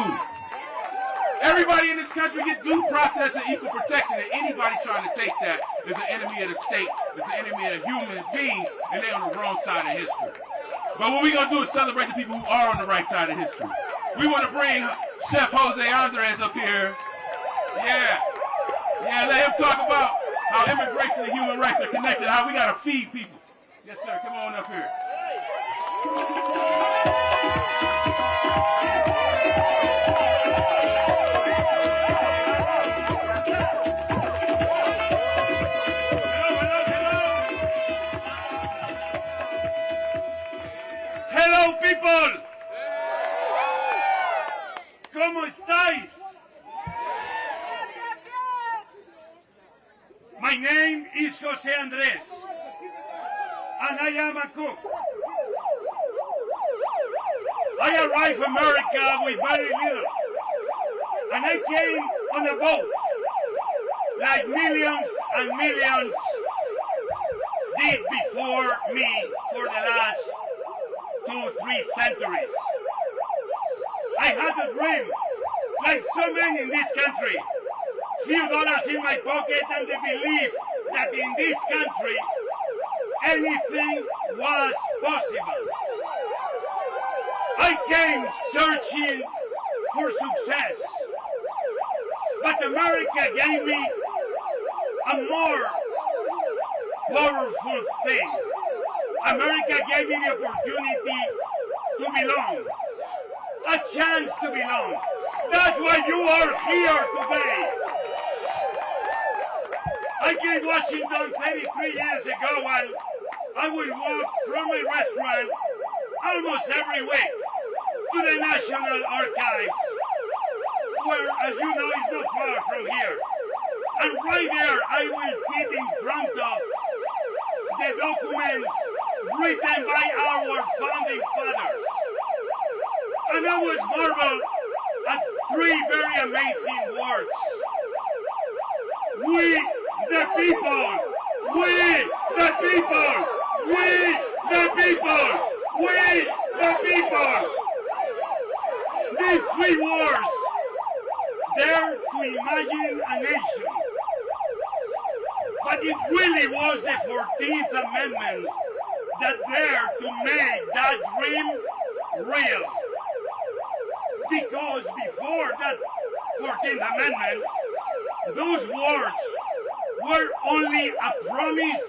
Everybody in this country gets due process and equal protection, and anybody trying to take that is an enemy of the state, is an enemy of human beings, and they're on the wrong side of history. But what we're going to do is celebrate the people who are on the right side of history. We want to bring Chef Jose Andres up here. Yeah, let him talk about how immigration and human rights are connected, how we got to feed people. Yes, sir, come on up here. Hello, people. ¿Cómo estáis? My name is Jose Andres, and I am a cook. I arrived in America with very little, and I came on a boat, like millions and millions did before me for the last 2-3 centuries. I had a dream, like so many in this country. Few dollars in my pocket and the belief that in this country anything was possible. I came searching for success, but America gave me a more powerful thing. America gave me the opportunity to belong, a chance to belong. That's why you are here today. I came to Washington 33 years ago, and I would walk from my restaurant almost every week to the National Archives, where, as you know, is not far from here. And right there, I will sit in front of the documents written by our founding fathers. And I was marveled at three very amazing words. We the people! We the people! We the people! We the people! These three words dare to imagine a nation. But it really was the 14th Amendment that dared to make that dream real. Because before that 14th Amendment, those words were only a promise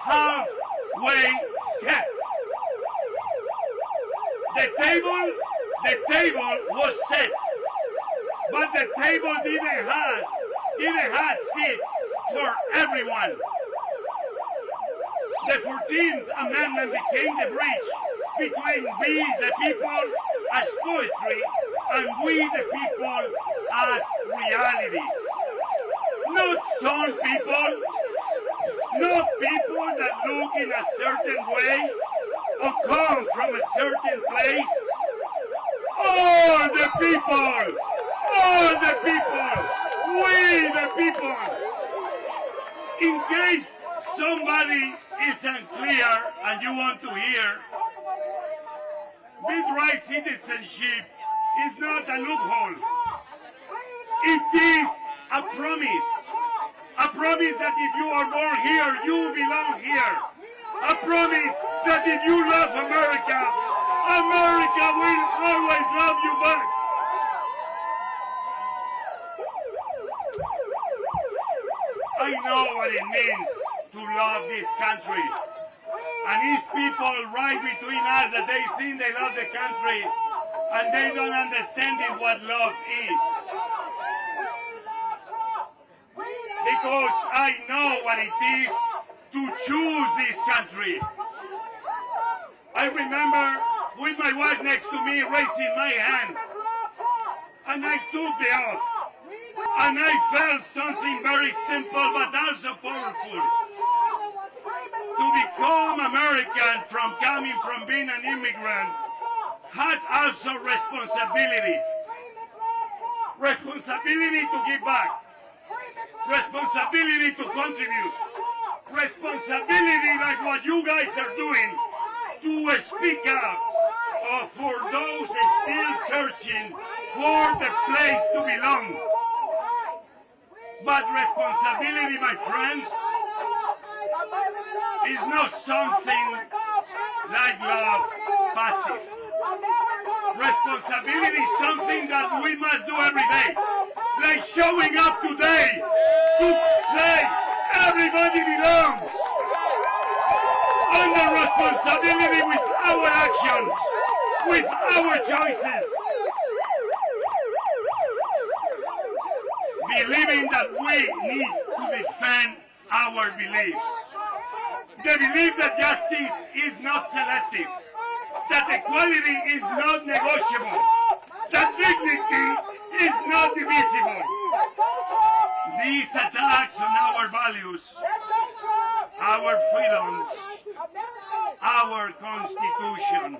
halfway kept. The table was set, but the table didn't have seats for everyone. The 14th Amendment became the bridge between we the people as poetry and we the people as reality. Not some people, not people that look in a certain way or come from a certain place. All the people, we the people. In case somebody is unclear and you want to hear, birthright citizenship is not a loophole. It is a promise. A promise that if you are born here, you belong here. A promise that if you love America, America will always love you back. I know what it means to love this country. And these people right between us that they think they love the country and they don't understand what love is. Because I know what it is to choose this country. I remember with my wife next to me raising my hand, and I took the oath, and I felt something very simple but also powerful. To become American from coming from being an immigrant had also responsibility. Responsibility to give back. Responsibility to contribute. Responsibility like what you guys are doing to speak up for those still searching for the place to belong. But responsibility, my friends, is not something like love, passive. Responsibility is something that we must do every day. Like showing up today to say everybody belongs. Under responsibility with our actions, with our choices. Believing that we need to defend our beliefs. The belief that justice is not selective, that equality is not negotiable, that dignity is not divisible. These attacks on our values, our freedoms, our Constitution,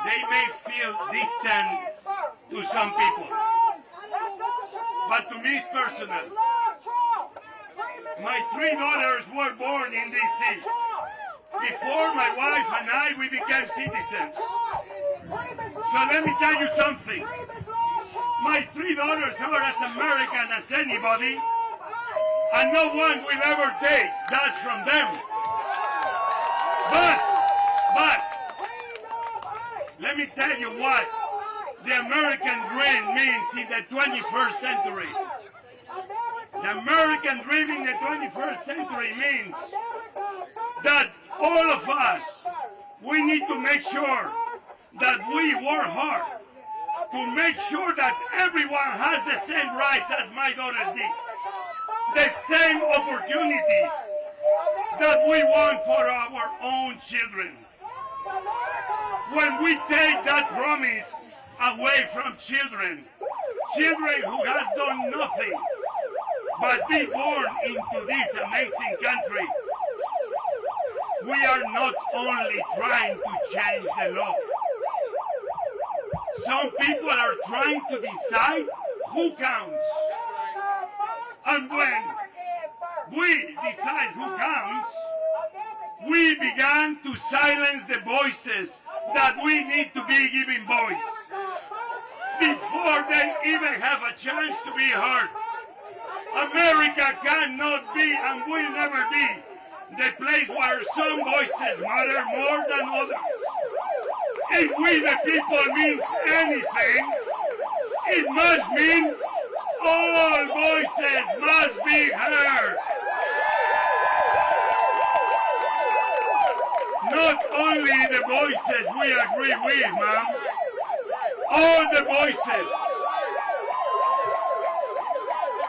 they may feel distant to some people, but to me it's personal. My three daughters were born in D.C. Before my wife and I, we became citizens. So let me tell you something. My three daughters are as American as anybody, and no one will ever take that from them. But, let me tell you what the American dream means in the 21st century. The American dream in the 21st century means that all of us, we need to make sure that we work hard to make sure that everyone has the same rights as my daughters did, the same opportunities that we want for our own children. When we take that promise away from children who have done nothing but be born into this amazing country, we are not only trying to change the law. Some people are trying to decide who counts. And when we decide who counts, we began to silence the voices that we need to be giving voice before they even have a chance to be heard. America cannot be and will never be the place where some voices matter more than others. If we the people means anything, it must mean all voices must be heard. Not only the voices we agree with, ma'am, all the voices.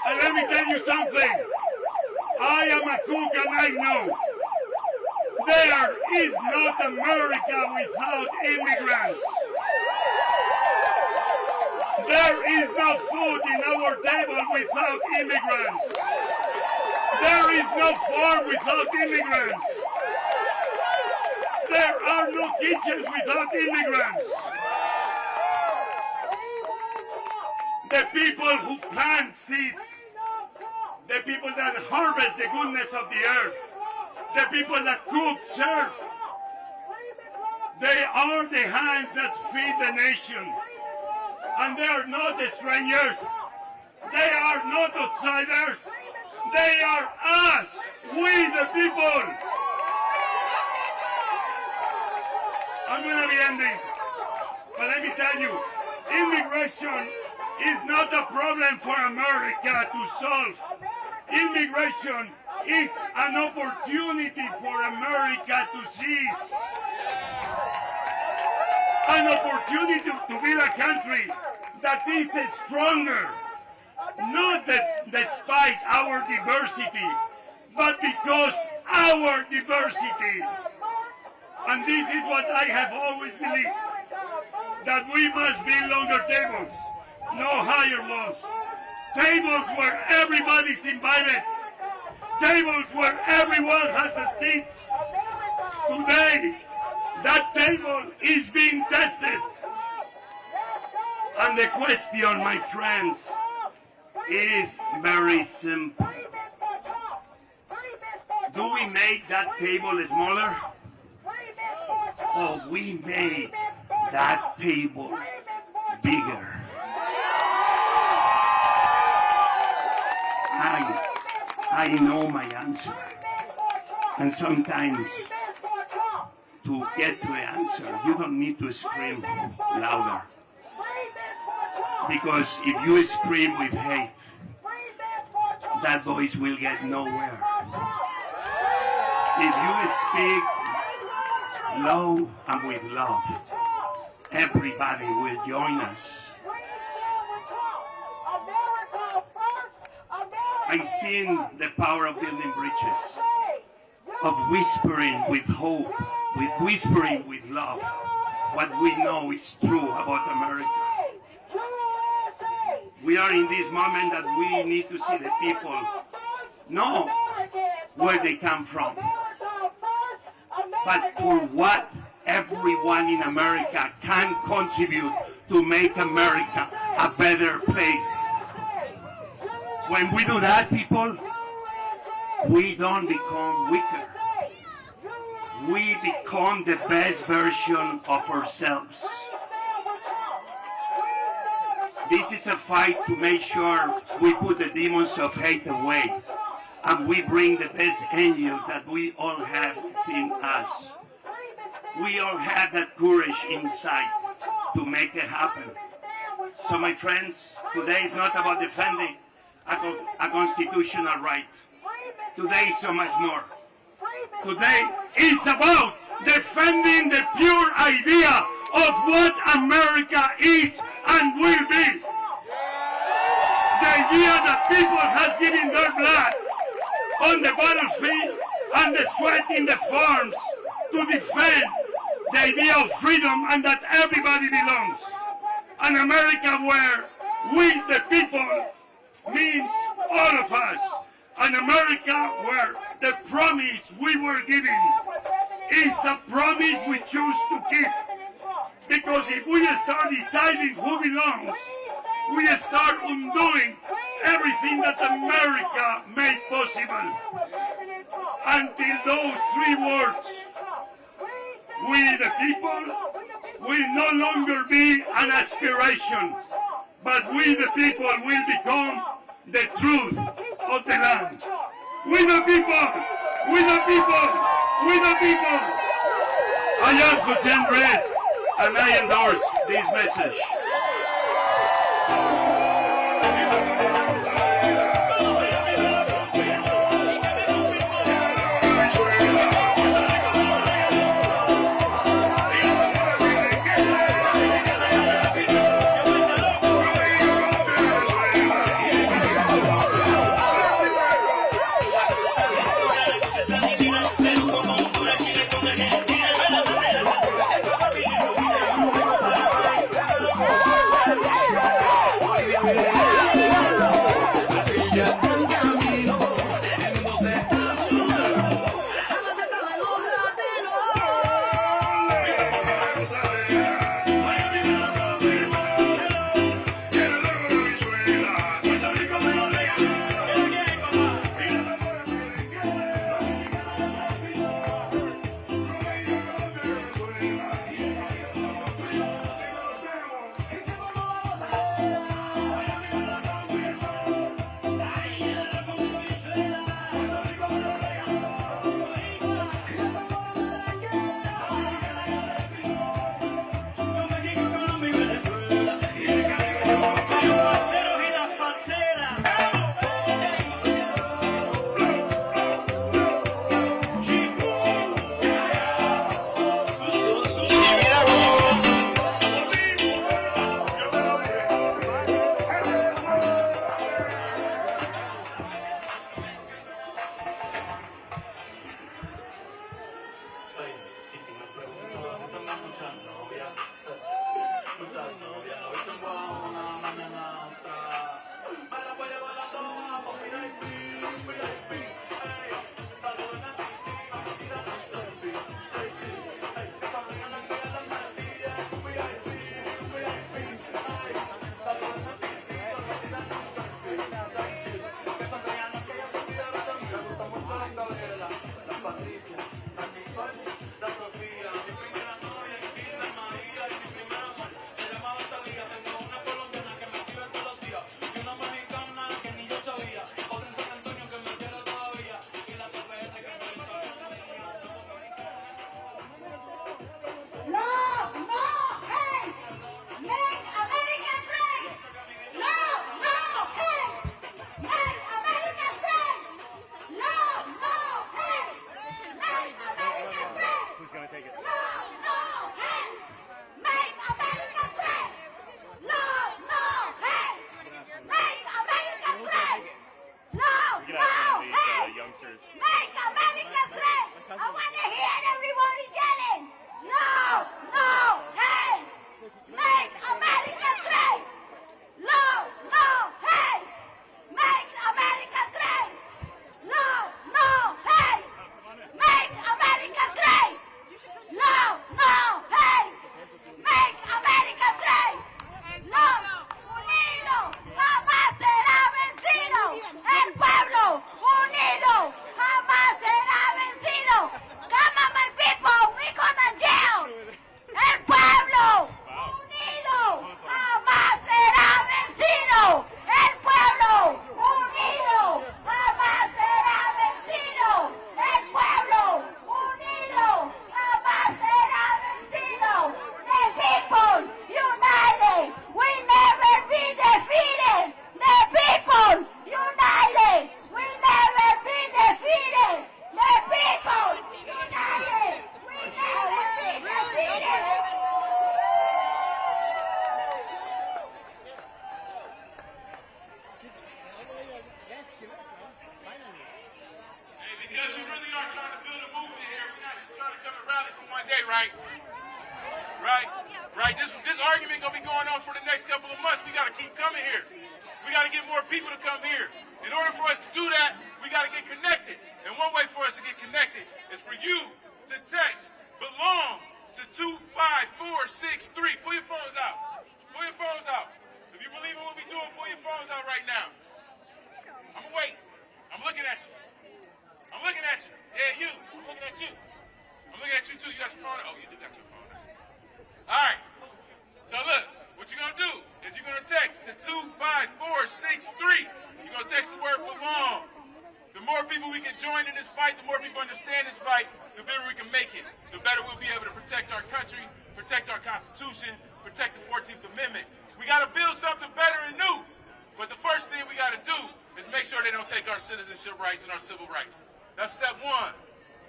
And let me tell you something. I am a cook and I know there is not America without immigrants. There is no food in our table without immigrants. There is no farm without immigrants. There are no kitchens without immigrants. The people who plant seeds, the people that harvest the goodness of the earth, the people that cook, serve, they are the hands that feed the nation. And they are not the strangers. They are not outsiders. They are us, we the people. I'm going to be ending. But let me tell you, immigration is not a problem for America to solve. Immigration is an opportunity for America to seize. An opportunity to build a country that is stronger, not that despite our diversity, but because our diversity. And this is what I have always believed, that we must build longer tables, no higher walls. Tables where everybody's invited. Tables where everyone has a seat. Today, that table is being tested. And the question, my friends, is very simple. Do we make that table smaller? Or we made that table bigger? I know my answer. And sometimes to get to the answer, you don't need to scream louder. Because if you scream with hate, that voice will get nowhere. If you speak low and with love, everybody will join us. I've seen the power of building bridges, of whispering with hope, with whispering with love, what we know is true about America. We are in this moment that we need to see the people know where they come from, but for what everyone in America can contribute to make America a better place. When we do that, people, we don't become weaker. We become the best version of ourselves. This is a fight to make sure we put the demons of hate away and we bring the best angels that we all have within us. We all have that courage inside to make it happen. So my friends, today is not about defending a constitutional right. Today is so much more. Today is about defending the pure idea of what America is and will be. The idea that people have given their blood on the battlefield and the sweat in the farms to defend the idea of freedom and that everybody belongs. An America where we, the people, means all of us. An America where the promise we were given is a promise we choose to keep. Because if we start deciding who belongs, we start undoing everything that America made possible. Until those three words, we the people, will no longer be an aspiration, but we the people will become the truth of the land. We the people, we the people, we the people. I am Jose Andres, and I endorse this message. Because we really are trying to build a movement here. We're not just trying to come and rally for one day, right? Right? Right? This argument gonna be going on for the next couple of months. We gotta keep coming here. We gotta get more people to come here. In order for us to do that, we gotta get connected. And one way for us to get connected is for you to text belong to 25463. Pull your phones out. Pull your phones out. If you believe in what we're doing, pull your phones out right now. I'm gonna wait. I'm looking at you. I'm looking at you. Yeah, you. I'm looking at you. I'm looking at you too. You got your phone? Oh, you do got your phone. All right. So look, what you're gonna do is you're gonna text to 25463. You're gonna text the word belong. The more people we can join in this fight, the more people understand this fight, the better we can make it. The better we'll be able to protect our country, protect our Constitution, protect the 14th Amendment. We gotta build something better and new. But the first thing we gotta do is make sure they don't take our citizenship rights and our civil rights. That's step one.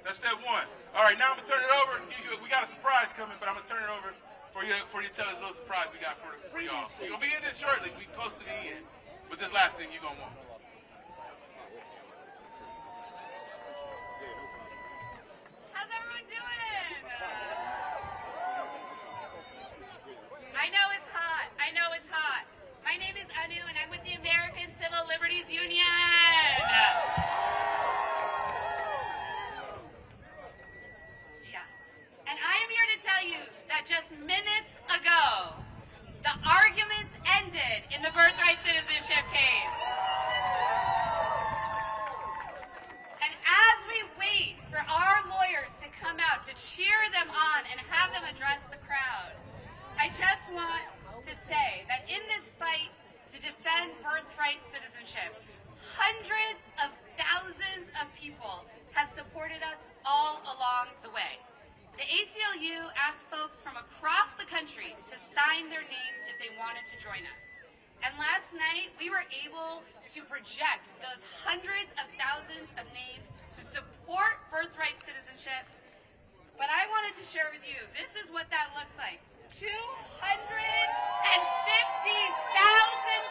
That's step one. All right, now I'm gonna turn it over. We got a surprise coming, but I'm gonna turn it over for you to tell us a little surprise we got for y'all. We're gonna be in this shortly. We close to the end. But this last thing you're gonna want. How's everyone doing? I know it's hot. I know it's hot. My name is Anu, and I'm with the American Civil Liberties Union. And I am here to tell you that just minutes ago, the arguments ended in the birthright citizenship case. And as we wait for our lawyers to come out to cheer them on and have them address the crowd, I just want to say that in this fight to defend birthright citizenship, hundreds of thousands of people have supported us all along the way. The ACLU asked folks from across the country to sign their names if they wanted to join us. And last night, we were able to project those hundreds of thousands of names who support birthright citizenship. But I wanted to share with you, this is what that looks like. 250,000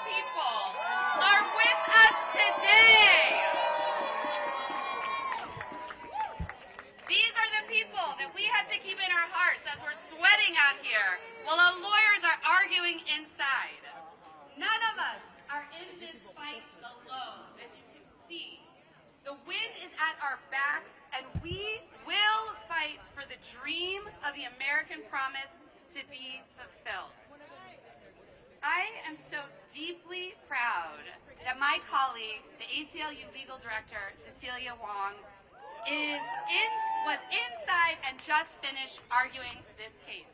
people are with us today. These are the people that we have to keep in our hearts as we're sweating out here while our lawyers are arguing inside. None of us are in this fight alone, as you can see. The wind is at our backs, and we will fight for the dream of the American promise to be fulfilled. I am so deeply proud that my colleague, the ACLU Legal Director, Cecilia Wong, was inside and just finished arguing this case.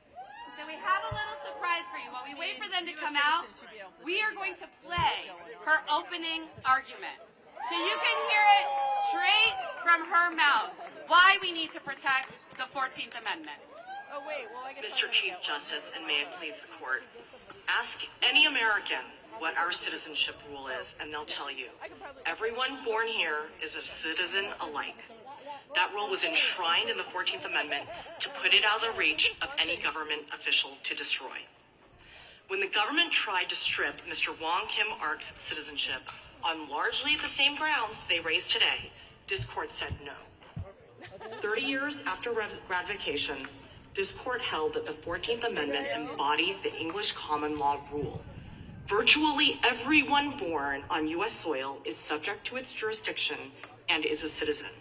So we have a little surprise for you. While we wait for them to come out, we are going to play her opening argument. So you can hear it straight from her mouth, why we need to protect the 14th Amendment. Oh, wait, well, I guess Mr. Chief Justice, and may it please the court, ask any American what our citizenship rule is, and they'll tell you. Everyone born here is a citizen alike. That rule was enshrined in the 14th Amendment to put it out of the reach of any government official to destroy. When the government tried to strip Mr. Wong Kim Ark's citizenship on largely the same grounds they raised today, this court said no. 30 years after ratification, this court held that the 14th Amendment embodies the English common law rule. Virtually everyone born on U.S. soil is subject to its jurisdiction and is a citizen.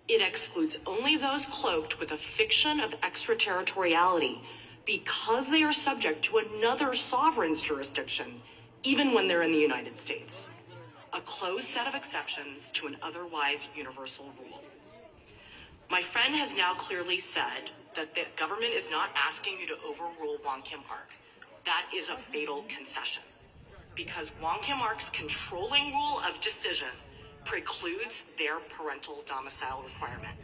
It excludes only those cloaked with a fiction of extraterritoriality because they are subject to another sovereign's jurisdiction, even when they're in the United States. A closed set of exceptions to an otherwise universal rule. My friend has now clearly said that the government is not asking you to overrule Wong Kim Ark. That is a fatal concession, because Wong Kim Ark's controlling rule of decision precludes their parental domicile requirement.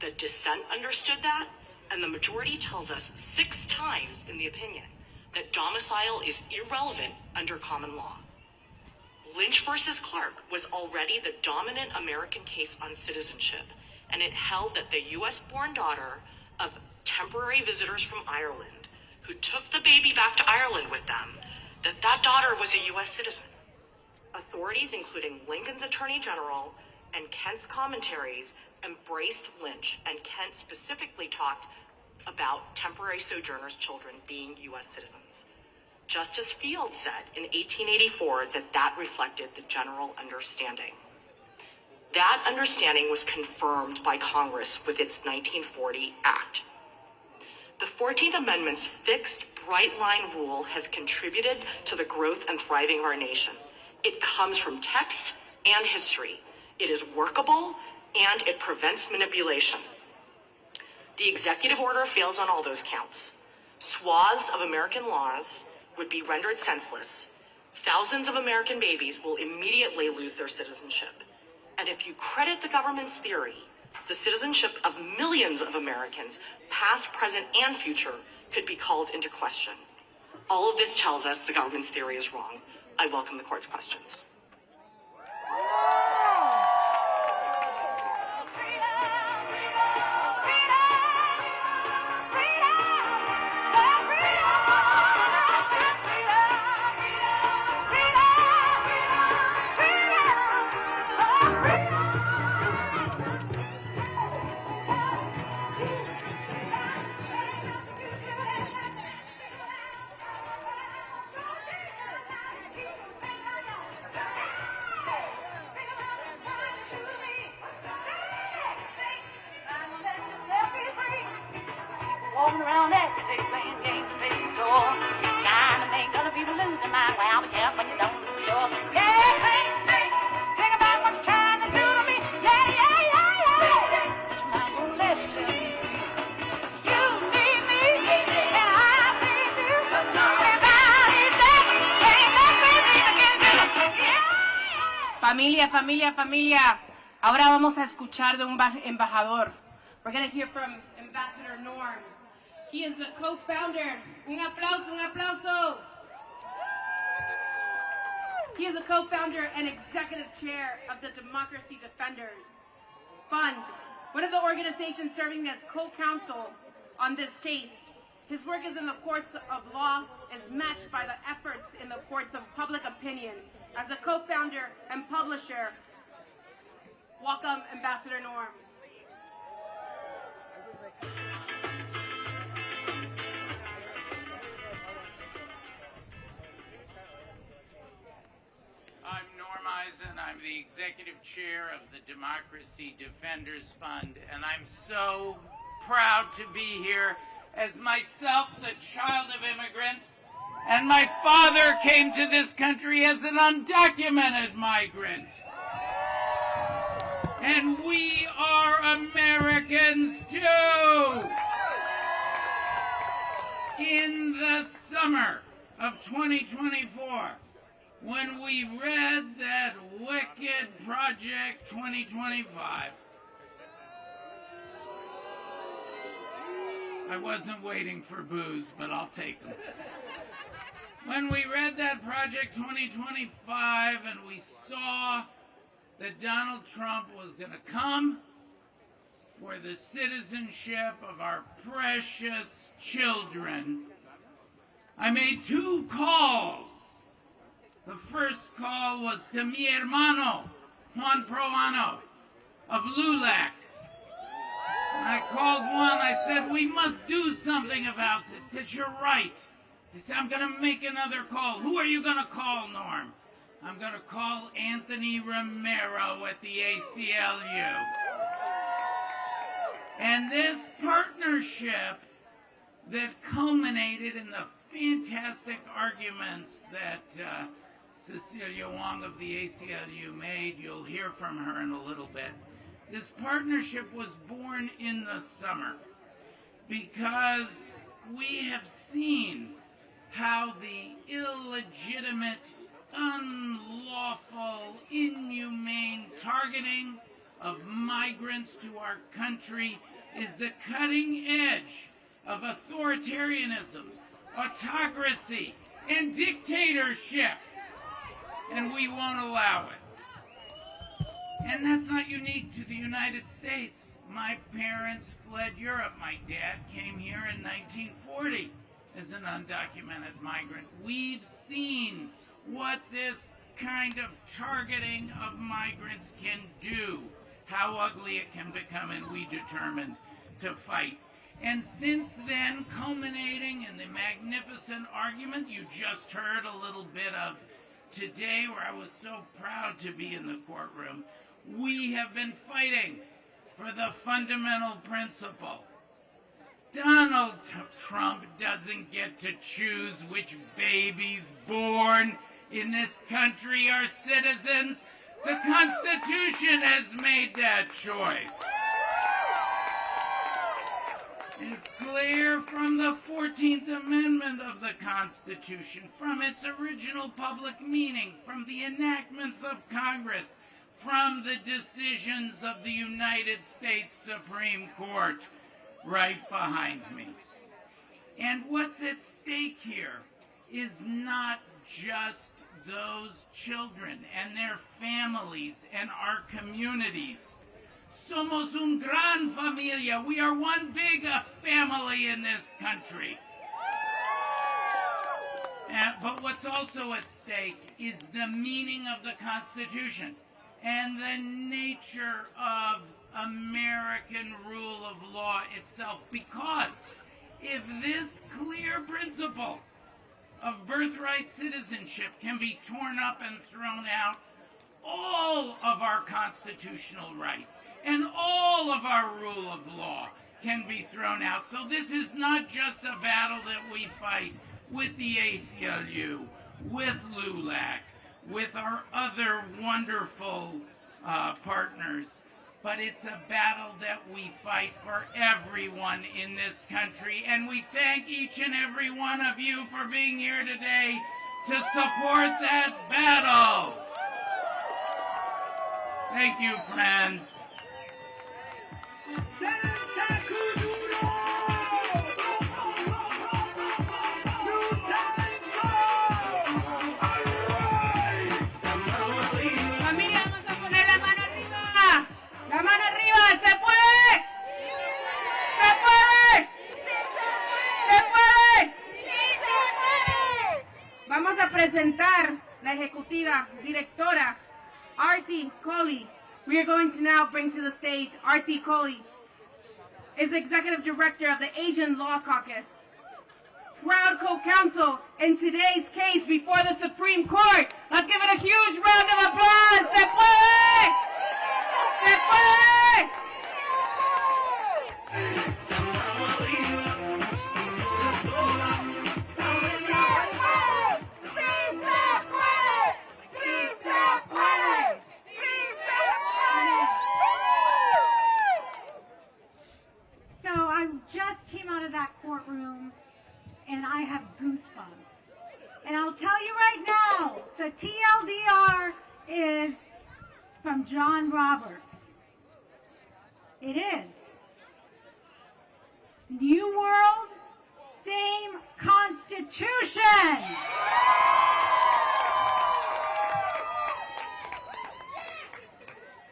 The dissent understood that, and the majority tells us 6 times in the opinion that domicile is irrelevant under common law. Lynch versus Clark was already the dominant American case on citizenship, and it held that the US-born daughter of temporary visitors from Ireland who took the baby back to Ireland with them, that daughter was a US citizen. Authorities, including Lincoln's Attorney General and Kent's commentaries, embraced Lynch, and Kent specifically talked about temporary sojourners' children being U.S. citizens. Justice Field said in 1884 that reflected the general understanding. That understanding was confirmed by Congress with its 1940 Act. The 14th Amendment's fixed, bright-line rule has contributed to the growth and thriving of our nation. It comes from text and history. It is workable, and it prevents manipulation. The executive order fails on all those counts. Swaths of American laws would be rendered senseless. Thousands of American babies will immediately lose their citizenship. And if you credit the government's theory, the citizenship of millions of Americans, past, present, and future, could be called into question. All of this tells us the government's theory is wrong. I welcome the court's questions. Walking around every day playing games and taking scores. Trying to make other people lose their mind. Well, be careful you don't lose yours. Yeah, hey, hey. Think about what you're trying to do to me. Yeah, yeah, yeah, yeah. But you're not gonna let it show me. You need me, and I need you. Everybody said, ain't nothing we can do. Familia, familia, familia. Ahora vamos a escuchar de un embajador. We're going to hear from Ambassador Norm. He is the co-founder. Un aplauso, un aplauso. He is a co-founder and executive chair of the Democracy Defenders Fund, one of the organizations serving as co-counsel on this case. His work is in the courts of law is matched by the efforts in the courts of public opinion. As a co-founder and publisher, welcome, Ambassador Norm. I'm Norm Eisen. I'm the executive chair of the Democracy Defenders Fund, and I'm so proud to be here as myself the child of immigrants, and my father came to this country as an undocumented migrant. And we are Americans too. In the summer of 2024, when we read that wicked Project 2025, I wasn't waiting for booze, but I'll take them. When we read that Project 2025 and we saw that Donald Trump was going to come for the citizenship of our precious children, I made 2 calls. The first call was to mi hermano, Juan Proano, of LULAC. And I called Juan, I said, we must do something about this. He said, you're right. He said, I'm going to make another call. Who are you going to call, Norm? I'm going to call Anthony Romero at the ACLU. And this partnership that culminated in the fantastic arguments that Cecilia Wong of the ACLU made, you'll hear from her in a little bit. This partnership was born in the summer because we have seen how the illegitimate, unlawful, inhumane targeting of migrants to our country is the cutting edge of authoritarianism, autocracy, and dictatorship. And we won't allow it. And that's not unique to the United States. My parents fled Europe. My dad came here in 1940 as an undocumented migrant. We've seen what this kind of targeting of migrants can do, how ugly it can become, and we determined to fight. And since then, culminating in the magnificent argument you just heard a little bit of today, where I was so proud to be in the courtroom, we have been fighting for the fundamental principle. Donald Trump doesn't get to choose which babies born in this country are citizens. The Constitution has made that choice. It's clear from the 14th Amendment of the Constitution, from its original public meaning, from the enactments of Congress, from the decisions of the United States Supreme Court right behind me. And what's at stake here is not just those children and their families and our communities. Somos un gran familia. We are one big family in this country. But what's also at stake is the meaning of the Constitution and the nature of American rule of law itself. Because if this clear principle of birthright citizenship can be torn up and thrown out, all of our constitutional rights and all of our rule of law can be thrown out. So this is not just a battle that we fight with the ACLU, with LULAC, with our other wonderful partners, but it's a battle that we fight for everyone in this country. And we thank each and every one of you for being here today to support that battle. Thank you, friends. Familia, vamos a poner la mano arriba. La mano arriba. ¿Se puede? ¿Se puede? ¿Se puede? Vamos a presentar la ejecutiva directora, Arti Kohli. We are going to now bring to the stage Arti Kohli, is Executive Director of the Asian Law Caucus, proud co-counsel in today's case before the Supreme Court. Let's give it a huge round of applause. Se puede! Se puede! So I just came out of that courtroom and I have goosebumps. And I'll tell you right now, the TLDR is from John Roberts. It is. New World, same Constitution.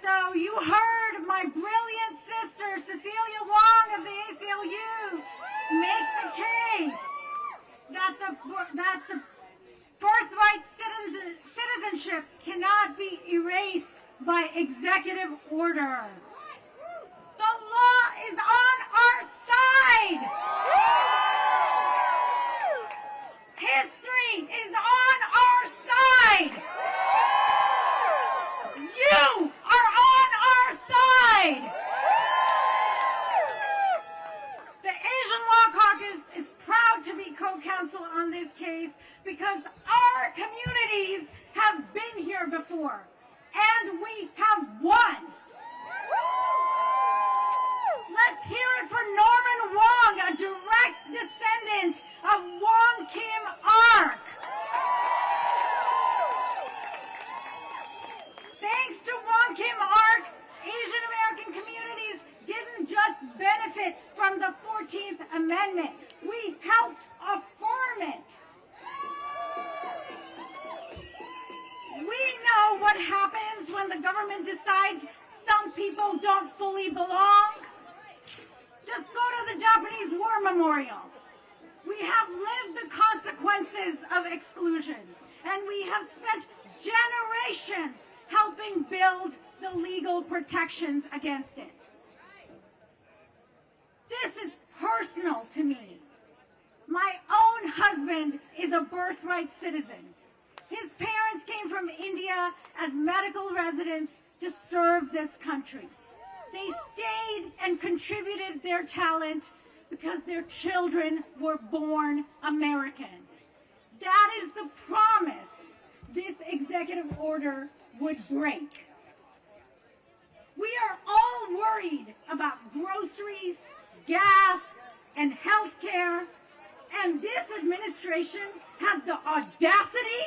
So you heard my brilliant sister, Cecilia Wong of the ACLU, make the case that the birthright citizenship cannot be erased by executive order. The law is on our side. History is on our side. You are on our side. The Asian Law Caucus is proud to be co-counsel on this case because our communities have been here before and we have won. Let's hear it for Norman Wong, a direct descendant of Wong Kim Ark. Thanks to Wong Kim Ark, Asian American communities didn't just benefit from the 14th Amendment. We helped affirm it. We know what happens when the government decides some people don't fully belong. Just go to the Japanese War Memorial. We have lived the consequences of exclusion, and we have spent generations helping build the legal protections against it. This is her personal to me. My own husband is a birthright citizen. His parents came from India as medical residents to serve this country. They stayed and contributed their talent because their children were born American. That is the promise this executive order would break. We are all worried about groceries, gas, and health care, and this administration has the audacity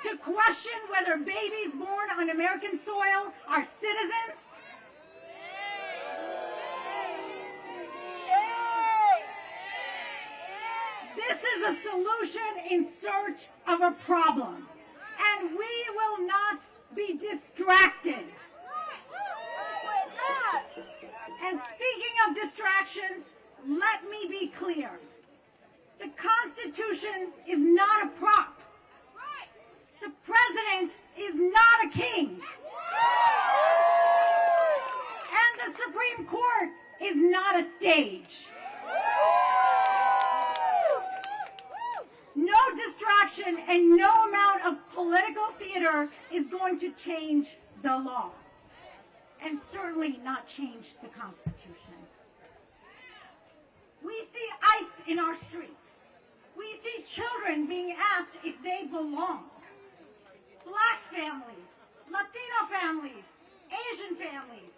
to question whether babies born on American soil are citizens. This is a solution in search of a problem, and we will not be distracted. And speaking of distractions, let me be clear. The Constitution is not a prop. The President is not a king. And the Supreme Court is not a stage. No distraction and no amount of political theater is going to change the law, and certainly not change the Constitution. We see ICE in our streets. We see children being asked if they belong. Black families, Latino families, Asian families.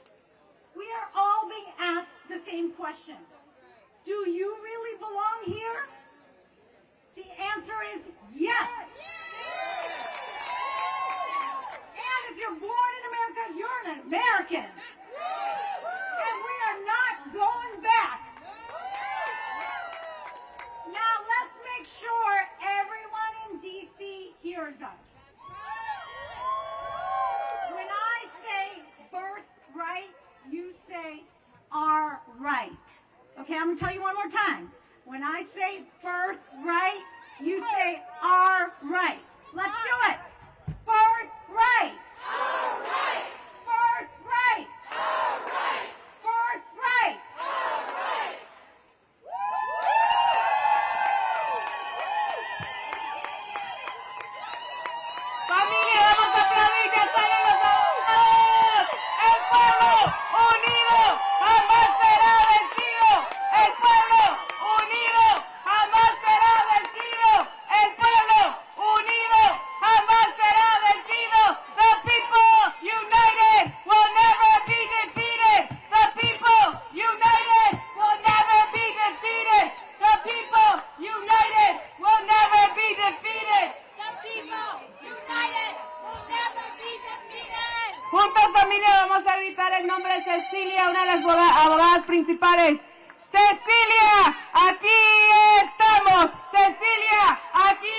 We are all being asked the same question. Do you really belong here? The answer is yes. And if you're born in America, you're an American. And we are not going back. Now let's make sure everyone in D.C. hears us. When I say birthright, you say our right. Okay, I'm going to tell you one more time. When I say birthright, you say our right. Let's do it. Birthright. Our right. Birthright. Our right. Birthright. Our right. Familia, vamos a aplaudir, ya salen los abogados. El pueblo unido jamás será vencido. El pueblo unido jamás será vencido. El pueblo unido jamás será vencido. The people united will never be defeated. The people united will never be defeated. The people united will never be defeated. The people united will never be defeated. Juntos, familia, vamos a gritar el nombre de Cecilia, una de las abogadas principales. Cecilia, aquí estamos. Cecilia, aquí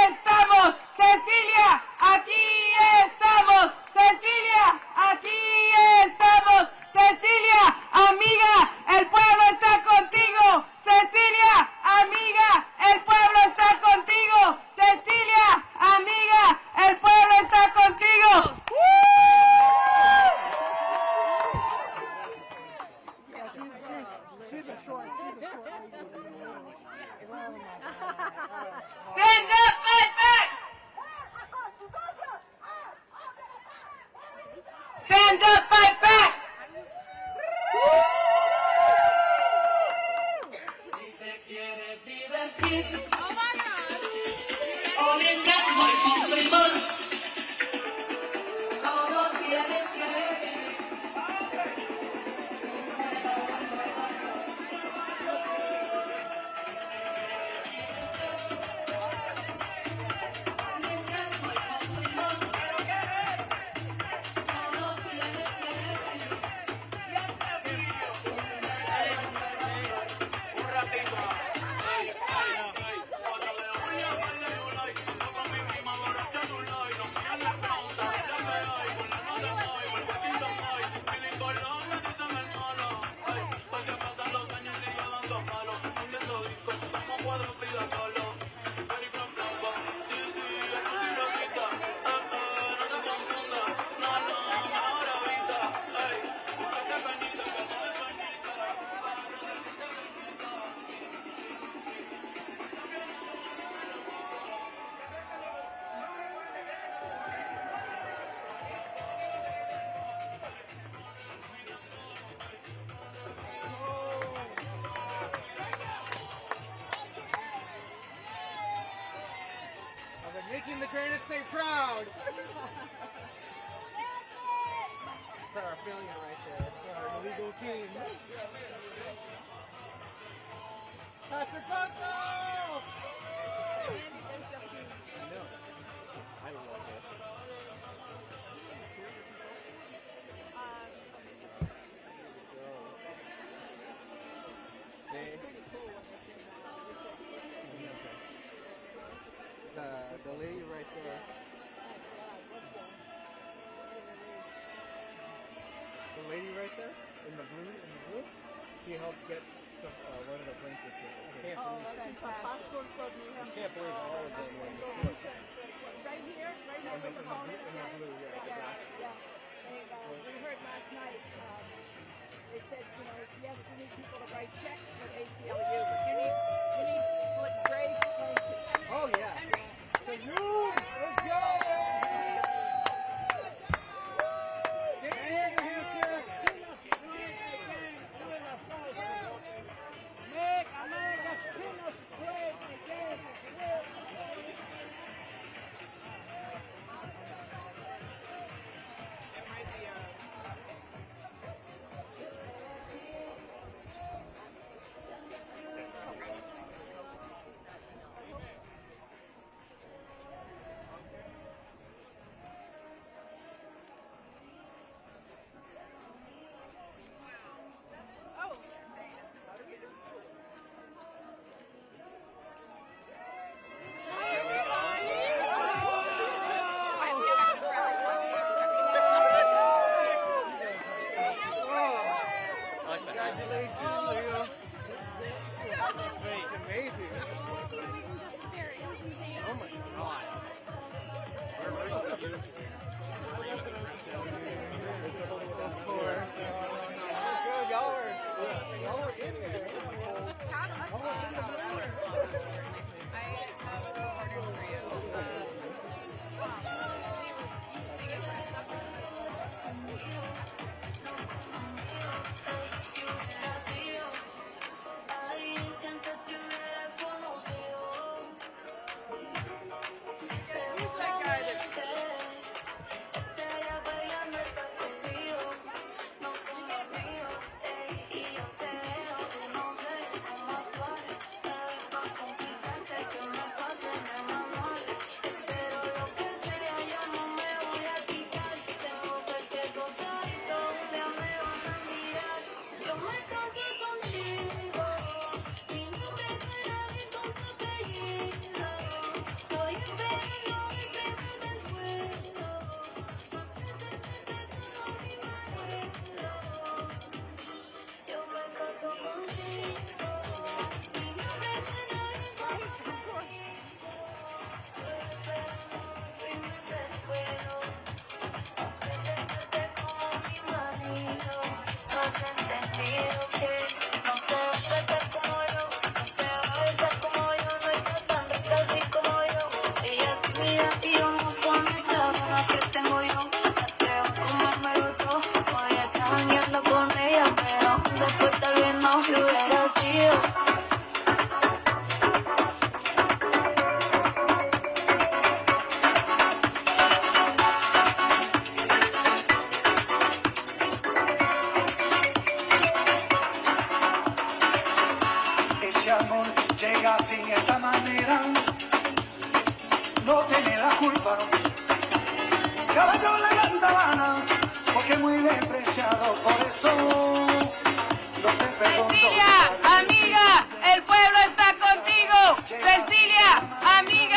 estamos. Cecilia, aquí estamos. Cecilia, aquí estamos. Cecilia, amiga, el pueblo está contigo. Cecilia, amiga, el pueblo está contigo. Cecilia, amiga, el pueblo está contigo. Stand up, fight back! Stand up, fight back! Si te quieres divertir, con el ritmo y con primor, solo tienes que immigrant and stay proud. That's our affiliate right there. That's our legal team. Pastor Coco! No. I love it. The lady right there. The lady right there in the blue, she helped get some, one of the plaintiffs. I can't believe all of them were in the court. Right here In the blue, yeah, the black. Yeah. And we heard last night, they said, you know, yes, we need people to write checks for ACLU, but you need grave plaintiffs. Oh yeah. So you, let's go! Get in here, sir. Make America sinners great again. Cecilia, amiga, el pueblo está contigo. Cecilia, amiga,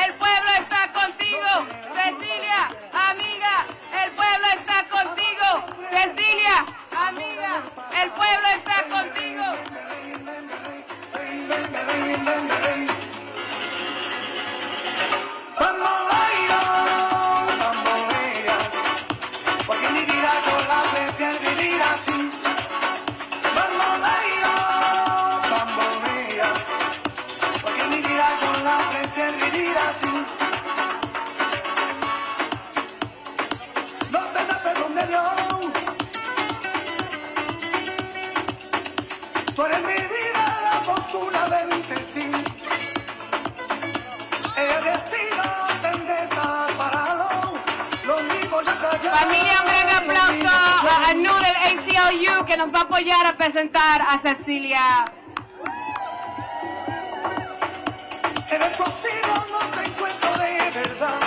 el pueblo está contigo. Cecilia, amiga, el pueblo está contigo. Cecilia, amiga, el pueblo está contigo. Porque mi vida con la frente es vivir así. Bambolea, porque mi vida con la frente es vivir así. No te da perdón de Dios. Tú eres mi vida, la fortuna del destino. El destino tendré. Familia, un gran aplauso a Anu del ACLU que nos va a apoyar a presentar a Cecilia. En el consigo no te encuentro de verdad.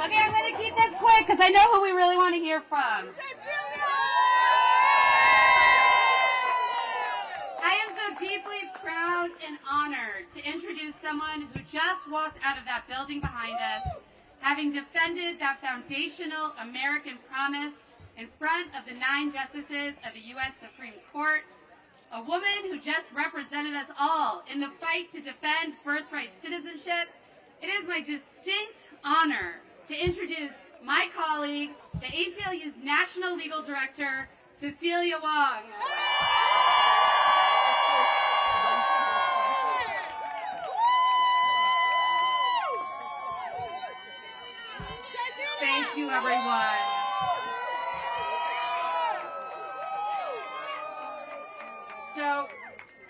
Okay, I'm going to keep this quick because I know who we really want to hear from. I am so deeply proud and honored to introduce someone who just walked out of that building behind us, having defended that foundational American promise in front of the 9 justices of the U.S. Supreme Court, a woman who just represented us all in the fight to defend birthright citizenship. It is my distinct honor to introduce my colleague, the ACLU's National Legal Director, Cecilia Wong. Thank you, everyone. So,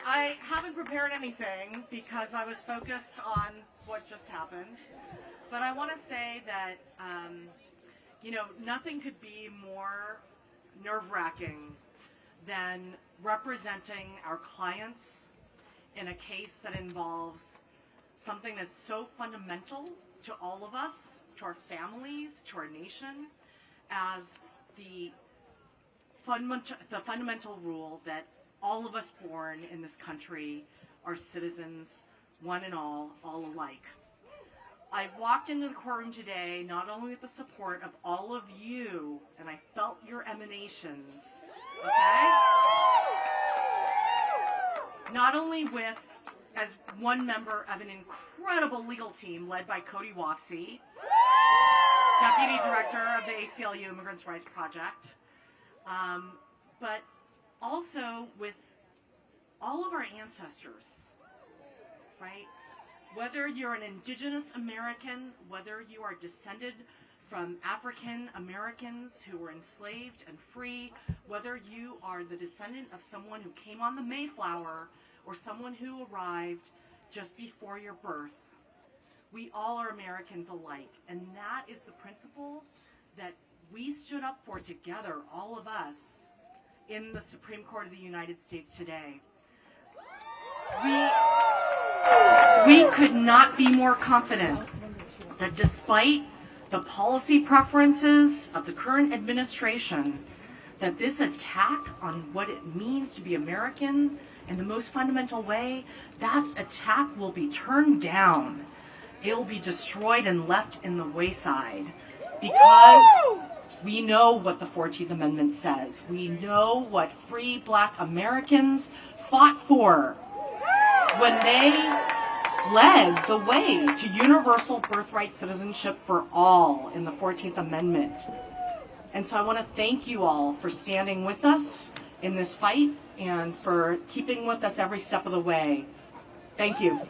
I haven't prepared anything because I was focused on what just happened. But I want to say that, nothing could be more nerve-wracking than representing our clients in a case that involves something that's so fundamental to all of us, to our families, to our nation, as the fundamental rule that all of us born in this country are citizens, one and all alike. I walked into the courtroom today not only with the support of all of you, and I felt your emanations, okay? Not only as one member of an incredible legal team led by Cody Waxy, Deputy Director of the ACLU Immigrants' Rights Project, but also with all of our ancestors, right? Whether you're an indigenous American, whether you are descended from African Americans who were enslaved and free, whether you are the descendant of someone who came on the Mayflower or someone who arrived just before your birth, we all are Americans alike. And that is the principle that we stood up for together, all of us, in the Supreme Court of the United States today. We could not be more confident that despite the policy preferences of the current administration, that this attack on what it means to be American in the most fundamental way, that attack will be turned down. It will be destroyed and left in the wayside because we know what the 14th Amendment says. We know what free Black Americans fought for when they led the way to universal birthright citizenship for all in the 14th Amendment. And so I want to thank you all for standing with us in this fight and for keeping with us every step of the way. Thank you.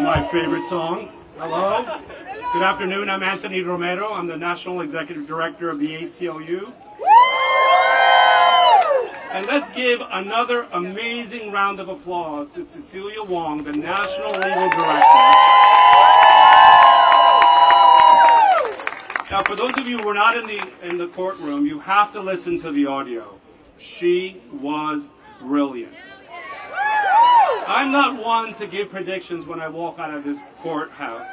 My favorite song. Hello. Good afternoon. I'm Anthony Romero. I'm the National Executive Director of the ACLU. And let's give another amazing round of applause to Cecilia Wong, the National Legal Director. Now, for those of you who were not in the courtroom, you have to listen to the audio. She was brilliant. I'm not one to give predictions when I walk out of this courthouse,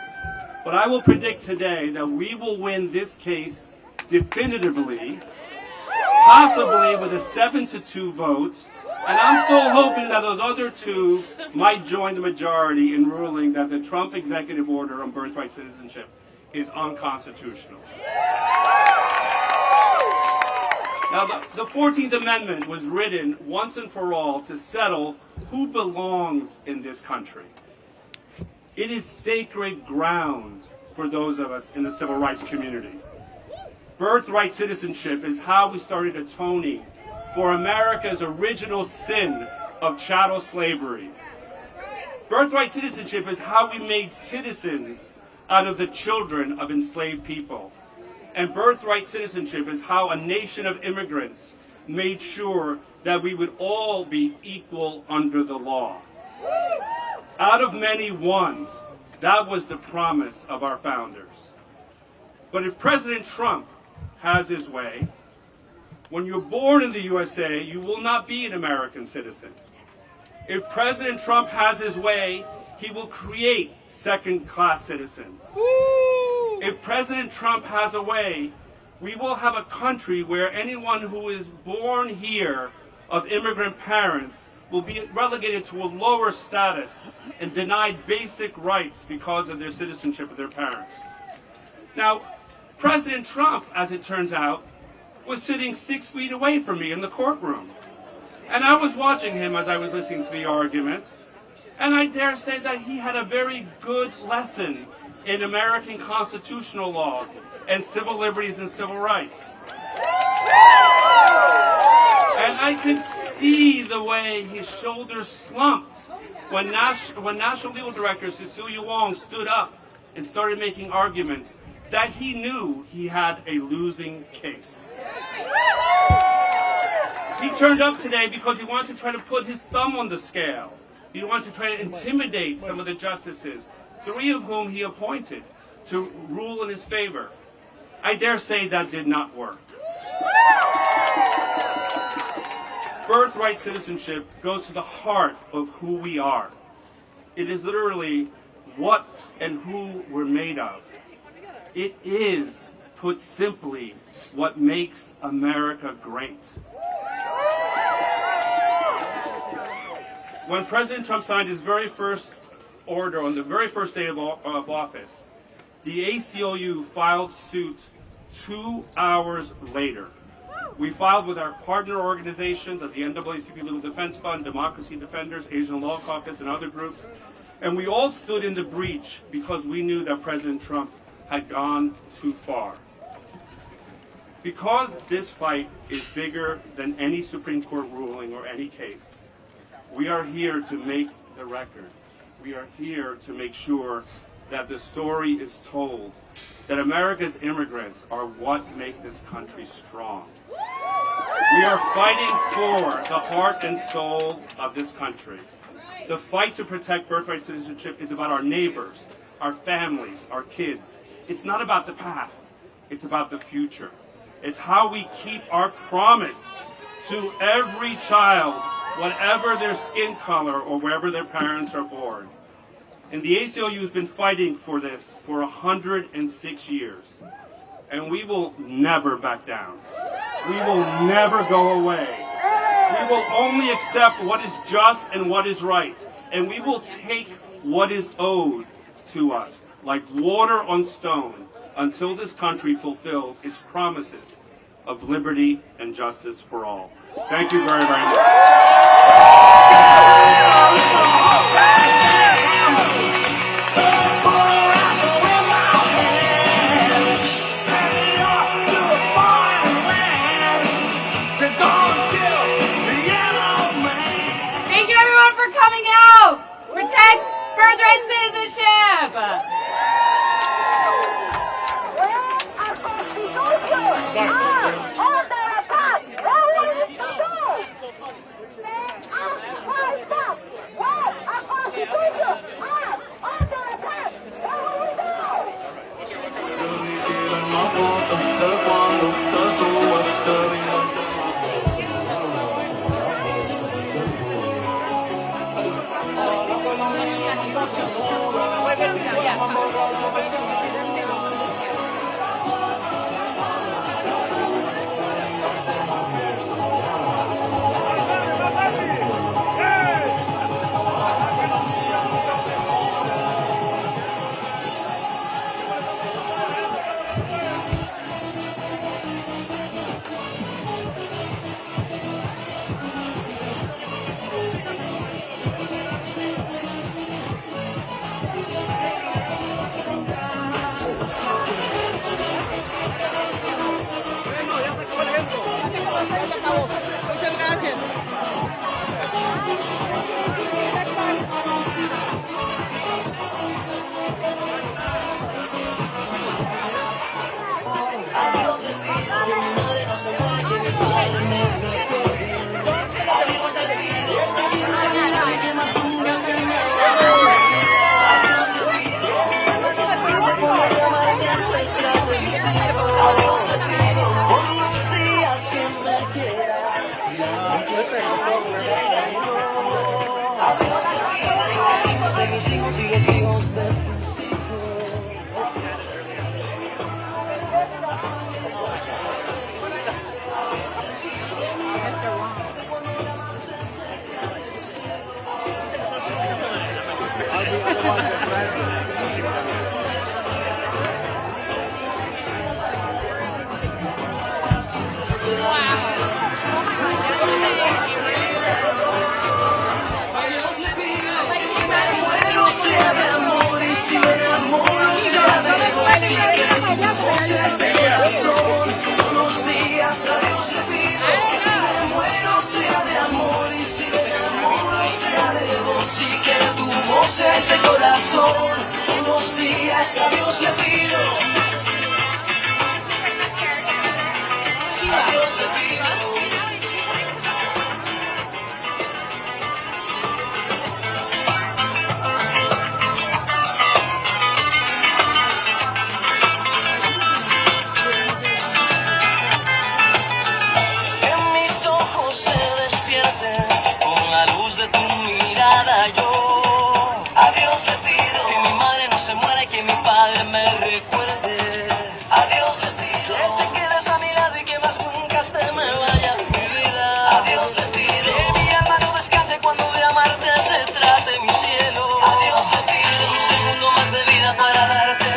but I will predict today that we will win this case definitively, possibly with a 7-2 vote, and I'm still hoping that those other two might join the majority in ruling that the Trump executive order on birthright citizenship is unconstitutional. Now, the 14th Amendment was written once and for all to settle who belongs in this country. It is sacred ground for those of us in the civil rights community. Birthright citizenship is how we started atoning for America's original sin of chattel slavery. Birthright citizenship is how we made citizens out of the children of enslaved people. And birthright citizenship is how a nation of immigrants made sure that we would all be equal under the law. Out of many, one. That was the promise of our founders. But if President Trump has his way, when you're born in the USA, you will not be an American citizen. If President Trump has his way, he will create second-class citizens. If President Trump has a way, we will have a country where anyone who is born here of immigrant parents will be relegated to a lower status and denied basic rights because of their citizenship of their parents. Now, President Trump, as it turns out, was sitting 6 feet away from me in the courtroom. And I was watching him as I was listening to the argument, and I dare say that he had a very good lesson in American constitutional law and civil liberties and civil rights. And I could see the way his shoulders slumped when National Legal Director Cecilia Wong stood up and started making arguments that he knew he had a losing case. He turned up today because he wanted to try to put his thumb on the scale. He wanted to try to intimidate some of the justices, 3 of whom he appointed to rule in his favor. I dare say that did not work. Birthright citizenship goes to the heart of who we are. It is literally what and who we're made of. It is, put simply, what makes America great. When President Trump signed his very first order on the very first day of office, the ACLU filed suit 2 hours later. We filed with our partner organizations at the NAACP Legal Defense Fund, Democracy Defenders, Asian Law Caucus, and other groups, and we all stood in the breach because we knew that President Trump had gone too far. Because this fight is bigger than any Supreme Court ruling or any case, we are here to make the record. We are here to make sure that the story is told, that America's immigrants are what make this country strong. We are fighting for the heart and soul of this country. The fight to protect birthright citizenship is about our neighbors, our families, our kids. It's not about the past. It's about the future. It's how we keep our promise to every child, whatever their skin color or wherever their parents are born. And the ACLU has been fighting for this for 106 years. And we will never back down. We will never go away. We will only accept what is just and what is right. And we will take what is owed to us, like water on stone, until this country fulfills its promises of liberty and justice for all. Thank you very, very much. Thank you everyone for coming out! Protect birthright citizenship! voz y que tu voz sea este corazón. Unos días a Dios le pido. A Dios le pido. Que mis ojos se despierten con la luz de tu mirada. Yo a Dios le pido que mi madre no se muera y que mi padre me recuerde. A Dios le pido que te quedes a mi lado y que más nunca te me vaya mi vida. A Dios le pido que mi alma no descanse cuando de amarte se trate mi cielo. A Dios le pido un segundo más de vida para darte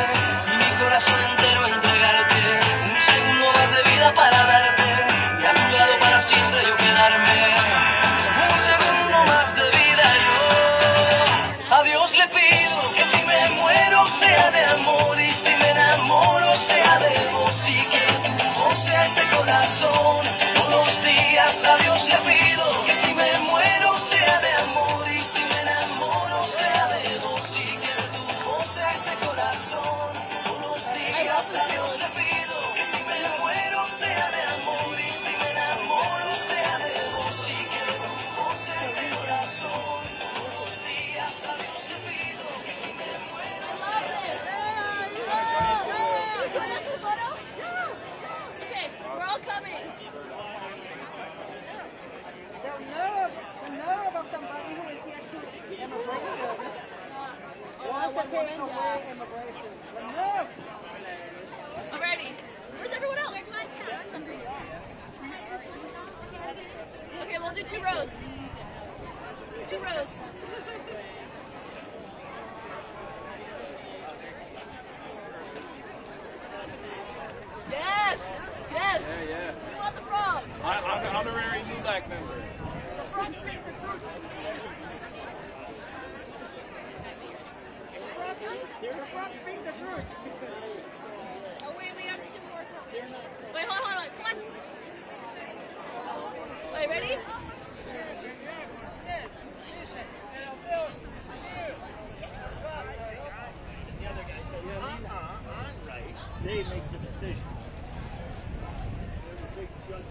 y mi corazón entero entregarte. Un segundo más de vida para darte y a tu lado para siempre yo quedarme. Un segundo más de vida yo. A Dios le pido que si me muero sea de amor y si me enamoro sea de vos y que tu voz sea este corazón. Unos días a Dios le pido que si me muero sea de amor y si me enamoro sea de vos y que tu voz sea este corazón. Unos días a Dios le pido que si me muero sea de amor y si me enamoro sea de vos y que tu voz sea este corazón. Unos días a Dios le pido que si me muero sea de Okay, we're all coming. The nerve of somebody who is here to immigration wants to take away immigration. The nerve. Alrighty. Where's everyone else? Okay, we'll do 2 rows. 2 rows. Yes! Yes! Yeah. We want the frog. I'm an honorary LULAC member. The frog brings the fruit. The frog brings the fruit. Oh wait, we have 2 more. Wait, hold on. Come on. Wait, ready? They make the decision. There's a big judgment.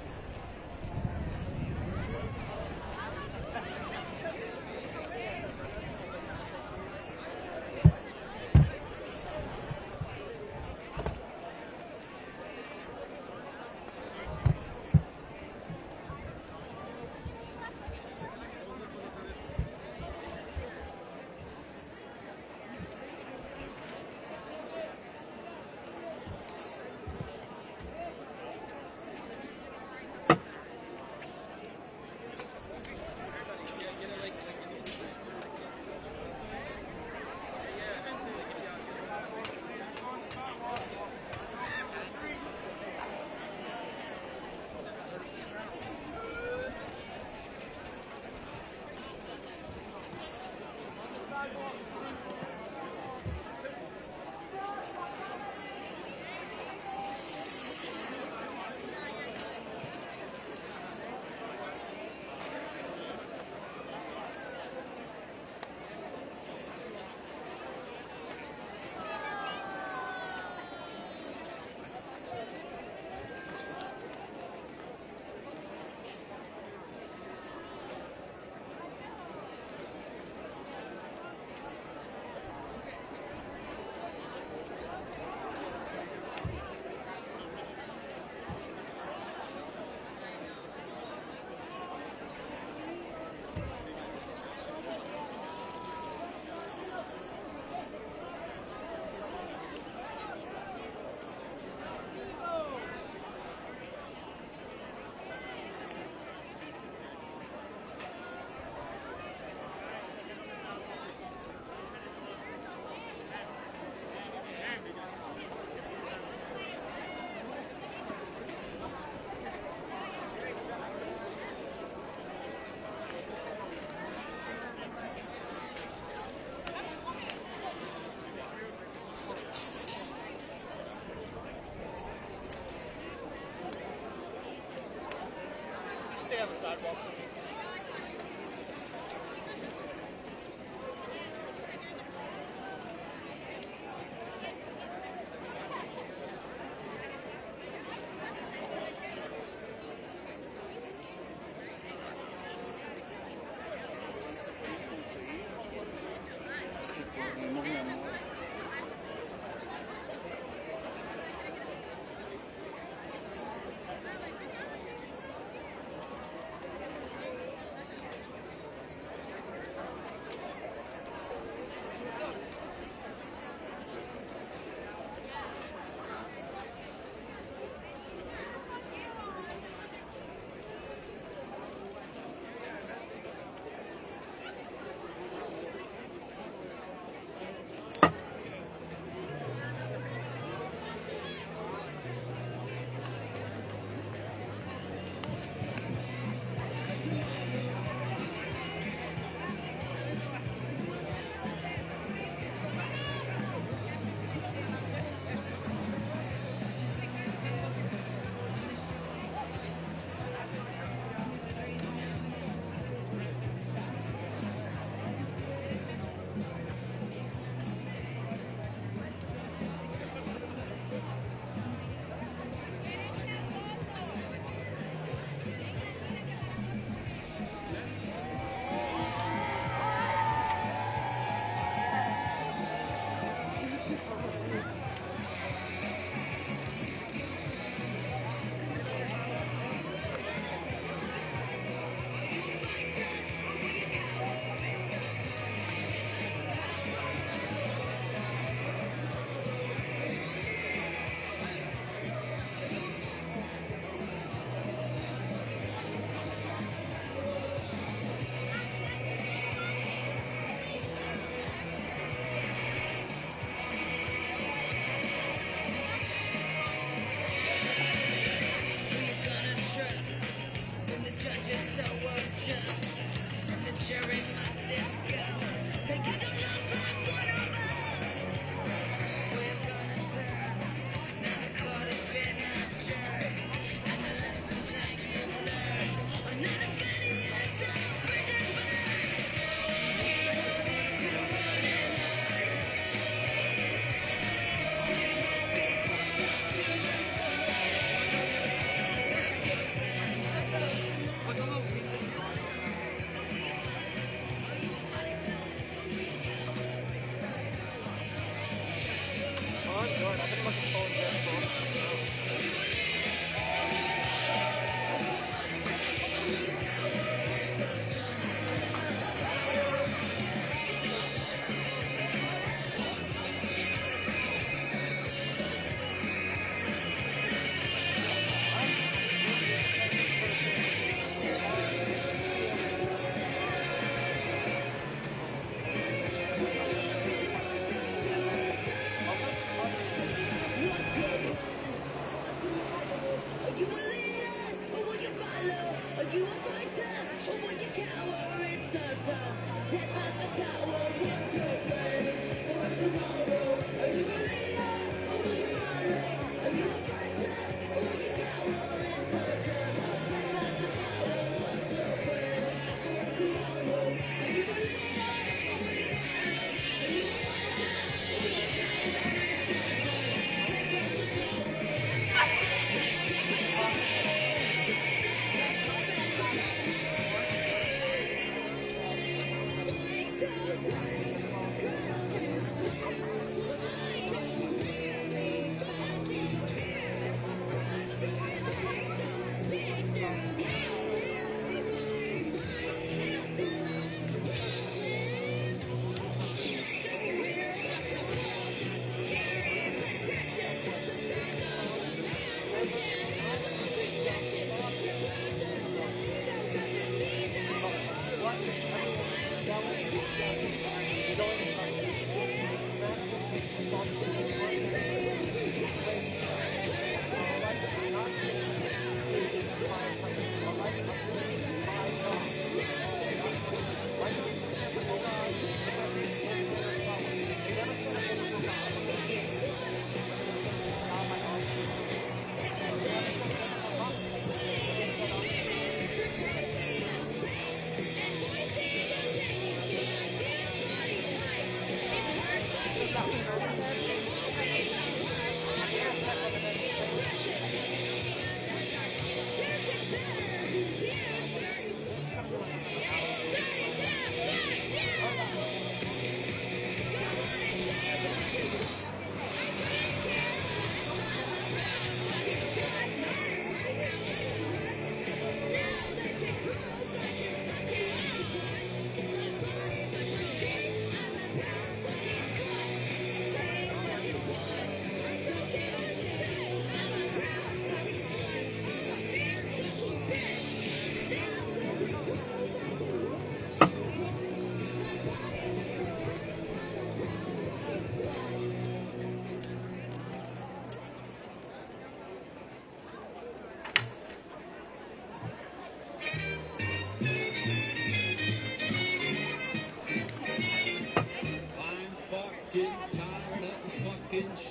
Stay on the sidewalk.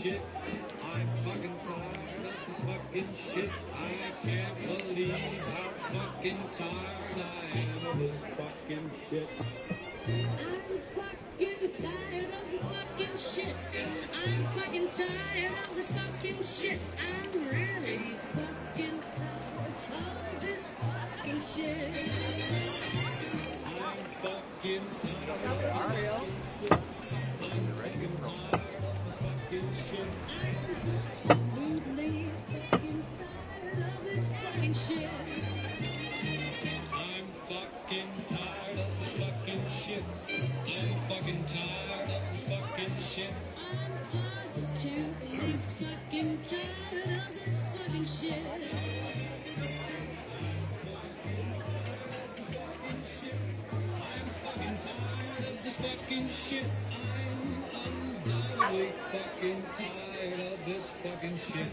shit. I'm fucking tired of this fucking shit. I can't believe how fucking tired I am of this fucking shit. I'm fucking tired of this fucking shit. I'm fucking tired of this fucking shit. I'm really fucking tired of this fucking shit. I'm fucking tired of this fucking shit. I'm fucking tired of this fucking shit. I'm absolutely fucking tired of this fucking shit. I'm fucking tired of this fucking shit. I'm fucking tired of this fucking shit. I'm positively fucking tired of this fucking shit. I'm fucking tired of this fucking shit. I'm undoubtedly fucking tired of this fucking shit.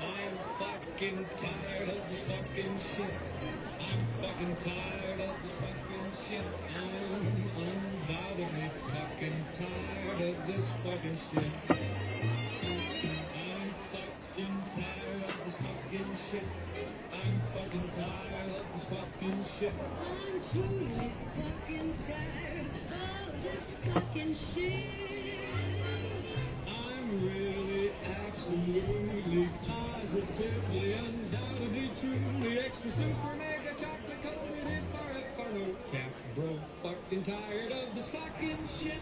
I'm fucking tired of this fucking shit. I'm fucking tired of this fucking shit. I'm undoubtedly fucking tired of this fucking shit. I'm fucking tired of this fucking shit. I'm fucking tired of this fucking shit. I'm truly fucking tired of this fucking shit. I'm really, absolutely, positively, undoubtedly, truly, extra, super, mega, chocolate coated, FR, no cap, bro, fucking tired of this fucking shit.